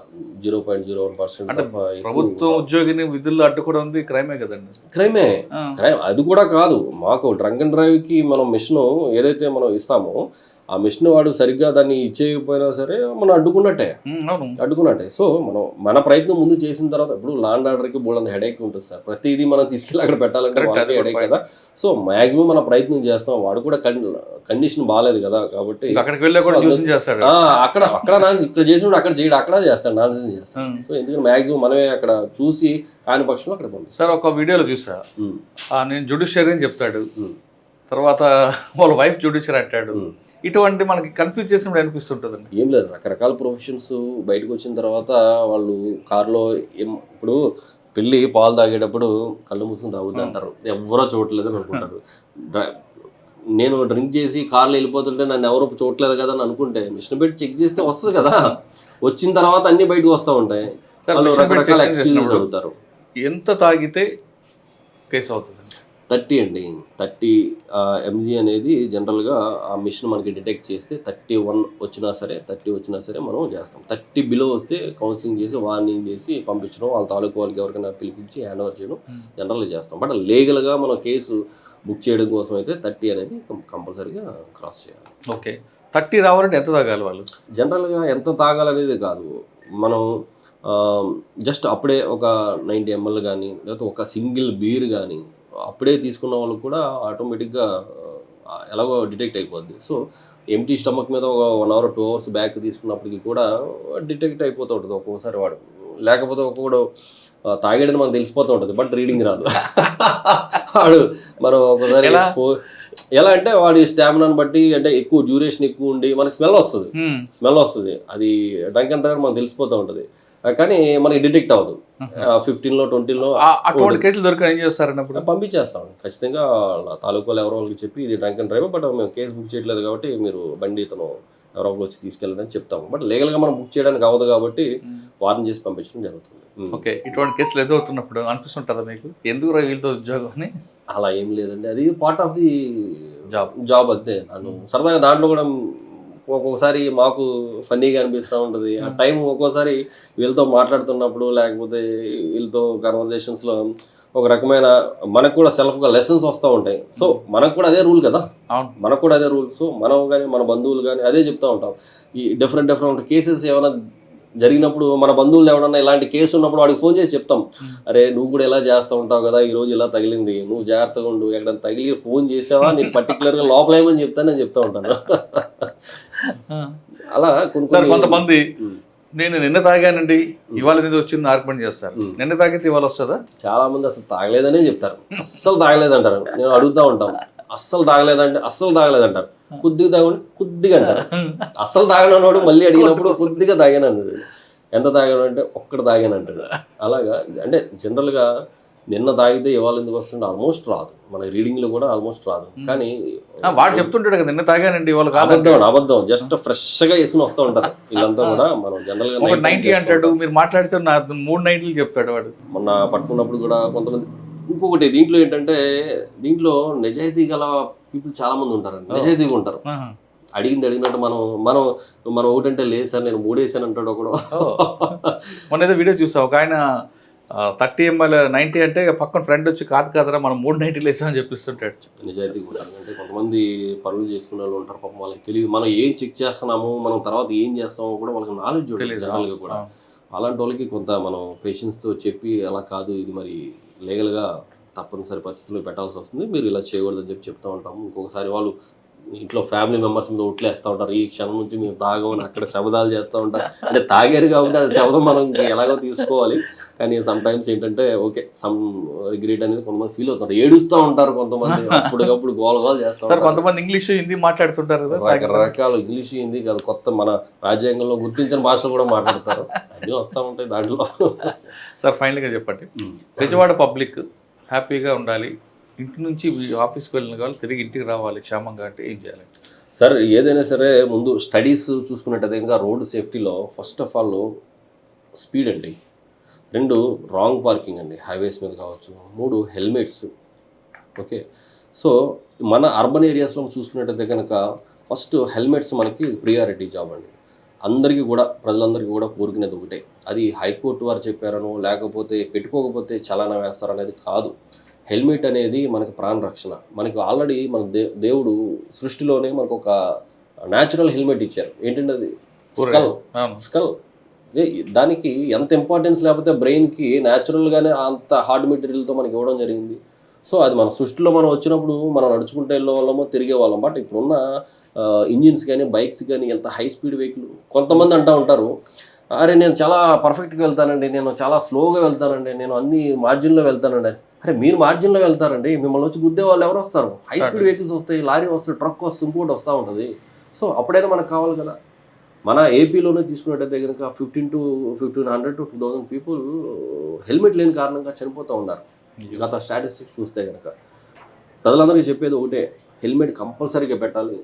0.01%. అంటే ప్రభుత్వం ఉద్యోగిని విధుల్లో అడ్డుకోవడం ఉంది క్రైమే కదండి. క్రైమ్ అది కూడా కాదు. మాకు డ్రంక్ అండ్ డ్రైవ్కి మనం మిషన్ ఏదైతే మనం ఇస్తామో ఆ మిషన్ వాడు సరిగ్గా దాన్ని ఇచ్చేయకపోయినా సరే మనం అడ్డుకున్నట్టే. సో మనం మన ప్రయత్నం ముందు చేసిన తర్వాత ఇప్పుడు లాండ్ ఆర్డర్కి బోల్డ్ హెడేక్ ఉంటుంది సార్. ప్రతిదీ మనం తీసుకెళ్ళి అక్కడ పెట్టాలంటే వాళ్ళకి హెడేక్ కదా. సో మాక్సిమం మనం ప్రయత్నం చేస్తాం. వాడు కూడా కండిషన్ బాగాలేదు కదా కాబట్టి అక్కడ నాన్సెన్స్ ఇక్కడ చేసినప్పుడు అక్కడ చేయడం, అక్కడ చేస్తాడు నాన్సెన్స్ చేస్తాడు. సో ఎందుకంటే మాక్సిమం మనమే అక్కడ చూసి కాని పక్షంలో అక్కడ పంపిస్తాం. సార్ ఒక వీడియోలో చూసా, నేను జుడిషియరీ అని చెప్తాడు, తర్వాత వాళ్ళ వైఫ్ జుడిషియరీ అంటాడు. ఇటువంటి మనకి కన్ఫ్యూజ్ చేసినప్పుడు అనిపిస్తుంటుందండి. ఏం లేదు, రకరకాల ప్రొఫెషన్స్ బయటకు వచ్చిన తర్వాత వాళ్ళు కారులో ఇప్పుడు పెళ్ళి పాలు తాగేటప్పుడు కళ్ళు మూసుకుని తాగుద్ది అంటారు, ఎవరో చూడలేదని అనుకుంటారు. నేను డ్రింక్ చేసి కార్లో వెళ్ళిపోతుంటే నన్ను ఎవరో చూడలేదు కదా అని అనుకుంటే మిషన్ పెట్టి చెక్ చేస్తే వస్తుంది కదా. వచ్చిన తర్వాత అన్ని బయటకు వస్తూ ఉంటాయి. వాళ్ళు రకరకాల ఎక్స్పీరియన్స్ అడుగుతారు. ఎంత తాగితే కేసు అవుతుంది? 30 అండి. 30 mg అనేది జనరల్గా ఆ మిషన్ మనకి డిటెక్ట్ చేస్తే 31 వచ్చినా సరే 30 వచ్చినా సరే మనం చేస్తాం. 30 బిలో వస్తే కౌన్సిలింగ్ చేసి వార్నింగ్ చేసి పంపించడం, వాళ్ళ తాలూకు వాళ్ళకి ఎవరికైనా పిలిపించి హ్యాండ్ ఓవర్ చేయడం జనరల్గా చేస్తాం. బట్ లీగల్గా మనం కేసు బుక్ చేయడం కోసం అయితే 30 అనేది కంపల్సరీగా క్రాస్ చేయాలి. ఓకే, 30 రావాలంటే ఎంత తాగాలి వాళ్ళు? జనరల్గా ఎంత తాగాలనేది కాదు, మనం జస్ట్ అప్పుడే ఒక 90 ml కానీ లేకపోతే ఒక సింగిల్ బీర్ కానీ అప్పుడే తీసుకున్న వాళ్ళు కూడా ఆటోమేటిక్గా ఎలాగో డిటెక్ట్ అయిపోద్ది. సో ఎంటీ స్టమక్ మీద ఒక 1 hour 2 hours బ్యాక్ తీసుకున్నప్పటికీ కూడా డిటెక్ట్ అయిపోతూ ఉంటుంది ఒక్కొక్కసారి వాడు. లేకపోతే ఒక్కొక్కడు తాగాడని మనకు తెలిసిపోతూ ఉంటుంది, బట్ రీడింగ్ రాదు. వాడు మనం ఒకసారి ఎలా అంటే వాడి స్టామినాని బట్టి, అంటే ఎక్కువ డ్యూరేషన్ ఎక్కువ ఉండి మనకి స్మెల్ వస్తుంది. అది డ్రంక్ అండ్ డ్రైవ్ మనకు తెలిసిపోతూ ఉంటుంది, కానీ మనకి డిటెక్ట్ అవ్వదు. 15లో 20లో అటువంటి కేసులు దొరికిన ఏం చేస్తారన్నప్పుడు పంపించేస్తాం. ఖచ్చితంగా తాలూకాలో ఎవరో వాళ్ళకి చెప్పి ఇది డ్రంక్ అండ్ డ్రైవ్, బట్ మేము కేసు బుక్ చేయట్లేదు కాబట్టి మీరు బండి ఇతను ఎవరో ఒకరు వచ్చి తీసుకెళ్ళదని చెప్తాము. బట్ లీగల్గా మనం బుక్ చేయడానికి అవ్వదు కాబట్టి వార్న్ చేసి పంపించడం జరుగుతుంది. ఓకే, ఇటువంటి కేసులు ఎదురవుతున్నప్పుడు అనిపిస్తుంటుందా మీకు ఎందుకు వీళ్ళతో ఉద్యోగం అని? అలా ఏం లేదండి, అది పార్ట్ ఆఫ్ ది జాబ్ అంతే. నన్ను సరదాగా దాంట్లో కూడా ఒక్కొక్కసారి మాకు ఫన్నీగా అనిపిస్తూ ఉంటుంది. ఆ టైం ఒక్కోసారి వీళ్ళతో మాట్లాడుతున్నప్పుడు లేకపోతే వీళ్ళతో కన్వర్జేషన్స్లో ఒక రకమైన మనకు కూడా సెల్ఫ్గా లెసన్స్ వస్తూ ఉంటాయి. సో మనకు కూడా అదే రూల్ కదా, మనకు కూడా అదే రూల్. సో మనం కానీ మన బంధువులు కానీ అదే చెప్తూ ఉంటాం. ఈ డిఫరెంట్ కేసెస్ ఏమైనా జరిగినప్పుడు మన బంధువులు ఎవడన్నా ఇలాంటి కేసు ఉన్నప్పుడు వాడికి ఫోన్ చేసి చెప్తాం, అరే నువ్వు కూడా ఇలా చేస్తూ ఉంటావు కదా, ఈరోజు ఇలా తగిలింది, నువ్వు జాగ్రత్తగా ఉండు, ఎక్కడైనా తగిలి ఫోన్ చేసావా నేను పర్టికులర్గా లోపల ఏమని చెప్తాను నేను చెప్తూ ఉంటాను. అలా కొంతమంది నేను నిన్న తాగానండి ఇవాళ మీద వచ్చింది ఆర్గ్యుమెంట్ చేస్తారు. నిన్న తాగితే ఇవాళ వస్తుందా? చాలా మంది అసలు తాగలేదనే చెప్తారు, అస్సలు తాగలేదంటారు. నేను అడుగుతూ ఉంటాం, అస్సలు తాగలేదంటారు. కొద్దిగా తాగండి, కొద్దిగా అంటారు. అస్సలు తాగనోడు మళ్ళీ అడిగినప్పుడు కొద్దిగా తాగాను అంటాడు. ఎంత తాగాను అంటే ఒక్కటి తాగాను అంటాడు. అలాగా అంటే జనరల్గా నిన్న తాగితే ఇవాళ ఎందుకు వస్తుంటే ఆల్మోస్ట్ రాదు, మన రీడింగ్లో కూడా ఆల్మోస్ట్ రాదు. కానీ వాడు చెప్తుంటాడు కదా నిన్న తాగానండి ఇవాళ అబద్ధం జస్ట్ ఫ్రెష్గా వేసుకుని వస్తూ ఉంటారు వీళ్ళంతా కూడా. మనం జనరల్గా 90 అంటాడు, మీరు మాట్లాడితే 3 90 చెప్తాడు వాడు. మొన్న పట్టుకున్నప్పుడు కూడా కొంతమంది. ఇంకొకటి దీంట్లో ఏంటంటే దీంట్లో నిజాయితీ గల పీపుల్ చాలా మంది ఉంటారండి, నిజాయితీగా ఉంటారు. అడిగినట్టు మనం ఒకటంటే లేదు సార్ నేను 3 వేసాను అంటాడు ఒకడు. మొన్న ఏదో వీడియో చూసా, ఒక ఆయన 30 ml 90 అంటే పక్కన ఫ్రెండ్ వచ్చి కాదురా మనం 390 వేసామని చెప్పిస్తుంటాడు. నిజాయితీగా ఉంటారు. అంటే కొంతమంది పనులు చేసుకునే వాళ్ళు ఉంటారు, పాపం వాళ్ళకి తెలియదు మనం ఏం చెక్ చేస్తున్నాము, మనం తర్వాత ఏం చేస్తామో కూడా వాళ్ళకి నాలెడ్జ్ ఉంటుంది జనరల్గా కూడా. అలాంటి వాళ్ళకి కొంత మనం పేషెన్స్తో చెప్పి అలా కాదు ఇది మరి లీగల్గా తప్పనిసరి పరిస్థితుల్లో పెట్టాల్సి వస్తుంది, మీరు ఇలా చేయకూడదని చెప్తూ ఉంటాము. ఇంకొకసారి వాళ్ళు ఇంట్లో ఫ్యామిలీ మెంబర్స్ మీద ఒట్లేస్తూ ఉంటారు, ఈ క్షణం నుంచి మేము తాగమని అక్కడ శబదాలు చేస్తూ ఉంటారు. అంటే తాగారు కాబట్టి అది శబదం మనం ఎలాగో తీసుకోవాలి. కానీ సమ్ టైమ్స్ ఏంటంటే ఓకే సమ్ రిగ్రెట్ అనేది కొంతమంది ఫీల్ అవుతారు, ఏడుస్తూ ఉంటారు కొంతమంది, అప్పటికప్పుడు గోలగోలు చేస్తూ ఉంటారు. కొంతమంది ఇంగ్లీష్ హిందీ మాట్లాడుతుంటారు కదా, రకరకాల ఇంగ్లీష్ హిందీ కాదు కొత్త మన రాజ్యాంగంలో గుర్తించిన భాషలు కూడా మాట్లాడతారు, అన్నీ వస్తూ ఉంటాయి దాంట్లో. సార్ ఫైనల్గా చెప్పండి, బెజవాడ పబ్లిక్ హ్యాపీగా ఉండాలి, ఇంటి నుంచి ఆఫీస్కి వెళ్ళిన వాళ్ళు తిరిగి ఇంటికి రావాలి క్షేమంగా అంటే ఏం చేయాలి? సార్ ఏదైనా సరే ముందు స్టడీస్ చూసుకున్నట్టయితే ఇంకా రోడ్ సేఫ్టీలో ఫస్ట్ ఆఫ్ ఆల్ స్పీడ్ అండి, 2 రాంగ్ పార్కింగ్ అండి హైవేస్ మీద కావచ్చు, 3 హెల్మెట్స్. ఓకే, సో మన అర్బన్ ఏరియాస్లో చూసుకున్నట్టయితే కనుక ఫస్ట్ హెల్మెట్స్ మనకి ప్రియారిటీ జాబ్ అండి. అందరికీ కూడా ప్రజలందరికీ కూడా కోరుకునేది ఒకటే, అది హైకోర్టు వారు చెప్పారనో లేకపోతే పెట్టుకోకపోతే చలానా వేస్తారనేది కాదు. హెల్మెట్ అనేది మనకి ప్రాణ రక్షణ. మనకి ఆల్రెడీ మన దేవుడు సృష్టిలోనే మనకు ఒక న్యాచురల్ హెల్మెట్ ఇచ్చారు. ఏంటంటే అది స్కల్. దానికి ఎంత ఇంపార్టెన్స్ లేకపోతే బ్రెయిన్కి న్యాచురల్గానే అంత హార్డ్ మెటీరియల్తో మనకి ఇవ్వడం జరిగింది. సో అది మన సృష్టిలో మనం వచ్చినప్పుడు మనం నడుచుకుంటే వెళ్ళే వాళ్ళమో తిరిగే వాళ్ళం. బట్ ఇప్పుడున్న ఇంజిన్స్ కానీ బైక్స్ కానీ ఎంత హై స్పీడ్ వెహికల్. కొంతమంది అంటూ ఉంటారు, అరే నేను చాలా పర్ఫెక్ట్గా వెళ్తానండి, నేను చాలా స్లోగా వెళ్తానండి, నేను అన్ని మార్జిన్లో వెళ్తానండి. అరే మీరు మార్జిన్లో వెళ్తారండి, మిమ్మల్ని వచ్చి గుద్దే వాళ్ళు ఎవరు వస్తారు? హై స్పీడ్ వెహికల్స్ వస్తాయి, లారీ వస్తుంది, ట్రక్ వస్తుంది, ఇంకోటి వస్తూ ఉంటుంది. సో అప్పుడైనా మనకు కావాలి కదా. మన ఏపీలోనే తీసుకున్నట్టయితే కనుక 1,500 to 2,000 పీపుల్ హెల్మెట్ లేని కారణంగా చనిపోతూ ఉన్నారు. గత స్టాటిస్టిక్స్ చూస్తే కనుక ప్రజలందరికీ చెప్పేది ఒకటే, హెల్మెట్ కంపల్సరీగా పెట్టాలి.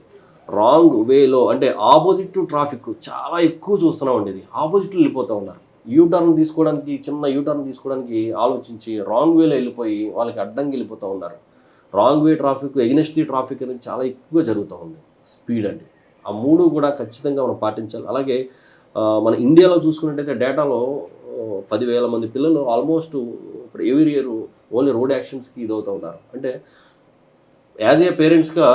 రాంగ్ వేలో అంటే ఆపోజిట్ టు ట్రాఫిక్ చాలా ఎక్కువ చూస్తున్నామండి. ఇది ఆపోజిట్లో వెళ్ళిపోతూ ఉన్నారు. యూటర్న్ తీసుకోవడానికి, చిన్న యూటర్న్ తీసుకోవడానికి ఆలోచించి రాంగ్ వేలో వెళ్ళిపోయి వాళ్ళకి అడ్డంగా వెళ్ళిపోతూ ఉన్నారు. Wrong way traffic, against the traffic అనేది చాలా ఎక్కువ జరుగుతూ ఉంది. స్పీడ్ అండి, ఆ 3 కూడా ఖచ్చితంగా మనం పాటించాలి. అలాగే మన ఇండియాలో చూసుకున్నట్టయితే డేటాలో 10,000 మంది పిల్లలు ఆల్మోస్ట్ ఇప్పుడు ఎవ్రీ ఇయర్ ఓన్లీ రోడ్ యాక్సిడెంట్స్కి ఇదవుతూ ఉన్నారు. అంటే యాజ్ ఏ పేరెంట్స్గా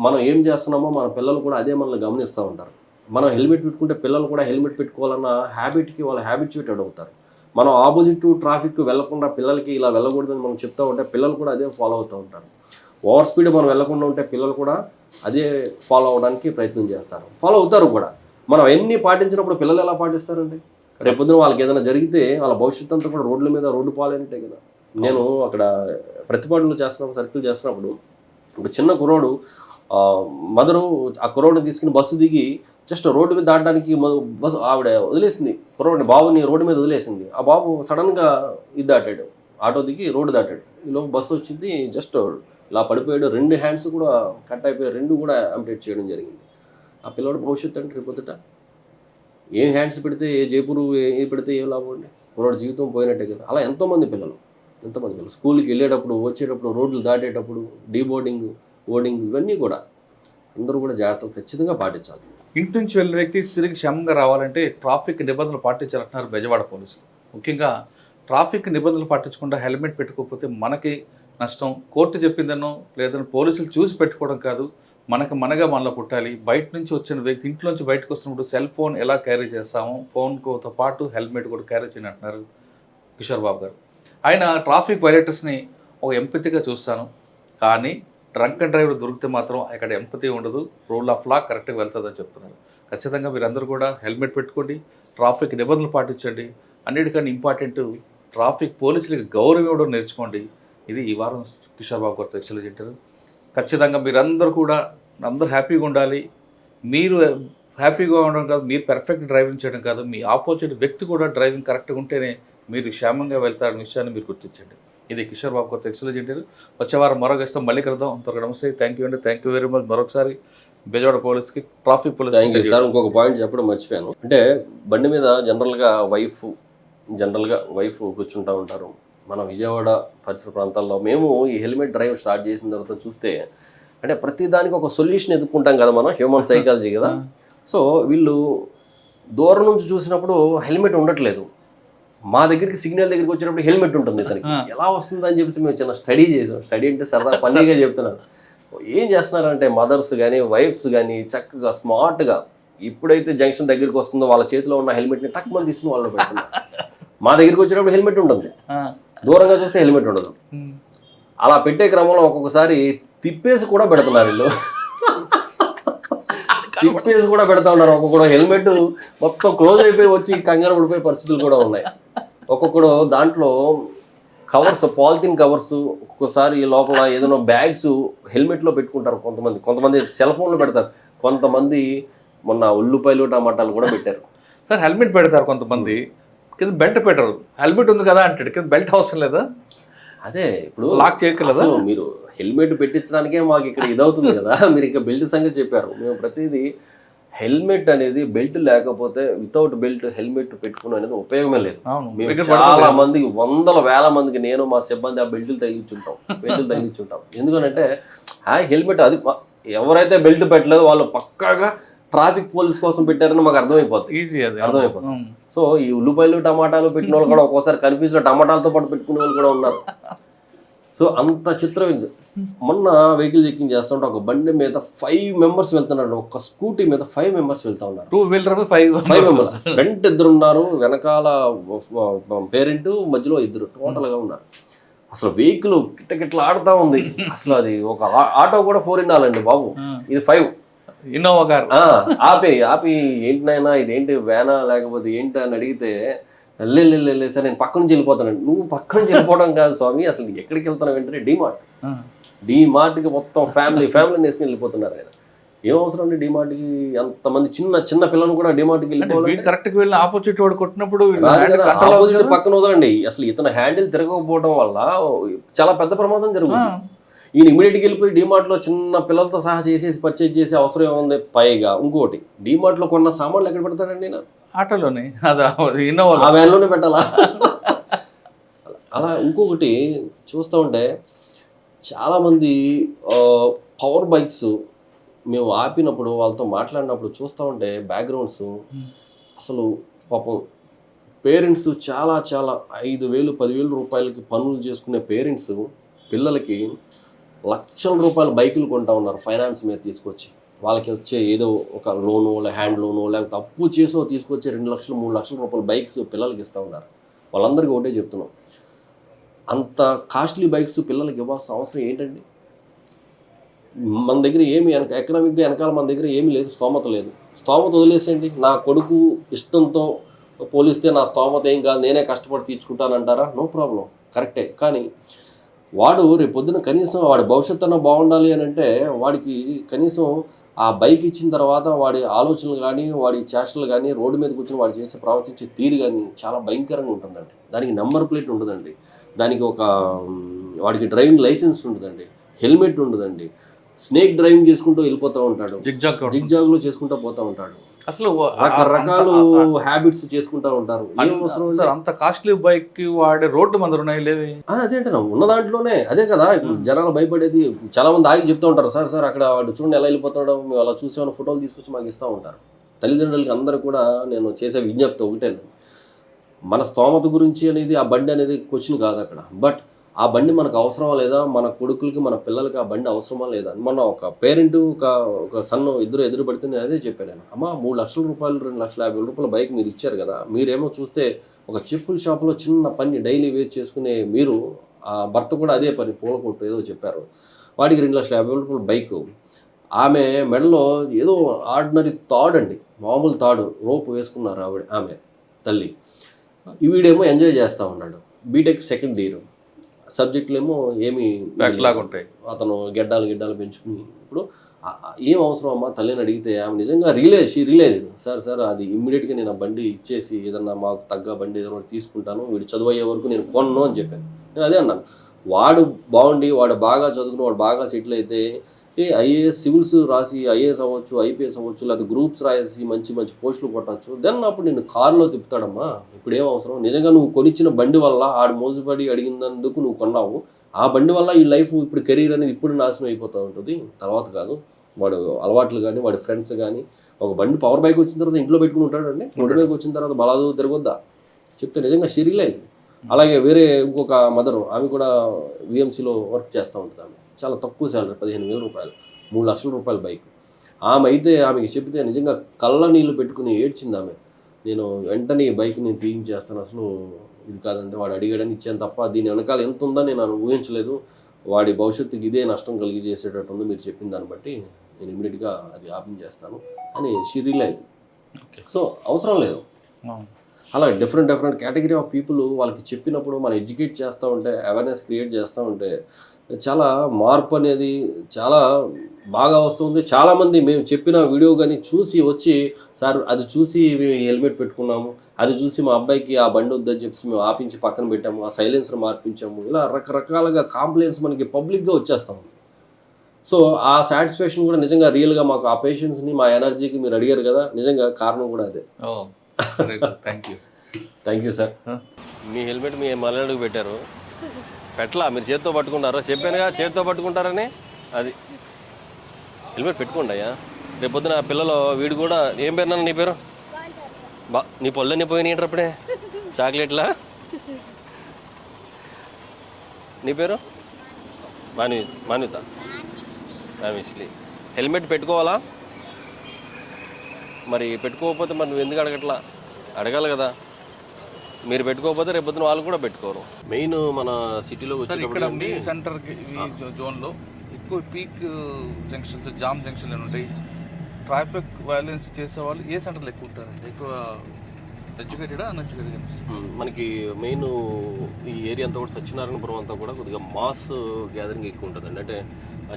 మనం ఏం చేస్తున్నామో మన పిల్లలు కూడా అదే మనల్ని గమనిస్తూ ఉంటారు. మనం హెల్మెట్ పెట్టుకుంటే పిల్లలు కూడా హెల్మెట్ పెట్టుకోవాలన్న హ్యాబిట్కి వాళ్ళు హ్యాబిచ్యుయేటెడ్ అవుతారు. మనం ఆపోజిట్ ట్రాఫిక్ వెళ్లకుండా పిల్లలకి ఇలా వెళ్ళకూడదని మనం చెప్తూ ఉంటే పిల్లలు కూడా అదే ఫాలో అవుతూ ఉంటారు. ఓవర్ స్పీడ్ మనం వెళ్లకుండా ఉంటే పిల్లలు కూడా అదే ఫాలో అవడానికి ప్రయత్నం చేస్తారు, ఫాలో అవుతారు కూడా. మనం ఎన్ని పాటించినప్పుడు పిల్లలు ఎలా పాటిస్తారండి? రేపొద్దున వాళ్ళకి ఏదైనా జరిగితే వాళ్ళ భవిష్యత్తు అంతా కూడా రోడ్ల మీద రోడ్డు పాలైనట్టే కదా. నేను అక్కడ ప్రతిపాడులు చేస్తున్నప్పుడు, సర్కిల్ చేస్తున్నప్పుడు ఒక చిన్న కుర్రోడు మదరు ఆ కుర్రోడిని తీసుకుని బస్సు దిగి జస్ట్ రోడ్డు మీద దాటడానికి బస్సు ఆవిడ వదిలేసింది కుర్రోడిని, బాబుని రోడ్డు మీద వదిలేసింది. ఆ బాబు సడన్గా ఇది దాటాడు, ఆటో దిగి రోడ్డు దాటాడు. ఈలోపు బస్సు వచ్చింది, జస్ట్ ఇలా పడిపోయాడు. 2 హ్యాండ్స్ కూడా కట్ అయిపోయాయి, 2 కూడా అంప్డేట్ చేయడం జరిగింది. ఆ పిల్లవాడు భవిష్యత్తు అంటే రేపొద్దుట ఏం హ్యాండ్స్ పెడితే, ఏ జైపూరు ఏ పెడితే ఏం లాభం అండి? కుర్రోడు జీవితం పోయినట్టే కదా. అలా ఎంతోమంది పిల్లలు స్కూల్కి వెళ్ళేటప్పుడు, వచ్చేటప్పుడు, రోడ్లు దాటేటప్పుడు డీబోర్డింగ్, బోర్డింగ్, ఇవన్నీ కూడా అందరూ కూడా జాగ్రత్తలు ఖచ్చితంగా పాటించాలి. ఇంటి నుంచి వెళ్ళిన వ్యక్తి తిరిగి క్షేమంగా రావాలంటే ట్రాఫిక్ నిబంధనలు పాటించాలంటున్నారు బెజవాడ పోలీసులు. ముఖ్యంగా ట్రాఫిక్ నిబంధనలు పాటించకుండా హెల్మెట్ పెట్టుకోకపోతే మనకి నష్టం. కోర్టు చెప్పిందనో లేదని పోలీసులు చూసి పెట్టుకోవడం కాదు, మనగా మనలో పుట్టాలి. బయట నుంచి వచ్చిన వ్యక్తి ఇంట్లో నుంచి బయటకు వస్తున్నప్పుడు సెల్ ఫోన్ ఎలా క్యారీ చేస్తామో ఫోన్తో పాటు హెల్మెట్ కూడా క్యారీ చేయని అంటున్నారు కిషోర్ బాబు గారు. ఆయన ట్రాఫిక్ వైలేటర్స్ని ఒక ఎంపతిగా చూస్తాను, కానీ డ్రంక్ అండ్ డ్రైవర్ దొరికితే మాత్రం అక్కడ ఎంపతి ఉండదు, రూల్ ఆఫ్ లా కరెక్ట్గా వెళ్తుందని చెప్తున్నారు. ఖచ్చితంగా మీరందరూ కూడా హెల్మెట్ పెట్టుకోండి, ట్రాఫిక్ నిబంధనలు పాటించండి. అన్నిటికన్నా ఇంపార్టెంట్ ట్రాఫిక్ పోలీసులకి గౌరవం ఇవ్వడం నేర్చుకోండి. ఇది ఈ వారం కిషోర్ బాబు గారితో ఎక్సలు చెప్పారు. ఖచ్చితంగా మీరందరూ కూడా అందరూ హ్యాపీగా ఉండాలి. మీరు హ్యాపీగా ఉండడం కాదు, మీరు పర్ఫెక్ట్ డ్రైవింగ్ చేయడం కాదు, మీ ఆపోజిట్ వ్యక్తి కూడా డ్రైవింగ్ కరెక్ట్గా ఉంటేనే మీరు క్షేమంగా వెళ్తారనే విషయాన్ని మీరు గుర్తించండి. ఇది కిషోర్ బాబు గారితో ఎక్సలు చెప్పారు. వచ్చే వారం మరో గెస్ట్తో మళ్ళీ కలుద్దాం. అంతవరకు నమస్తే, థ్యాంక్ యూ అండి, థ్యాంక్ యూ వెరీ మచ్. మరొకసారి బెజవాడ పోలీస్కి, traffic police. Thank you sir. ఇంకొక పాయింట్ చెప్పడం మర్చిపోయాను. అంటే బండి మీద జనరల్గా వైఫ్ కూర్చుంటూ ఉంటారు. మన విజయవాడ పరిసర ప్రాంతాల్లో మేము ఈ హెల్మెట్ డ్రైవ్ స్టార్ట్ చేసిన తర్వాత చూస్తే అంటే ప్రతి దానికి ఒక సొల్యూషన్ ఎదుర్కొంటాం కదా మనం, హ్యూమన్ సైకాలజీ కదా. సో వీళ్ళు దూరం నుంచి చూసినప్పుడు హెల్మెట్ ఉండట్లేదు, మా దగ్గరికి సిగ్నల్ దగ్గరికి వచ్చినప్పుడు హెల్మెట్ ఉంటుంది. ఇతనికి ఎలా వస్తుందని చెప్పేసి మేము చిన్న స్టడీ చేసాం. స్టడీ అంటే సరదా ఫన్నీగా చెప్తున్నాను. ఏం చేస్తున్నారంటే మదర్స్ కానీ వైఫ్స్ కానీ చక్కగా స్మార్ట్గా ఇప్పుడైతే జంక్షన్ దగ్గరికి వస్తుందో వాళ్ళ చేతిలో ఉన్న హెల్మెట్ని టక్ మంది తీసుకుని వాళ్ళు పెడుతున్నారు. మా దగ్గరికి వచ్చినప్పుడు హెల్మెట్ ఉంటుంది, దూరంగా చూస్తే హెల్మెట్ ఉండదు. అలా పెట్టే క్రమంలో ఒక్కొక్కసారి తిప్పేసి కూడా పెడుతున్నారు వీళ్ళు, తిప్పేసి కూడా పెడతా ఉన్నారు. ఒక్కొక్కడు హెల్మెట్ మొత్తం క్లోజ్ అయిపోయి వచ్చి కంగారు పడిపోయే పరిస్థితులు కూడా ఉన్నాయి. ఒక్కొక్కడు దాంట్లో కవర్స్, పాలిథిన్ కవర్స్, ఒక్కొక్కసారి లోపల ఏదైనా బ్యాగ్స్ హెల్మెట్లో పెట్టుకుంటారు. కొంతమంది సెల్ ఫోన్లో పెడతారు, కొంతమంది మొన్న ఉల్లిపాయలు టమాటాలు కూడా పెట్టారు. సార్ హెల్మెట్ పెడతారు కొంతమంది, కింద బెల్ట్ పెట్టరు. హెల్మెట్ ఉంది కదా అంటాడు, కింద బెల్ట్ అవసరం లేదా? అదే ఇప్పుడు లాక్ చేయగలదా? అసలు మీరు హెల్మెట్ పెట్టించడానికే మాకు ఇక్కడ ఇదవుతుంది కదా. మీరు ఇంకా బెల్ట్ సంగతి చెప్పారు. మేము ప్రతిదీ హెల్మెట్ అనేది బెల్ట్ లేకపోతే వితౌట్ బెల్ట్ హెల్మెట్ పెట్టుకుని అనేది ఉపయోగమే లేదు. అవును. మేము దగ్గర చాలా పడుతుంది. మందికి వందల వేల మందికి నేను మా సిబ్బంది ఆ బెల్ట్లు తగిలించుంటాం. ఎందుకంటే హెల్మెట్ అది ఎవరైతే బెల్ట్ పెట్టలేదో వాళ్ళు పక్కాగా ట్రాఫిక్ పోలీస్ కోసం పెట్టారని మాకు అర్థమైపోతుంది. ఈజీ అది అర్థమైపోతుంది. సో ఈ ఉల్లిపాయలు టమాటాలు పెట్టిన వాళ్ళు కూడా ఒక్కోసారి కన్ఫ్యూజ్లో టమాటాలతో పాటు పెట్టుకునే వాళ్ళు కూడా ఉన్నారు. సో అంత చిత్రం ఇది. మొన్న వెహికల్ చెకింగ్ చేస్తుంటే ఒక బండి మీద 5 members వెళ్తున్నారు. ఒక స్కూటీ మీద 5 members వెళ్తా ఉన్నారు. 2-wheeler 5 members. ఫ్రంట్ 2 ఉన్నారు, వెనకాల పేరెంట్, మధ్యలో 2 టోటల్గా ఉన్నారు. అసలు వెహికల్ కిట్టకిట్లా ఆడుతూ ఉంది. అసలు అది ఒక ఆటో కూడా 4 in all అండి బాబు, ఇది 5. Innova car. ఆపి ఏంటి నాయనా ఇదేంటి వ్యానా లేకపోతే ఏంటి అని అడిగితే లే సార్ నేను పక్క నుంచి వెళ్ళిపోతానండి. నువ్వు పక్క నుంచి వెళ్ళిపోవడం కాదు స్వామి, అసలు ఎక్కడికి వెళ్తాను అంటే డీమార్ట్కి మొత్తం ఫ్యామిలీని వేసుకుని వెళ్ళిపోతున్నారు ఆయన. ఏం అవసరం అండి డీమార్ట్కి? అంతమంది చిన్న పిల్లలు కూడా డీమార్ట్కి వెళ్ళిపోవాలి. కరెక్ట్కి వెళ్ళి ఆపోజిట్ వాడు కొట్టినప్పుడు ఆపోజిట్ పక్కన వదలండి. అసలు ఇతను హ్యాండిల్ తిరగకపోవడం వల్ల చాలా పెద్ద ప్రమాదం జరుగుతుంది. ఈయన ఇమీడియట్గా వెళ్ళిపోయి డీమార్ట్లో చిన్న పిల్లలతో సహా చేసేసి పర్చేజ్ చేసే అవసరం ఏముంది? పైగా ఇంకోటి డీమార్ట్లో కొన్న సామాన్లు ఎక్కడ పెడతాడండి? ఆటోలోనే, ఇన్నోవా ఆ వ్యాన్లోనే పెట్టాలా? అలా ఇంకొకటి చూస్తూ ఉంటే చాలామంది పవర్ బైక్స్ మేము ఆపినప్పుడు వాళ్ళతో మాట్లాడినప్పుడు చూస్తూ ఉంటే బ్యాక్గ్రౌండ్స్ అసలు పాపం పేరెంట్స్ చాలా 5,000 10,000 రూపాయలకి పనులు చేసుకునే పేరెంట్స్ పిల్లలకి లక్షల రూపాయల బైకులు కొంటా ఉన్నారు ఫైనాన్స్ మీద తీసుకొచ్చి. వాళ్ళకి వచ్చే ఏదో ఒక లోను హ్యాండ్ లోను లేకపోతే అప్పు చేసో తీసుకొచ్చే 2 లక్షలు 3 లక్షల రూపాయల బైక్స్ పిల్లలకి ఇస్తూ ఉన్నారు. వాళ్ళందరికీ ఒకటే చెప్తున్నాం, అంత కాస్ట్లీ బైక్స్ పిల్లలకి ఇవ్వాల్సిన అవసరం ఏంటండి? మన దగ్గర ఏమి ఎకనామిక్గా వెనకాల మన దగ్గర ఏమీ లేదు, స్తోమత లేదు. స్తోమత వదిలేసేయండి. నా కొడుకు ఇష్టంతో పోలిస్తే నా స్తోమత ఏం కాదు, నేనే కష్టపడి తీర్చుకుంటానంటారా? నో ప్రాబ్లం, కరెక్టే. కానీ వాడు రేపు పొద్దున కనీసం వాడి భవిష్యత్తు అన్న బాగుండాలి అని అంటే వాడికి కనీసం ఆ బైక్ ఇచ్చిన తర్వాత వాడి ఆలోచనలు కానీ వాడి చేష్టలు కానీ రోడ్డు మీద కూర్చొని వాడు చేసే ప్రవర్తించే తీరు కానీ చాలా భయంకరంగా ఉంటుందండి. దానికి నెంబర్ ప్లేట్ ఉండదండి, దానికి వాడికి డ్రైవింగ్ లైసెన్స్ ఉండదండి, హెల్మెట్ ఉండదండి, స్నేక్ డ్రైవింగ్ చేసుకుంటూ వెళ్ళిపోతూ ఉంటాడు, జిగ్జాగ్లో చేసుకుంటూ పోతూ ఉంటాడు, అసలు రకరకాల హ్యాబిట్స్ చేసుకుంటా ఉంటారు. అంత కాస్ట్లీ బైక్ వాడే రోడ్డు మంది ఉన్నాయి లేవి. అదేంటన్నా ఉన్న దాంట్లోనే అదే కదా ఇప్పుడు జనాలు భయపడేది. చాలా మంది ఆగి చెప్తూ ఉంటారు, సార్ అక్కడ వాడు చూడండి ఎలా వెళ్ళిపోతాడో, మేము అలా చూసేమన్నా ఫోటోలు తీసుకొచ్చి మాకు ఇస్తూ ఉంటారు. తల్లిదండ్రులకి అందరూ కూడా నేను చేసే విజ్ఞప్తి ఒకటే, మన స్తోమత గురించి అనేది ఆ బండి అనేది క్వశ్చన్ కాదు అక్కడ. బట్ ఆ బండి మనకు అవసరమా లేదా, మన కొడుకులకి మన పిల్లలకి ఆ బండి అవసరమా లేదా? మొన్న ఒక పేరెంట్ ఒక సన్ను ఎదురు పడితే నేను అదే చెప్పాను, నేను అమ్మ 3 లక్షల రూపాయలు 2,50,000 రూపాయల బైక్ మీరు ఇచ్చారు కదా, మీరేమో చూస్తే ఒక చెప్పుల షాప్లో చిన్న పని డైలీ వేస్ట్ చేసుకునే మీరు, ఆ భర్త కూడా అదే పని పూల కొట్టు ఏదో చెప్పారు, వాడికి 2,50,000 రూపాయల బైక్, ఆమె మెడలో ఏదో ఆర్డినరీ తాడు అండి, మామూలు తాడు రోప్ వేసుకున్నారు ఆమె తల్లి. వీడేమో ఎంజాయ్ చేస్తూ ఉన్నాడు, బీటెక్ సెకండ్ ఇయర్, సబ్జెక్టులు ఏమో ఏమి బ్యాక్లాగ్ ఉంటాయి, అతను గిడ్డాలు పెంచుకుని. ఇప్పుడు ఏం అవసరం అమ్మా తల్లిని అడిగితే ఆమె నిజంగా రియలైజ్ సార్ అది ఇమ్మీడియట్గా నేను ఆ బండి ఇచ్చేసి ఏదన్నా మాకు తగ్గ బండి ఏదైనా తీసుకుంటాను, వీడు చదువు అయ్యే వరకు నేను కొన్ను అని చెప్పాను. నేను అదే అన్నాను, వాడు బాగుండి వాడు బాగా చదువుకుని వాడు బాగా సెటిల్ అయితే ఐఏఎస్ సివిల్స్ రాసి ఐఏఎస్ అవ్వచ్చు, ఐపీఎస్ అవ్వచ్చు, లేకపోతే గ్రూప్స్ రాసి మంచి పోస్టులు కొట్టచ్చు, దెన్ అప్పుడు నేను కారులో తిప్పుతాడమ్మా. ఇప్పుడు ఏం అవసరం? నిజంగా నువ్వు కొనిచ్చిన బండి వల్ల ఆడు మోజుపడి అడిగినందుకు నువ్వు కొన్నావు, ఆ బండి వల్ల ఈ లైఫ్ ఇప్పుడు కెరీర్ అనేది ఇప్పుడు నాశనం అయిపోతూ ఉంటుంది, తర్వాత కాదు. వాడు అలవాట్లు కానీ వాడి ఫ్రెండ్స్ కానీ, ఒక బండి పవర్ బైక్ వచ్చిన తర్వాత ఇంట్లో పెట్టుకుని ఉంటాడండి, రోడ్డు బైక్ వచ్చిన తర్వాత బలాదు తిరగొద్దా చెప్తే నిజంగా షిరిలైజ్. అలాగే వేరే ఇంకొక మదరు, ఆమె కూడా విఎంసీలో వర్క్ చేస్తూ ఉంటుంది. ఆమె చాలా తక్కువ శాలరీ 15,000 రూపాయలు, 3 లక్షల రూపాయల బైక్. ఆమె అయితే ఆమెకి చెప్తే నిజంగా కళ్ళ నీళ్ళు పెట్టుకుని ఏడ్చింది ఆమె. నేను వెంటనే ఈ బైక్ నేను తీయించేస్తాను, అసలు ఇది కాదంటే వాడు అడిగాడని ఇచ్చాను తప్ప దీని వెనకాల ఎంత ఉందని నేను ఊహించలేదు, వాడి భవిష్యత్తుకి ఇదే నష్టం కలిగి చేసేటట్టు ఉంది, మీరు చెప్పిన దాన్ని బట్టి నేను ఇమ్మీడియట్గా అది ఆపించేస్తాను అని షీ రియలైజ్. సో అవసరం లేదు. అలా డిఫరెంట్ కేటగిరీ ఆఫ్ పీపుల్ వాళ్ళకి చెప్పినప్పుడు మనం ఎడ్యుకేట్ చేస్తూ ఉంటే, అవేర్నెస్ క్రియేట్ చేస్తూ ఉంటే చాలా మార్పు అనేది చాలా బాగా వస్తుంది. చాలామంది మేము చెప్పిన వీడియో కానీ చూసి వచ్చి, సార్ అది చూసి మేము హెల్మెట్ పెట్టుకున్నాము, అది చూసి మా అబ్బాయికి ఆ బండి వద్దని చెప్పి మేము ఆపించి పక్కన పెట్టాము, ఆ సైలెన్సర్ మార్పించాము, ఇలా రకరకాలుగా కాంప్లైంట్స్ మనకి పబ్లిక్గా వచ్చేస్తాము. సో ఆ సాటిస్ఫాక్షన్ కూడా నిజంగా రియల్గా మాకు ఆ పేషెన్స్ని మా ఎనర్జీకి మీరు అడిగారు కదా, నిజంగా కారణం కూడా అదే. Thank you sir. మీ హెల్మెట్ మీ మలయాళకు పెట్టారు, పెట్టలా, మీరు చేతితో పట్టుకుంటారు. చెప్పానుగా చేతితో పట్టుకుంటారని. అది హెల్మెట్ పెట్టుకోండి అయ్యా. రేపు పొద్దున పిల్లలు వీడు కూడా, ఏం పేరు నాన్న నీ పేరు? నీ పళ్ళన్నీ పోయినాయి అప్పుడే చాక్లెట్లా? నీ పేరు? మాన్విత. హెల్మెట్ పెట్టుకోవాలా? మరి పెట్టుకోకపోతే మరి నువ్వు ఎందుకు అడగట్లా? అడగాలి కదా. మీరు పెట్టుకోకపోతే రేపు పొద్దున వాళ్ళు కూడా పెట్టుకోరు. మెయిన్ మన సిటీలో ఇక్కడ మీ సెంటర్కి ఈ జోన్లో ఎక్కువ పీక్ జంక్షన్స్, జామ్ జంక్షన్లు ఉంటాయి. ట్రాఫిక్ వైలెన్స్ చేసేవాళ్ళు ఏ సెంటర్లో ఎక్కువ ఉంటారండి? ఎక్కువ ఎడ్యుకేటెడా అన్ఎడ్యుకేటెడ్? మనకి మెయిన్ ఈ ఏరియా అంతా కూడా సత్యనారాయణపురం అంతా కూడా కొద్దిగా మాస్ గ్యాదరింగ్ ఎక్కువ ఉంటుందండి. అంటే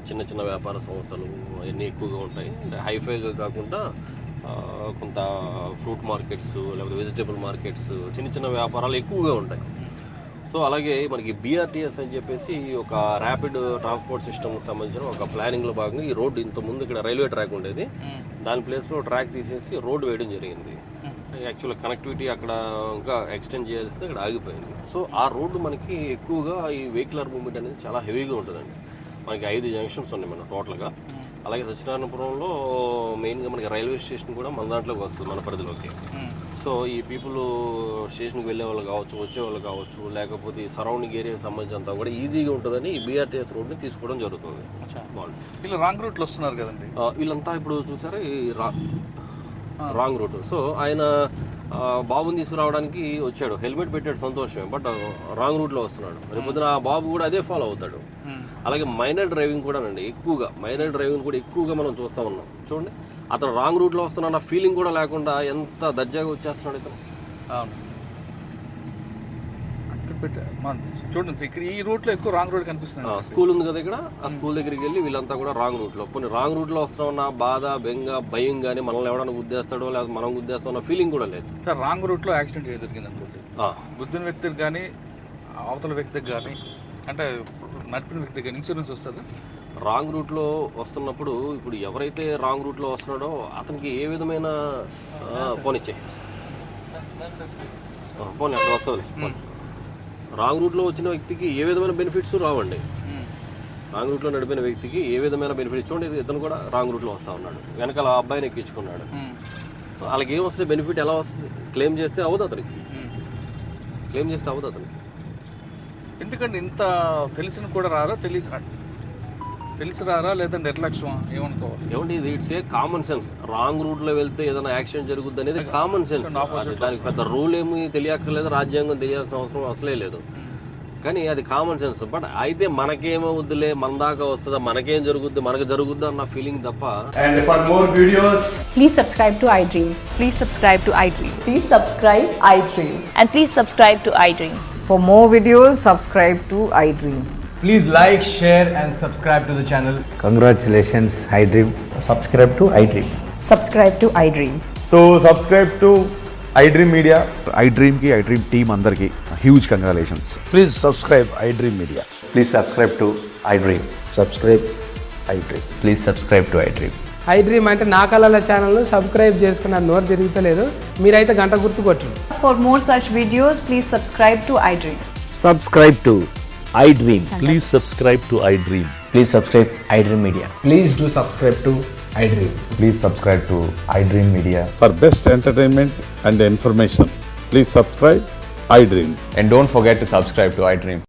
చిన్న చిన్న వ్యాపార సంస్థలు అవన్నీ ఎక్కువగా ఉంటాయి. అంటే హైఫైగా కాకుండా కొంత ఫ్రూట్ మార్కెట్స్, లేకపోతే వెజిటేబుల్ మార్కెట్స్, చిన్న చిన్న వ్యాపారాలు ఎక్కువగా ఉంటాయి. సో అలాగే మనకి BRTS అని చెప్పేసి ఒక ర్యాపిడ్ ట్రాన్స్పోర్ట్ సిస్టమ్కి సంబంధించిన ఒక ప్లానింగ్లో భాగంగా ఈ రోడ్డు ఇంతకుముందు ఇక్కడ రైల్వే ట్రాక్ ఉండేది, దాని ప్లేస్లో ట్రాక్ తీసేసి రోడ్డు వేయడం జరిగింది. యాక్చువల్ కనెక్టివిటీ అక్కడ ఇంకా ఎక్స్టెండ్ చేయాల్సింది ఇక్కడ ఆగిపోయింది. సో ఆ రోడ్డు మనకి ఎక్కువగా ఈ వెహికులర్ మూవ్మెంట్ అనేది చాలా హెవీగా ఉంటుందండి. మనకి 5 జంక్షన్స్ ఉన్నాయి మన టోటల్గా. అలాగే సత్యనారాయణపురంలో మెయిన్గా మనకి రైల్వే స్టేషన్ కూడా మన దాంట్లోకి వస్తుంది, మన పరిధిలోకి. సో ఈ పీపుల్ స్టేషన్కి వెళ్ళే వాళ్ళు కావచ్చు, వచ్చేవాళ్ళు కావచ్చు, లేకపోతే ఈ సరౌండింగ్ ఏరియాకి సంబంధించినంత కూడా ఈజీగా ఉంటుందని ఈ BRTS రోడ్ని తీసుకోవడం జరుగుతుంది. వీళ్ళు రాంగ్ రూట్లో వస్తున్నారు కదండి వీళ్ళంతా. ఇప్పుడు చూసారా ఈ రాంగ్ రూట్. సో ఆయన బాబుని తీసుకురావడానికి వచ్చాడు, హెల్మెట్ పెట్టాడు, సంతోషమే, బట్ రాంగ్ రూట్లో వస్తున్నాడు. రేపు పొద్దున ఆ బాబు కూడా అదే ఫాలో అవుతాడు. అలాగే మైనర్ డ్రైవింగ్ కూడా అండి, ఎక్కువగా మైనర్ డ్రైవింగ్ కూడా ఎక్కువగా మనం చూస్తూ ఉన్నాం. చూడండి, అతను రాంగ్ రూట్లో వస్తున్నా ఫీలింగ్ కూడా లేకుండా ఎంత దర్జాగా వచ్చేస్తున్నాడు ఇతను. చూడండి, ఇక్కడ ఈ రూట్లో ఎక్కువ రాంగ్ రూట్ కనిపిస్తుంది. స్కూల్ ఉంది కదా ఇక్కడ, ఆ స్కూల్ దగ్గరికి వెళ్ళి వీళ్ళంతా కూడా రాంగ్ రూట్లో, కొన్ని రాంగ్ రూట్లో వస్తున్నా బాధ, బెంగ, భయం కానీ మనల్ని ఎవడన్నా గుద్దేస్తాడో లేదా మనం గుద్దేస్తామన్న ఫీలింగ్ కూడా లేదు. సార్, రాంగ్ రూట్లో యాక్సిడెంట్ జరిగింది అనుకోండి, గుద్దిన వ్యక్తికి కానీ అవతల వ్యక్తికి కానీ, అంటే నడిపిన వ్యక్తికి కానీ ఇన్సూరెన్స్ వస్తుంది? రాంగ్ రూట్లో వస్తున్నప్పుడు ఇప్పుడు ఎవరైతే రాంగ్ రూట్లో వస్తున్నాడో అతనికి ఏ విధమైన పోనీ అక్కడ వస్తుంది. రాంగ్ రూట్లో వచ్చిన వ్యక్తికి ఏ విధమైన బెనిఫిట్స్ రావండి. రాంగ్ రూట్లో నడిపిన వ్యక్తికి ఏ విధమైన బెనిఫిట్, చూడండి ఇతను కూడా రాంగ్ రూట్లో వస్తూ ఉన్నాడు, వెనకాల అబ్బాయిని ఎక్కించుకున్నాడు. వాళ్ళకి ఏం వస్తుంది బెనిఫిట్, ఎలా వస్తుంది? క్లెయిమ్ చేస్తే అవ్వదు అతనికి, క్లెయిమ్ చేస్తే అవ్వదు అతనికి. ఎందుకంటే ఇంత తెలిసిన కూడా రారా, తెలిసి రారా, లేదంటే నిర్లక్ష్యం, ఏమనుకోవాలి? ఏమంటే ఇది it's a common sense. Wrong రూట్లో వెళ్తే ఏదైనా యాక్సిడెంట్ జరుగుద్ది అనేది కామన్ సెన్స్. దానికి పెద్ద రూల్ ఏమి తెలియక్కర్లేదు, రాజ్యాంగం తెలియాల్సిన అవసరం అసలే లేదు, కానీ అది కామన్ సెన్స్. బట్ అయితే మనకేమవుద్దులే, మన దాకా వస్తుందా, మనకేం జరుగుద్ది, మనకు జరుగుద్దా అన్న ఫీలింగ్ తప్ప. And for more videos, please subscribe to iDream. Please subscribe to iDream. Please subscribe iDream. And please subscribe to iDream. For more videos, subscribe to iDream. please like, share and subscribe to the channel. Congratulations, iDream. Subscribe to iDream. Subscribe to iDream. So subscribe to iDream Media. iDream ki iDream team andarki huge congratulations. Please subscribe iDream Media. Please subscribe to iDream. Subscribe iDream. Please subscribe to iDream. iDream అంటే నా కళల channel subscribe చేసుకున్న నోరు తిరుగుతలేదు, మీరైతే గంట గుర్తు కొట్టండి. For more such videos, please subscribe to iDream. Subscribe to iDream. Please subscribe to iDream. Please subscribe iDream Media. Please do subscribe to iDream. Please subscribe to iDream Media. For best entertainment and information, please subscribe iDream. And don't forget to subscribe to iDream.